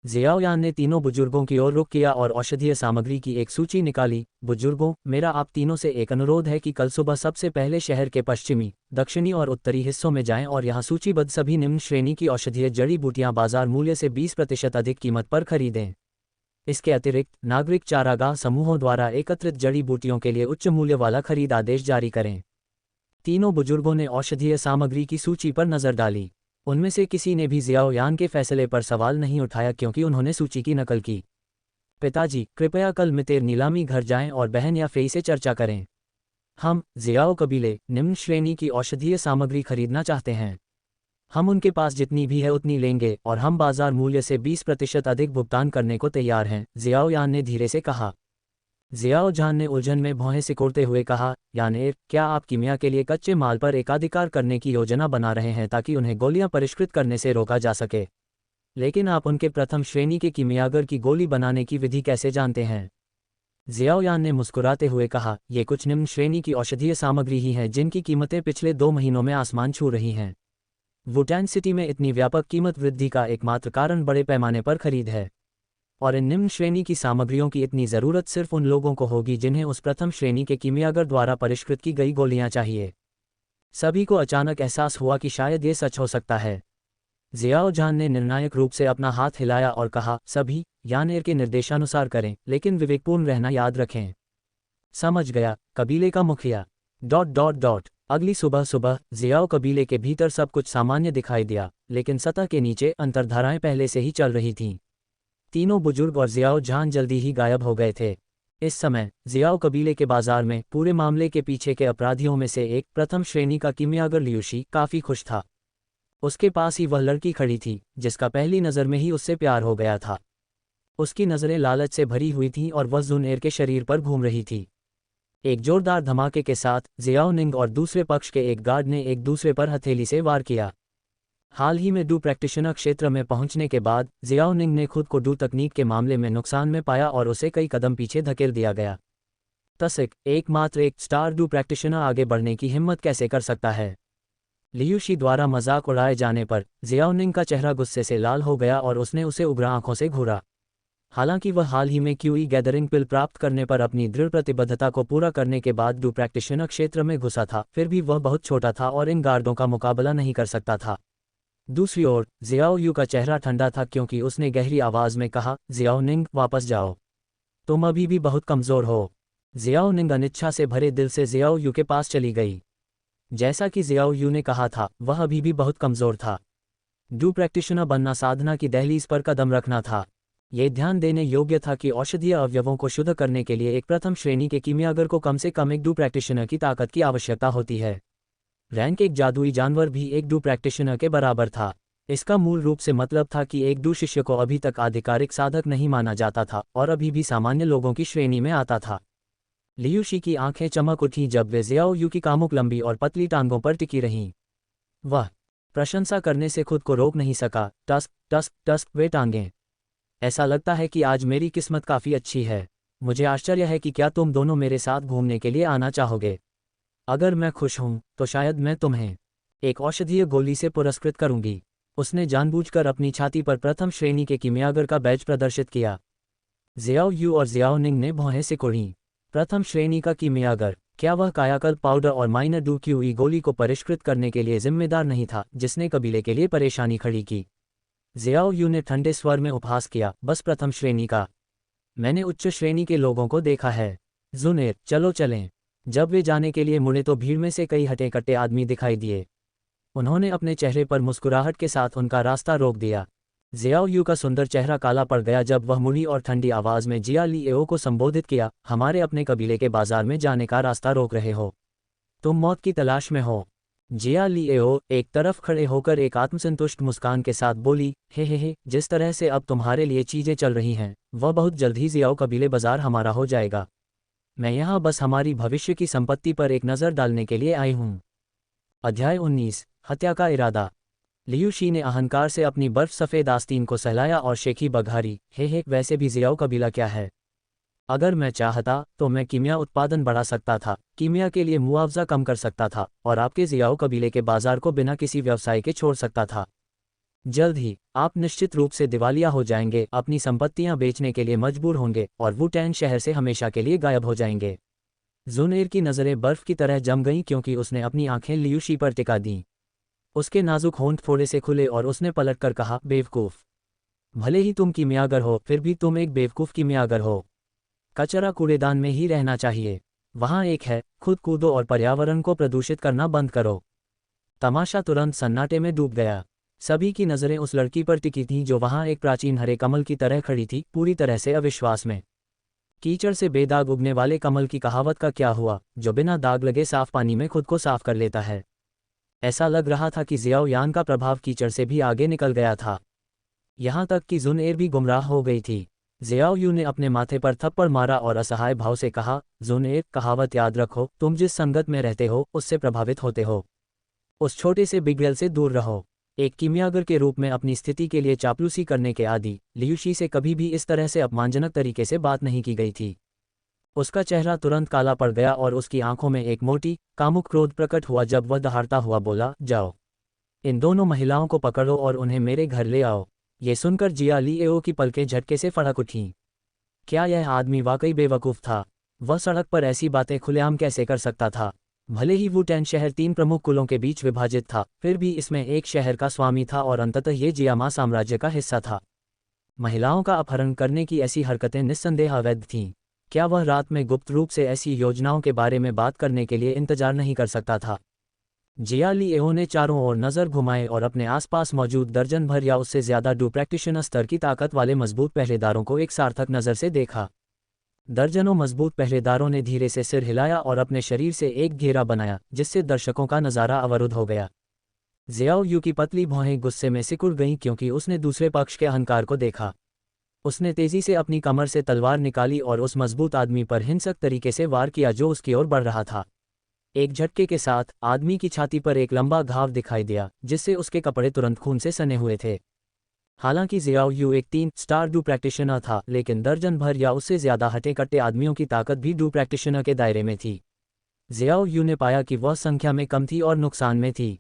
जियाओयान ने तीनों बुजुर्गों की ओर रुख किया और औषधीय सामग्री की एक सूची निकाली। बुजुर्गों, मेरा आप तीनों से एक अनुरोध है कि कल सुबह सबसे पहले शहर के पश्चिमी, दक्षिणी और उत्तरी हिस्सों में जाएं और यहां सूचीबद्ध सभी निम्न श्रेणी की औषधीय जड़ी बूटियां बाजार मूल्य से 20% अधिक कीमत पर खरीदें। इसके अतिरिक्त नागरिक चारागाह समूहों द्वारा एकत्रित जड़ी बूटियों के लिए उच्च मूल्य वाला खरीद आदेश जारी करें। तीनों बुजुर्गों ने औषधीय सामग्री की सूची पर नजर डाली। उनमें से किसी ने भी जियाओयान के फैसले पर सवाल नहीं उठाया क्योंकि उन्होंने सूची की नकल की। पिताजी, कृपया कल मितेर नीलामी घर जाएं और बहन या फेई से चर्चा करें। हम जियाओ कबीले निम्न श्रेणी की औषधीय सामग्री खरीदना चाहते हैं। हम उनके पास जितनी भी है उतनी लेंगे और हम बाजार मूल्य से 20% अधिक भुगतान करने को तैयार हैं, जियाओ यान ने धीरे से कहा। जियाओ जान ने उलझन में भौहें सिकोड़ते हुए कहा, यानेर, क्या आप कीमिया के लिए कच्चे माल पर एकाधिकार करने की योजना बना रहे हैं ताकि उन्हें गोलियां परिष्कृत करने से रोका जा सके? लेकिन आप उनके प्रथम श्रेणी के कीमियागर की गोली बनाने की विधि कैसे जानते हैं? जियाओ यान ने मुस्कुराते हुए कहा, ये कुछ निम्न श्रेणी की औषधीय सामग्री ही है जिनकी कीमतें पिछले 2 महीनों में आसमान छू रही हैं। वुटान सिटी में इतनी व्यापक कीमत वृद्धि का एकमात्र कारण बड़े पैमाने पर खरीद है, और इन निम्न श्रेणी की सामग्रियों की इतनी ज़रूरत सिर्फ उन लोगों को होगी जिन्हें उस प्रथम श्रेणी के कीमियागर द्वारा परिष्कृत की गई गोलियां चाहिए। सभी को अचानक एहसास हुआ कि शायद ये सच हो सकता है। जियाओ जान ने निर्णायक रूप से अपना हाथ हिलाया और कहा, सभी यानेर के निर्देशानुसार करें, लेकिन विवेकपूर्ण रहना याद रखें। समझ गया, कबीले का मुखिया। अगली सुबह जियाओ कबीले के भीतर सब कुछ सामान्य दिखाई दिया, लेकिन सतह के नीचे अंतर्धाराएं पहले से ही चल रही थीं। तीनों बुजुर्ग और जियाओ जान जल्दी ही गायब हो गए थे। इस समय जियाओ कबीले के बाजार में पूरे मामले के पीछे के अपराधियों में से एक, प्रथम श्रेणी का कीमियागर लियूशी, काफी खुश था। उसके पास ही वह लड़की खड़ी थी जिसका पहली नज़र में ही उससे प्यार हो गया था। उसकी नज़रें लालच से भरी हुई थीं और वह जुनैर के शरीर पर घूम रही थी। एक जोरदार धमाके के साथ जियाओ निंग और दूसरे पक्ष के एक गार्ड ने एक दूसरे पर हथेली से वार किया। हाल ही में डू प्रैक्टिशनर क्षेत्र में पहुंचने के बाद जियाओ निंग ने खुद को डू तकनीक के मामले में नुकसान में पाया और उसे कई कदम पीछे धकेल दिया गया। तसिक, एकमात्र एक स्टार डू प्रैक्टिशनर आगे बढ़ने की हिम्मत कैसे कर सकता है? लियूशी द्वारा मजाक उड़ाए जाने पर जियाओ निंग का चेहरा गुस्से से लाल हो गया और उसने उसे उग्र आंखों से घूरा। हालांकि वह हाल ही में क्यूई गैदरिंग पिल प्राप्त करने पर अपनी दृढ़ प्रतिबद्धता को पूरा करने के बाद डू प्रैक्टिशनर क्षेत्र में घुसा था, फिर भी वह बहुत छोटा था और इन गार्डों का मुकाबला नहीं कर सकता था। दूसरी ओर जियाओ यू का चेहरा ठंडा था क्योंकि उसने गहरी आवाज में कहा, जियाओ निंग, वापस जाओ, तुम अभी भी बहुत कमजोर हो। जियाओ निंग अनिच्छा से भरे दिल से जियाओ यू के पास चली गई। जैसा कि जियाओ यू ने कहा था, वह अभी भी बहुत कमजोर था। डू प्रैक्टिशनर बनना साधना की दहलीज पर कदम रखना था। ये ध्यान देने योग्य था कि औषधीय अवयवों को शुद्ध करने के लिए एक प्रथम श्रेणी के कीमियागर को कम से कम एक डू प्रैक्टिशनर की ताकत की आवश्यकता होती है। रैंक एक जादुई जानवर भी एक डू प्रैक्टिशनर के बराबर था। इसका मूल रूप से मतलब था कि एक डू शिष्य को अभी तक आधिकारिक साधक नहीं माना जाता था और अभी भी सामान्य लोगों की श्रेणी में आता था। लियूशी की आंखें चमक उठीं जब वे जियाओ यू की कामुक लंबी और पतली टांगों पर टिकी रहीं। वह प्रशंसा करने से खुद को रोक नहीं सका। टस्क टस्क टस्क, वे टांगें। ऐसा लगता है कि आज मेरी किस्मत काफ़ी अच्छी है। मुझे आश्चर्य है कि क्या तुम दोनों मेरे साथ घूमने के लिए आना चाहोगे? अगर मैं खुश हूं तो शायद मैं तुम्हें एक औषधीय गोली से पुरस्कृत करूंगी। उसने जानबूझकर अपनी छाती पर प्रथम श्रेणी के कीमियागर का बैज प्रदर्शित किया। जियाओ यू और जियाओ निंग ने भौहें सिकोड़ीं। प्रथम श्रेणी का कीमियागर, क्या वह कायाकल्प पाउडर और माइनर डू क्यूई गोली को परिष्कृत करने के लिए जिम्मेदार नहीं था जिसने कबीले के लिए परेशानी खड़ी की? जियाओ यू ने ठंडे स्वर में उपहास किया, बस प्रथम श्रेणी का? मैंने उच्च श्रेणी के लोगों को देखा है। जुनैर, चलो चलें। जब वे जाने के लिए मुड़े तो भीड़ में से कई हटे कट्टे आदमी दिखाई दिए। उन्होंने अपने चेहरे पर मुस्कुराहट के साथ उनका रास्ता रोक दिया। जियाओ यू का सुंदर चेहरा काला पड़ गया जब वह मुड़ी और ठंडी आवाज में जिया ली एओ को संबोधित किया, हमारे अपने कबीले के बाजार में जाने का रास्ता रोक रहे हो? तुम मौत की तलाश में हो? जिया ली एओ एक तरफ खड़े होकर एक आत्मसंतुष्ट मुस्कान के साथ बोली, हे, जिस तरह से अब तुम्हारे लिए चीजें चल रही हैं, वह बहुत जल्द ही जियाओ कबीले बाजार हमारा हो जाएगा। मैं यहाँ बस हमारी भविष्य की संपत्ति पर एक नज़र डालने के लिए आई हूँ। अध्याय 19, हत्या का इरादा। लियूशी ने अहंकार से अपनी बर्फ सफ़ेद आस्तीन को सहलाया और शेखी बघारी, हे, वैसे भी जियाओ कबीला क्या है? अगर मैं चाहता तो मैं कीमिया उत्पादन बढ़ा सकता था, कीमिया के लिए मुआवजा कम कर सकता था और आपके जियाओ कबीले के बाजार को बिना किसी व्यवसाय के छोड़ सकता था। जल्द ही आप निश्चित रूप से दिवालिया हो जाएंगे, अपनी संपत्तियां बेचने के लिए मजबूर होंगे और वुटैन शहर से हमेशा के लिए गायब हो जाएंगे। जुनैर की नज़रें बर्फ की तरह जम गईं क्योंकि उसने अपनी आंखें लियूशी पर टिका दीं। उसके नाजुक होंठ थोड़े से खुले और उसने पलटकर कहा, बेवकूफ़, भले ही तुम कीमियागर हो फिर भी तुम एक बेवकूफ़ कीमियागर हो। कचरा कूड़ेदान में ही रहना चाहिए। वहाँ एक है, खुद कूदो और पर्यावरण को प्रदूषित करना बंद करो। तमाशा तुरंत सन्नाटे में डूब गया। सभी की नज़रें उस लड़की पर टिकी थीं जो वहाँ एक प्राचीन हरे कमल की तरह खड़ी थी, पूरी तरह से अविश्वास में। कीचड़ से बेदाग उगने वाले कमल की कहावत का क्या हुआ, जो बिना दाग लगे साफ पानी में खुद को साफ कर लेता है? ऐसा लग रहा था कि जियाओ यान का प्रभाव कीचड़ से भी आगे निकल गया था। यहाँ तक कि जुनएर भी गुमराह हो गई थी। जियाओ यू ने अपने माथे पर थप्पड़ मारा और असहाय भाव से कहा, जुनएर, कहावत याद रखो, तुम जिस संगत में रहते हो उससे प्रभावित होते हो। उस छोटे से बिगड़ेल से दूर रहो। एक कीमियागर के रूप में अपनी स्थिति के लिए चापलूसी करने के आदी लियूशी से कभी भी इस तरह से अपमानजनक तरीके से बात नहीं की गई थी। उसका चेहरा तुरंत काला पड़ गया और उसकी आंखों में एक मोटी, कामुक क्रोध प्रकट हुआ जब वह दहाड़ता हुआ बोला, जाओ, इन दोनों महिलाओं को पकड़ो और उन्हें मेरे घर ले आओ। ये सुनकर जिया लिएओ की पलकें झटके से फड़क उठीं। क्या यह आदमी वाकई बेवकूफ़ था? वह सड़क पर ऐसी बातें खुलेआम कैसे कर सकता था? भले ही वुटेन शहर 3 प्रमुख कुलों के बीच विभाजित था, फिर भी इसमें एक शहर का स्वामी था और अंततः ये जियामा साम्राज्य का हिस्सा था। महिलाओं का अपहरण करने की ऐसी हरकतें निस्संदेह अवैध थीं। क्या वह रात में गुप्त रूप से ऐसी योजनाओं के बारे में बात करने के लिए इंतजार नहीं कर सकता था? जिया लिएओ ने चारों ओर नज़र घुमाए और अपने आसपास मौजूद दर्जन भर या उससे ज़्यादा डू प्रैक्टिशनर स्तर की ताकत वाले मजबूत पहरेदारों को एक सार्थक नज़र से देखा। दर्जनों मजबूत पहरेदारों ने धीरे से सिर हिलाया और अपने शरीर से एक घेरा बनाया, जिससे दर्शकों का नज़ारा अवरुद्ध हो गया। जियाओ यू की पतली भौहें गुस्से में सिकुड़ गईं क्योंकि उसने दूसरे पक्ष के अहंकार को देखा। उसने तेजी से अपनी कमर से तलवार निकाली और उस मजबूत आदमी पर हिंसक तरीके से वार किया जो उसकी ओर बढ़ रहा था। एक झटके के साथ आदमी की छाती पर एक लंबा घाव दिखाई दिया, जिससे उसके कपड़े तुरंत खून से सने हुए थे। हालांकि जियाओ यू एक 3 स्टार डू प्रैक्टिशनर था, लेकिन दर्जन भर या उससे ज़्यादा हटे कट्टे आदमियों की ताकत भी डू प्रैक्टिशनर के दायरे में थी। जियाओ यू ने पाया कि वह संख्या में कम थी और नुकसान में थी।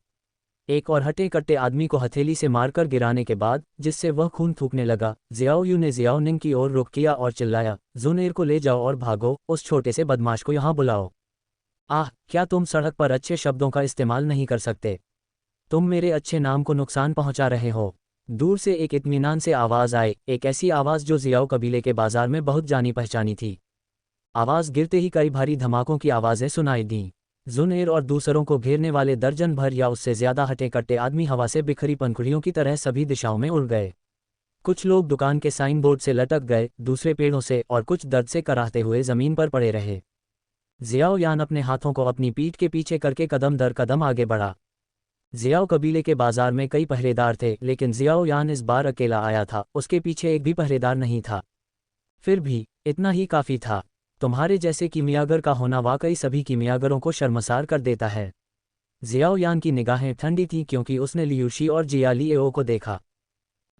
एक और हटे कट्टे आदमी को हथेली से मारकर गिराने के बाद, जिससे वह खून थूकने लगा, जियाओ यू ने जियाओ निंग की ओर रुख किया और चिल्लाया, जुनेर को ले जाओ और भागो, उस छोटे से बदमाश को यहाँ बुलाओ। आह, क्या तुम सड़क पर अच्छे शब्दों का इस्तेमाल नहीं कर सकते? तुम मेरे अच्छे नाम को नुकसान पहुंचा रहे हो। दूर से एक इत्मीनान से आवाज़ आए, एक ऐसी आवाज़ जो जियाओ कबीले के बाजार में बहुत जानी पहचानी थी। आवाज़ गिरते ही कई भारी धमाकों की आवाज़ें सुनाई दीं। जुनेर और दूसरों को घेरने वाले दर्जन भर या उससे ज़्यादा हटे कट्टे आदमी हवा से बिखरी पंखुड़ियों की तरह सभी दिशाओं में उड़ गए। कुछ लोग दुकान के साइन बोर्ड से लटक गए, दूसरे पेड़ों से, और कुछ दर्द से कराहते हुए ज़मीन पर पड़े रहे। जियाओ यान अपने हाथों को अपनी पीठ के पीछे करके कदम दर कदम आगे बढ़ा। जियाओ कबीले के बाजार में कई पहरेदार थे, लेकिन जियाओ यान इस बार अकेला आया था, उसके पीछे एक भी पहरेदार नहीं था। फिर भी इतना ही काफ़ी था। तुम्हारे जैसे कीमियागर का होना वाकई सभी कीमियागरों को शर्मसार कर देता है। जियाओ यान की निगाहें ठंडी थीं क्योंकि उसने लियूशी और जिया लिएओ को देखा।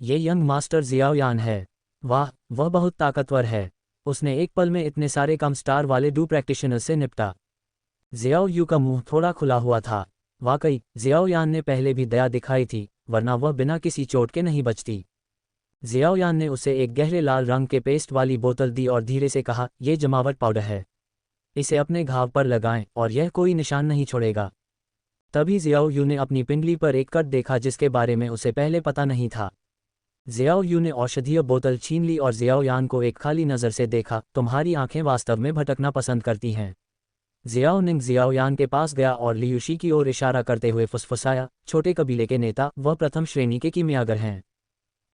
ये यंग मास्टर जियाओ यान है। वाह, वह बहुत ताकतवर है। उसने एक पल में इतने सारे कम स्टार वाले डू प्रैक्टिशनर से निपटा। जियाओ यू का मुंह थोड़ा खुला हुआ था। वाकई जियाओ यान ने पहले भी दया दिखाई थी, वरना वह बिना किसी चोट के नहीं बचती। जियाओ यान ने उसे एक गहरे लाल रंग के पेस्ट वाली बोतल दी और धीरे से कहा, यह जमावट पाउडर है। इसे अपने घाव पर लगाएं और यह कोई निशान नहीं छोड़ेगा। तभी जियाओ यू ने अपनी पिंडली पर एक कट देखा जिसके बारे में उसे पहले पता नहीं था। जियाओ यू ने औषधीय बोतल छीन ली और जियाओ यान को एक खाली नज़र से देखा। तुम्हारी आंखें वास्तव में भटकना पसंद करती हैं। जियाओ निंग जियाओ यान के पास गया और लियूशी की ओर इशारा करते हुए फुसफुसाया, छोटे कबीले के नेता, वह प्रथम श्रेणी के कीमियागर हैं।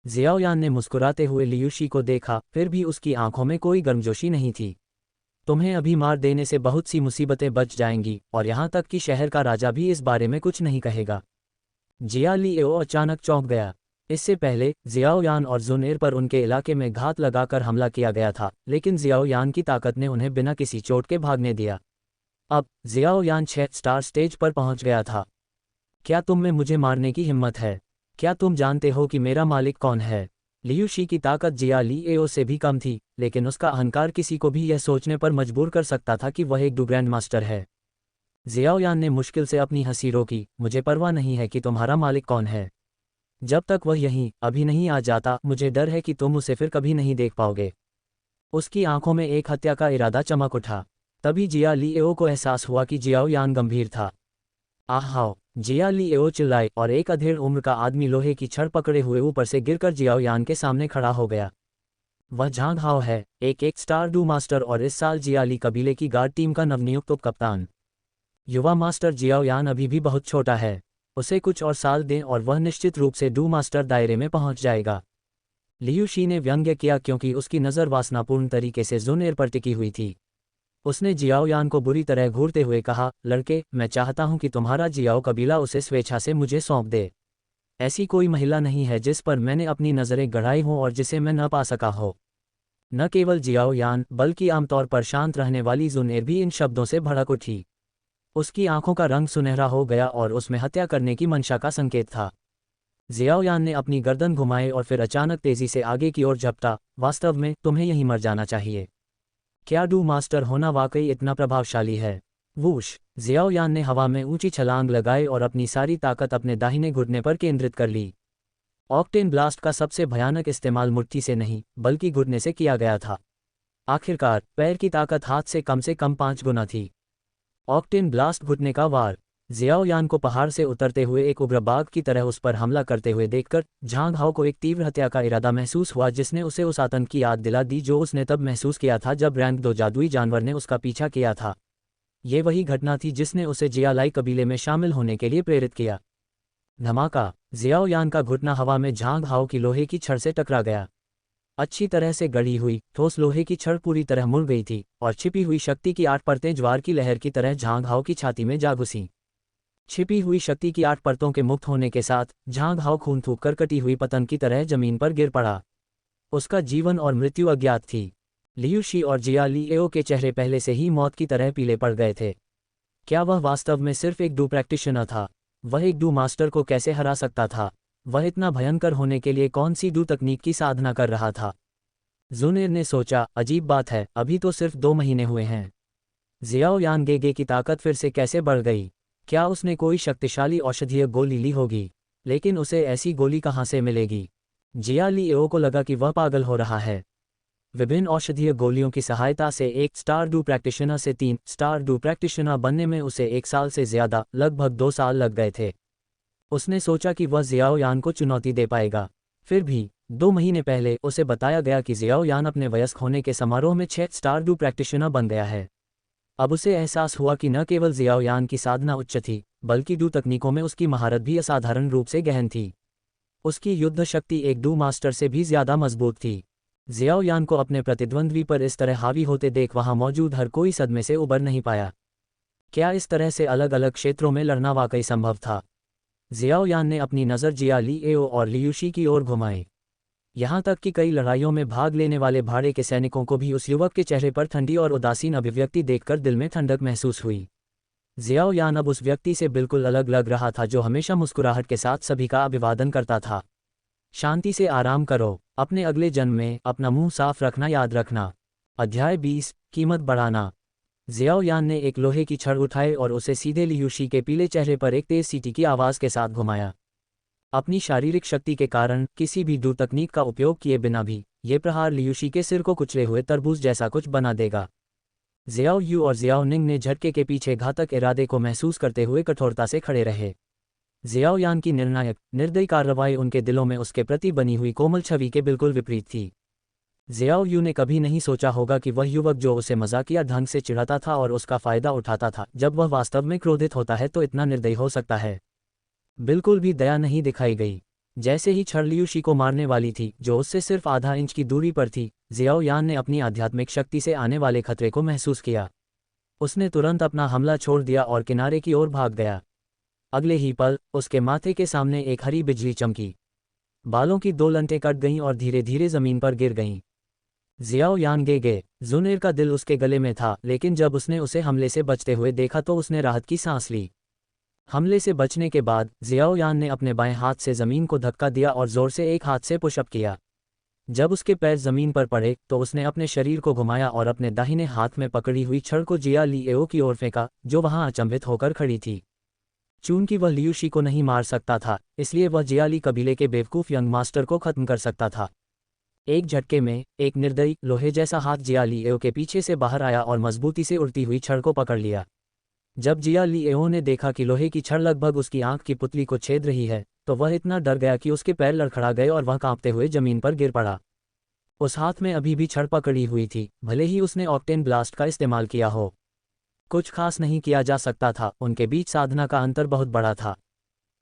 जियाओ यान ने मुस्कुराते हुए लियूशी को देखा, फिर भी उसकी आंखों में कोई गर्मजोशी नहीं थी। तुम्हें अभी मार देने से बहुत सी मुसीबतें बच जाएंगी, और यहाँ तक कि शहर का राजा भी इस बारे में कुछ नहीं कहेगा। जिया लिएओ अचानक चौंक गया। इससे पहले जियाओ यान और जुनेर पर उनके इलाके में घात लगाकर हमला किया गया था, लेकिन जियाओ यान की ताकत ने उन्हें बिना किसी चोट के भागने दिया। अब जियाओ यान 6 स्टार स्टेज पर पहुंच गया था। क्या तुम में मुझे मारने की हिम्मत है? क्या तुम जानते हो कि मेरा मालिक कौन है? लियूशी की ताकत जिया लिएओ से भी कम थी, लेकिन उसका अहंकार किसी को भी यह सोचने पर मजबूर कर सकता था कि वह एक डू ग्रैंड मास्टर है। जियाओ यान ने मुश्किल से अपनी हंसी रोकी। मुझे परवाह नहीं है कि तुम्हारा मालिक कौन है। जब तक वह यहीं अभी नहीं आ जाता, मुझे डर है कि तुम उसे फिर कभी नहीं देख पाओगे। उसकी आंखों में एक हत्या का इरादा चमक उठा। तभी जिया लिएओ को एहसास हुआ कि जियाओ यान गंभीर था। आहाओ, जिया लिएओ चिल्लाए और एक अधेड़ उम्र का आदमी लोहे की छड़ पकड़े हुए ऊपर से गिरकर जियाओ यान के सामने खड़ा हो गया। वह झांग हाओ है, एक स्टार डू मास्टर और इस साल जियाली कबीले की गार्ड टीम का नवनियुक्त उप कप्तान। युवा मास्टर जियाओ यान अभी भी बहुत छोटा है। उसे कुछ और साल दें और वह निश्चित रूप से डू मास्टर दायरे में पहुंच जाएगा। लियूशी ने व्यंग्य किया क्योंकि उसकी नज़र वासनापूर्ण तरीके से जुनेर पर टिकी हुई थी। उसने जियाओ यान को बुरी तरह घूरते हुए कहा, लड़के, मैं चाहता हूं कि तुम्हारा जियाओ कबीला उसे स्वेच्छा से मुझे सौंप दे। ऐसी कोई महिला नहीं है जिस पर मैंने अपनी नज़रें गड़ाई हों और जिसे मैं न पा सका हो। न केवल जियाओ यान बल्कि आमतौर पर शांत रहने वाली जुनेर भी इन शब्दों से भड़क उठी। उसकी आंखों का रंग सुनहरा हो गया और उसमें हत्या करने की मंशा का संकेत था। जियाओ यान ने अपनी गर्दन घुमाई और फिर अचानक तेजी से आगे की ओर झपटा। वास्तव में तुम्हें यहीं मर जाना चाहिए। क्या डू मास्टर होना वाकई इतना प्रभावशाली है? वूश! जियाओ यान ने हवा में ऊंची छलांग लगाई और अपनी सारी ताकत अपने दाहिने घुटने पर केंद्रित कर ली। ऑक्टेन ब्लास्ट का सबसे भयानक इस्तेमाल मुट्ठी से नहीं बल्कि घुटने से किया गया था। आखिरकार पैर की ताकत हाथ से कम 5 गुना थी। ऑक्टेन ब्लास्ट घुटने का वार। जियाओ यान को पहाड़ से उतरते हुए एक उग्र बाघ की तरह उस पर हमला करते हुए देखकर झांग हाओ को एक तीव्र हत्या का इरादा महसूस हुआ, जिसने उसे उस आतंक की याद दिला दी जो उसने तब महसूस किया था जब रैंक 2 जादुई जानवर ने उसका पीछा किया था। ये वही घटना थी जिसने उसे जियालाई कबीले में शामिल होने के लिए प्रेरित किया। धमाका! जियाओ यान का घुटना हवा में झांग हाओ की लोहे की छड़ से टकरा गया। अच्छी तरह से गढ़ी हुई ठोस लोहे की छड़ पूरी तरह मुड़ गई थी और छिपी हुई शक्ति की 8 परतें ज्वार की लहर की तरह झांग हाओ की छाती में जा घुसीं। छिपी हुई शक्ति की 8 परतों के मुक्त होने के साथ झांग हाओ खून थूक कर कटी हुई पतंग की तरह जमीन पर गिर पड़ा। उसका जीवन और मृत्यु अज्ञात थी। लियू शी और जिया लीएओ के चेहरे पहले से ही मौत की तरह पीले पड़ गए थे। क्या वह वास्तव में सिर्फ एक डू प्रैक्टिशनर था? वह एक डू मास्टर को कैसे हरा सकता था? वह इतना भयंकर होने के लिए कौन सी डू तकनीक की साधना कर रहा था? जुनेर ने सोचा, अजीब बात है, अभी तो सिर्फ 2 महीने हुए हैं। जियाओ यान गेगे की ताकत फिर से कैसे बढ़ गई? क्या उसने कोई शक्तिशाली औषधीय गोली ली होगी? लेकिन उसे ऐसी गोली कहाँ से मिलेगी? जिया लीएओ को लगा कि वह पागल हो रहा है। विभिन्न औषधीय गोलियों की सहायता से 1 स्टार डू प्रैक्टिशनर से 3 स्टार डू प्रैक्टिशनर बनने में उसे 1 साल से ज्यादा, लगभग 2 साल लग गए थे। उसने सोचा कि वह जियाओ यान को चुनौती दे पाएगा। फिर भी 2 महीने पहले उसे बताया गया कि जियाओ यान अपने वयस्क होने के समारोह में 6 स्टार डू प्रैक्टिशनर बन गया है। अब उसे एहसास हुआ कि न केवल जियाओ यान की साधना उच्च थी बल्कि डू तकनीकों में उसकी महारत भी असाधारण रूप से गहन थी। उसकी युद्ध शक्ति एक डू मास्टर से भी ज्यादा मजबूत थी। जियाओ यान को अपने प्रतिद्वंद्वी पर इस तरह हावी होते देख वहां मौजूद हर कोई सदमे से उबर नहीं पाया। क्या इस तरह से अलग अलग क्षेत्रों में लड़ना वाकई संभव था? जियाओ यान ने अपनी नज़र जिया लीएओ और लियूशी की ओर घुमाई। यहाँ तक कि कई लड़ाइयों में भाग लेने वाले भाड़े के सैनिकों को भी उस युवक के चेहरे पर ठंडी और उदासीन अभिव्यक्ति देखकर दिल में ठंडक महसूस हुई। जियाओ यान अब उस व्यक्ति से बिल्कुल अलग लग रहा था जो हमेशा मुस्कुराहट के साथ सभी का अभिवादन करता था। शांति से आराम करो, अपने अगले जन्म में अपना मुंह साफ रखना याद रखना। अध्याय 20 कीमत बढ़ाना। जियाओ यान ने एक लोहे की छड़ उठाई और उसे सीधे लियूशी के पीले चेहरे पर एक तेज सीटी की आवाज़ के साथ घुमाया। अपनी शारीरिक शक्ति के कारण किसी भी डू तकनीक का उपयोग किए बिना भी ये प्रहार लियूशी के सिर को कुचले हुए तरबूज जैसा कुछ बना देगा। जियाओ यू और जियाओ निंग ने झटके के पीछे घातक इरादे को महसूस करते हुए कठोरता से खड़े रहे। जियाओ यान की निर्णायक निर्दयी कार्रवाई उनके दिलों में उसके प्रति बनी हुई कोमल छवि के बिल्कुल विपरीत थी। जियाओ यू ने कभी नहीं सोचा होगा कि वह युवक जो उसे मजाकिया ढंग से चिढ़ाता था और उसका फायदा उठाता था जब वह वास्तव में क्रोधित होता है तो इतना निर्दयी हो सकता है। बिल्कुल भी दया नहीं दिखाई गई। जैसे ही छड़ लियूशी को मारने वाली थी जो उससे सिर्फ आधा इंच की दूरी पर थी, जियाओ यान ने अपनी आध्यात्मिक शक्ति से आने वाले खतरे को महसूस किया। उसने तुरंत अपना हमला छोड़ दिया और किनारे की ओर भाग गया। अगले ही पल उसके माथे के सामने एक हरी बिजली चमकी। बालों की 2 लंटें कट गईं और धीरे धीरे जमीन पर गिर गईं। जियाओ यान गेगे। जुनेर का दिल उसके गले में था, लेकिन जब उसने उसे हमले से बचते हुए देखा तो उसने राहत की सांस ली। हमले से बचने के बाद जियाओ यान ने अपने बाएं हाथ से जमीन को धक्का दिया और जोर से एक हाथ से पुशअप किया। जब उसके पैर जमीन पर पड़े तो उसने अपने शरीर को घुमाया और अपने दाहिने हाथ में पकड़ी हुई छड़ को जिया लीएओ की ओर फेंका, जो वहां अचंभित होकर खड़ी थी। चूंकि वह लियूशी को नहीं मार सकता था, इसलिए वह जियाली कबीले के बेवकूफ यंग मास्टर को खत्म कर सकता था। एक झटके में एक निर्दयी लोहे जैसा हाथ जिया लीएओ के पीछे से बाहर आया और मजबूती से उड़ती हुई छड़ को पकड़ लिया। जब जिया लीएओ ने देखा कि लोहे की छड़ लगभग उसकी आंख की पुतली को छेद रही है, तो वह इतना डर गया कि उसके पैर लड़खड़ा गए और वह कांपते हुए जमीन पर गिर पड़ा। उस हाथ में अभी भी छड़ पकड़ी हुई थी, भले ही उसने ऑक्टेन ब्लास्ट का इस्तेमाल किया हो। कुछ खास नहीं किया जा सकता था, उनके बीच साधना का अंतर बहुत बड़ा था।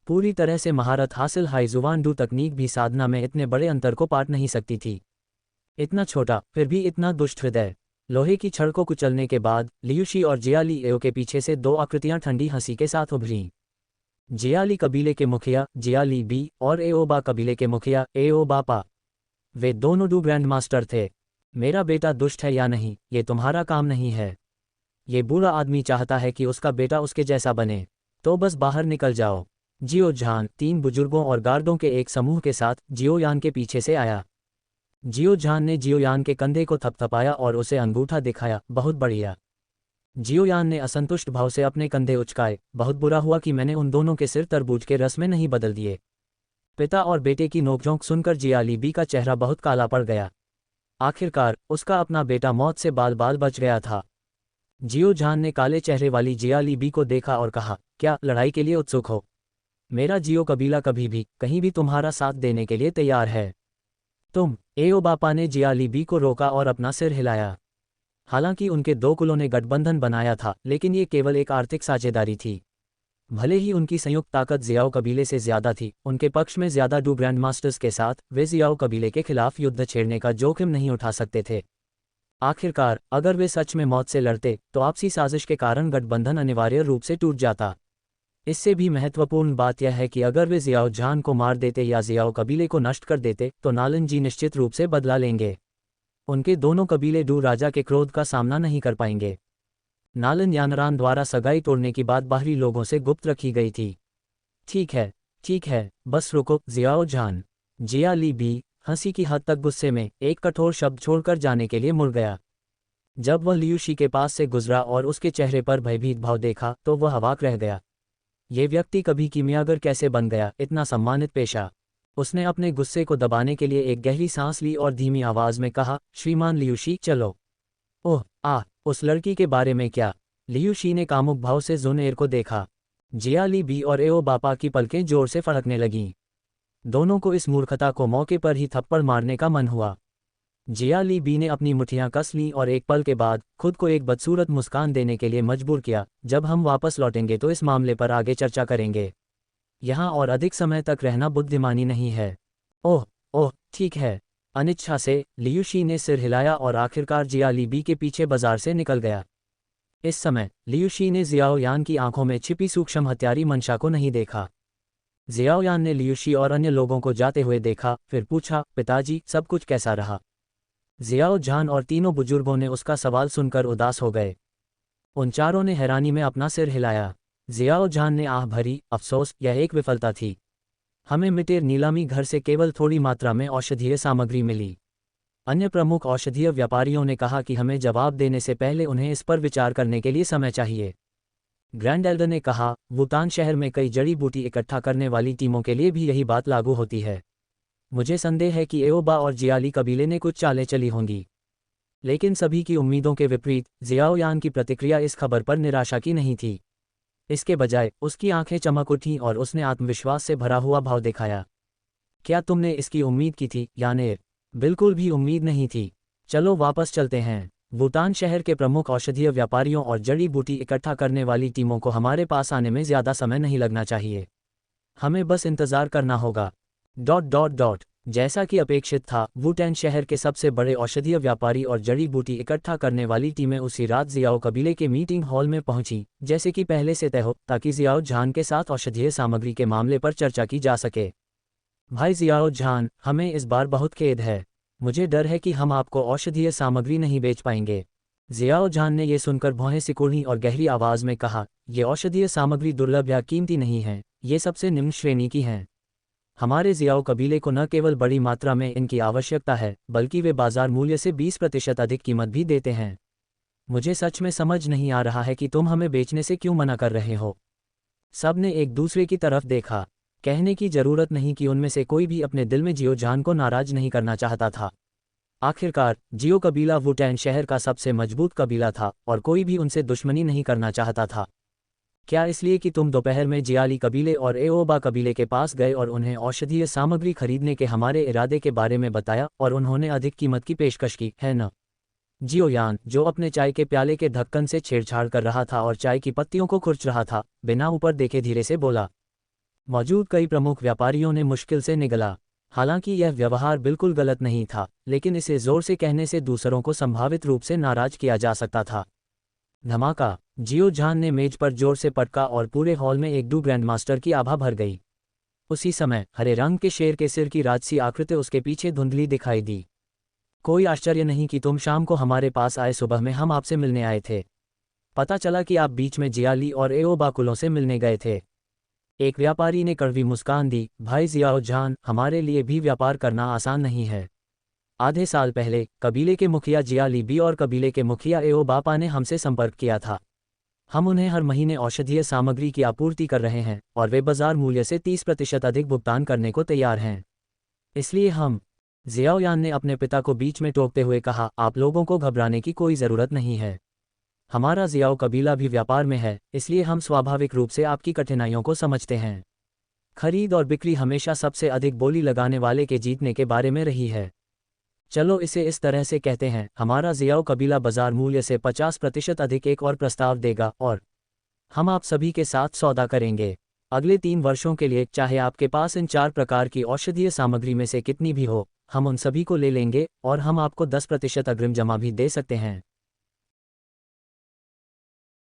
पूरी तरह से महारत हासिल हाईजुवान डू तकनीक भी साधना में इतने बड़े अंतर को पाट नहीं सकती थी। इतना छोटा, फिर भी इतना दुष्ट हृदय। लोहे की छड़ को कुचलने के बाद लियूशी और जियाली एओ के पीछे से दो आकृतियां ठंडी हंसी के साथ उभरीं। जियाली कबीले के मुखिया जियाली बी और एओबा कबीले के मुखिया एओबापा। वे दोनों डू ग्रैंड मास्टर थे। मेरा बेटा दुष्ट है या नहीं, ये तुम्हारा काम नहीं है। ये बुरा आदमी चाहता है कि उसका बेटा उसके जैसा बने, तो बस बाहर निकल जाओ। जियो झान 3 बुजुर्गों और गार्डों के एक समूह के साथ जियोयान के पीछे से आया। जियो झान ने जियोयान के कंधे को थपथपाया और उसे अंगूठा दिखाया, बहुत बढ़िया। जियोयान ने असंतुष्ट भाव से अपने कंधे उचकाए, बहुत बुरा हुआ कि मैंने उन दोनों के सिर तरबूज के रस में नहीं बदल दिए। पिता और बेटे की नोकझोंक सुनकर जियाली बी का चेहरा बहुत काला पड़ गया। आखिरकार उसका अपना बेटा मौत से बाल बाल बच गया था। जियो झान ने काले चेहरे वाली जियाली बी को देखा और कहा, क्या लड़ाई के लिए उत्सुक हो? मेरा जियो कबीला कभी भी कहीं भी तुम्हारा साथ देने के लिए तैयार है। तुम? एओबापा ने जियाली बी को रोका और अपना सिर हिलाया। हालांकि उनके दो कुलों ने गठबंधन बनाया था, लेकिन ये केवल एक आर्थिक साझेदारी थी। भले ही उनकी संयुक्त ताकत जियाओ कबीले से ज्यादा थी, उनके पक्ष में ज्यादा डू ग्रैंड मास्टर्स के साथ वे जियाओ कबीले के खिलाफ युद्ध छेड़ने का जोखिम नहीं उठा सकते थे। आखिरकार अगर वे सच में मौत से लड़ते तो आपसी साजिश के कारण गठबंधन अनिवार्य रूप से टूट जाता। इससे भी महत्वपूर्ण बात यह है कि अगर वे जियाओ झान को मार देते या जियाओ कबीले को नष्ट कर देते तो नालन जी निश्चित रूप से बदला लेंगे। उनके दोनों कबीले डू राजा के क्रोध का सामना नहीं कर पाएंगे। नालन यानरान द्वारा सगाई तोड़ने की बात बाहरी लोगों से गुप्त रखी गई थी। ठीक है, बस रुको जियाओ झान। जियाली बी हंसी की हद तक गुस्से में एक कठोर शब्द छोड़कर जाने के लिए मुड़ गया। जब वह लियूशी के पास से गुजरा और उसके चेहरे पर भयभीत भाव देखा तो वह अवाक रह गया। ये व्यक्ति कभी कीमियागर कैसे बन गया, इतना सम्मानित पेशा। उसने अपने गुस्से को दबाने के लिए एक गहरी सांस ली और धीमी आवाज में कहा, श्रीमान लियूशी चलो। ओह उस लड़की के बारे में क्या? लियूशी ने कामुक भाव से जुनैर को देखा। जियाली बी और एओबापा की पलकें जोर से फड़कने लगीं। दोनों को इस मूर्खता को मौके पर ही थप्पड़ मारने का मन हुआ। जियाली बी ने अपनी मुठ्ठियां कस लीं और एक पल के बाद खुद को एक बदसूरत मुस्कान देने के लिए मजबूर किया। जब हम वापस लौटेंगे तो इस मामले पर आगे चर्चा करेंगे। यहाँ और अधिक समय तक रहना बुद्धिमानी नहीं है। ओह ठीक है। अनिच्छा से लियूशी ने सिर हिलाया और आखिरकार जियाली बी के पीछे बाजार से निकल गया। इस समय लियूशी ने जियाओयान की आंखों में छिपी सूक्ष्म हत्यारी मंशा को नहीं देखा। जियाओयान ने लियूशी और अन्य लोगों को जाते हुए देखा, फिर पूछा, पिताजी सब कुछ कैसा रहा? जियाओ झान और तीनों बुजुर्गों ने उसका सवाल सुनकर उदास हो गए। उन चारों ने हैरानी में अपना सिर हिलाया। जियाओ झान ने आह भरी, अफसोस, यह एक विफलता थी। हमें मिटेर नीलामी घर से केवल थोड़ी मात्रा में औषधीय सामग्री मिली। अन्य प्रमुख औषधीय व्यापारियों ने कहा कि हमें जवाब देने से पहले उन्हें इस पर विचार करने के लिए समय चाहिए। ग्रैंड एल्डर ने कहा, वुतान शहर में कई जड़ी बूटी इकट्ठा करने वाली टीमों के लिए भी यही बात लागू होती है। मुझे संदेह है कि एओबा और जियाली कबीले ने कुछ चालें चली होंगी। लेकिन सभी की उम्मीदों के विपरीत जियाओयान की प्रतिक्रिया इस खबर पर निराशा की नहीं थी। इसके बजाय उसकी आंखें चमक उठीं और उसने आत्मविश्वास से भरा हुआ भाव दिखाया। क्या तुमने इसकी उम्मीद की थी, यानेर? बिल्कुल भी उम्मीद नहीं थी। चलो वापस चलते हैं। वुतान शहर के प्रमुख औषधीय व्यापारियों और जड़ी बूटी इकट्ठा करने वाली टीमों को हमारे पास आने में ज्यादा समय नहीं लगना चाहिए। हमें बस इंतजार करना होगा। ... जैसा कि अपेक्षित था, वुटैन शहर के सबसे बड़े औषधीय व्यापारी और जड़ी बूटी इकट्ठा करने वाली टीमें उसी रात जियाओ कबीले के मीटिंग हॉल में पहुंची, जैसे कि पहले से तय हो, ताकि जियाओ झान के साथ औषधीय सामग्री के मामले पर चर्चा की जा सके। भाई जियाओ झान, हमें इस बार बहुत खेद है। मुझे डर है कि हम आपको औषधीय सामग्री नहीं बेच पाएंगे। जियाओ झान ने यह सुनकर भौहें सिकुड़ी और गहरी आवाज में कहा, ये औषधीय सामग्री दुर्लभ या कीमती नहीं है, ये सबसे निम्न श्रेणी की हैं। हमारे जियाओ कबीले को न केवल बड़ी मात्रा में इनकी आवश्यकता है, बल्कि वे बाजार मूल्य से 20% अधिक कीमत भी देते हैं। मुझे सच में समझ नहीं आ रहा है कि तुम हमें बेचने से क्यों मना कर रहे हो। सब ने एक दूसरे की तरफ देखा। कहने की जरूरत नहीं कि उनमें से कोई भी अपने दिल में जियो झान को नाराज नहीं करना चाहता था। आखिरकार जियो कबीला वुटैन शहर का सबसे मजबूत कबीला था और कोई भी उनसे दुश्मनी नहीं करना चाहता था। क्या इसलिए कि तुम दोपहर में जियाली कबीले और एओबा कबीले के पास गए और उन्हें औषधीय सामग्री खरीदने के हमारे इरादे के बारे में बताया और उन्होंने अधिक कीमत की पेशकश की, है न? जियोयान, जो अपने चाय के प्याले के ढक्कन से छेड़छाड़ कर रहा था और चाय की पत्तियों को खुरच रहा था, बिना ऊपर देखे धीरे से बोला। मौजूद कई प्रमुख व्यापारियों ने मुश्किल से निगला। हालांकि यह व्यवहार बिल्कुल गलत नहीं था, लेकिन इसे जोर से कहने से दूसरों को संभावित रूप से नाराज किया जा सकता था। धमाका! जियो झान ने मेज पर जोर से पटका और पूरे हॉल में एक डू ग्रैंडमास्टर की आभा भर गई। उसी समय हरे रंग के शेर के सिर की राजसी आकृति उसके पीछे धुंधली दिखाई दी। कोई आश्चर्य नहीं कि तुम शाम को हमारे पास आए। सुबह में हम आपसे मिलने आए थे। पता चला कि आप बीच में जियाली और एओबाकुलों से मिलने गए थे। एक व्यापारी ने कड़वी मुस्कान दी। भाई जियाओ झान, हमारे लिए भी व्यापार करना आसान नहीं है। आधे साल पहले कबीले के मुखिया जियालीबी और कबीले के मुखिया एओबापा ने हमसे संपर्क किया था। हम उन्हें हर महीने औषधीय सामग्री की आपूर्ति कर रहे हैं और वे बाजार मूल्य से 30% अधिक भुगतान करने को तैयार हैं। इसलिए हम जियाओयान ने अपने पिता को बीच में टोकते हुए कहा, आप लोगों को घबराने की कोई ज़रूरत नहीं है। हमारा जियाओ कबीला भी व्यापार में है, इसलिए हम स्वाभाविक रूप से आपकी कठिनाइयों को समझते हैं। खरीद और बिक्री हमेशा सबसे अधिक बोली लगाने वाले के जीतने के बारे में रही है। चलो इसे इस तरह से कहते हैं, हमारा जियाओ कबीला बाजार मूल्य से 50% अधिक एक और प्रस्ताव देगा और हम आप सभी के साथ सौदा करेंगे। अगले 3 वर्षों के लिए, चाहे आपके पास इन 4 प्रकार की औषधीय सामग्री में से कितनी भी हो, हम उन सभी को ले लेंगे और हम आपको 10% अग्रिम जमा भी दे सकते हैं।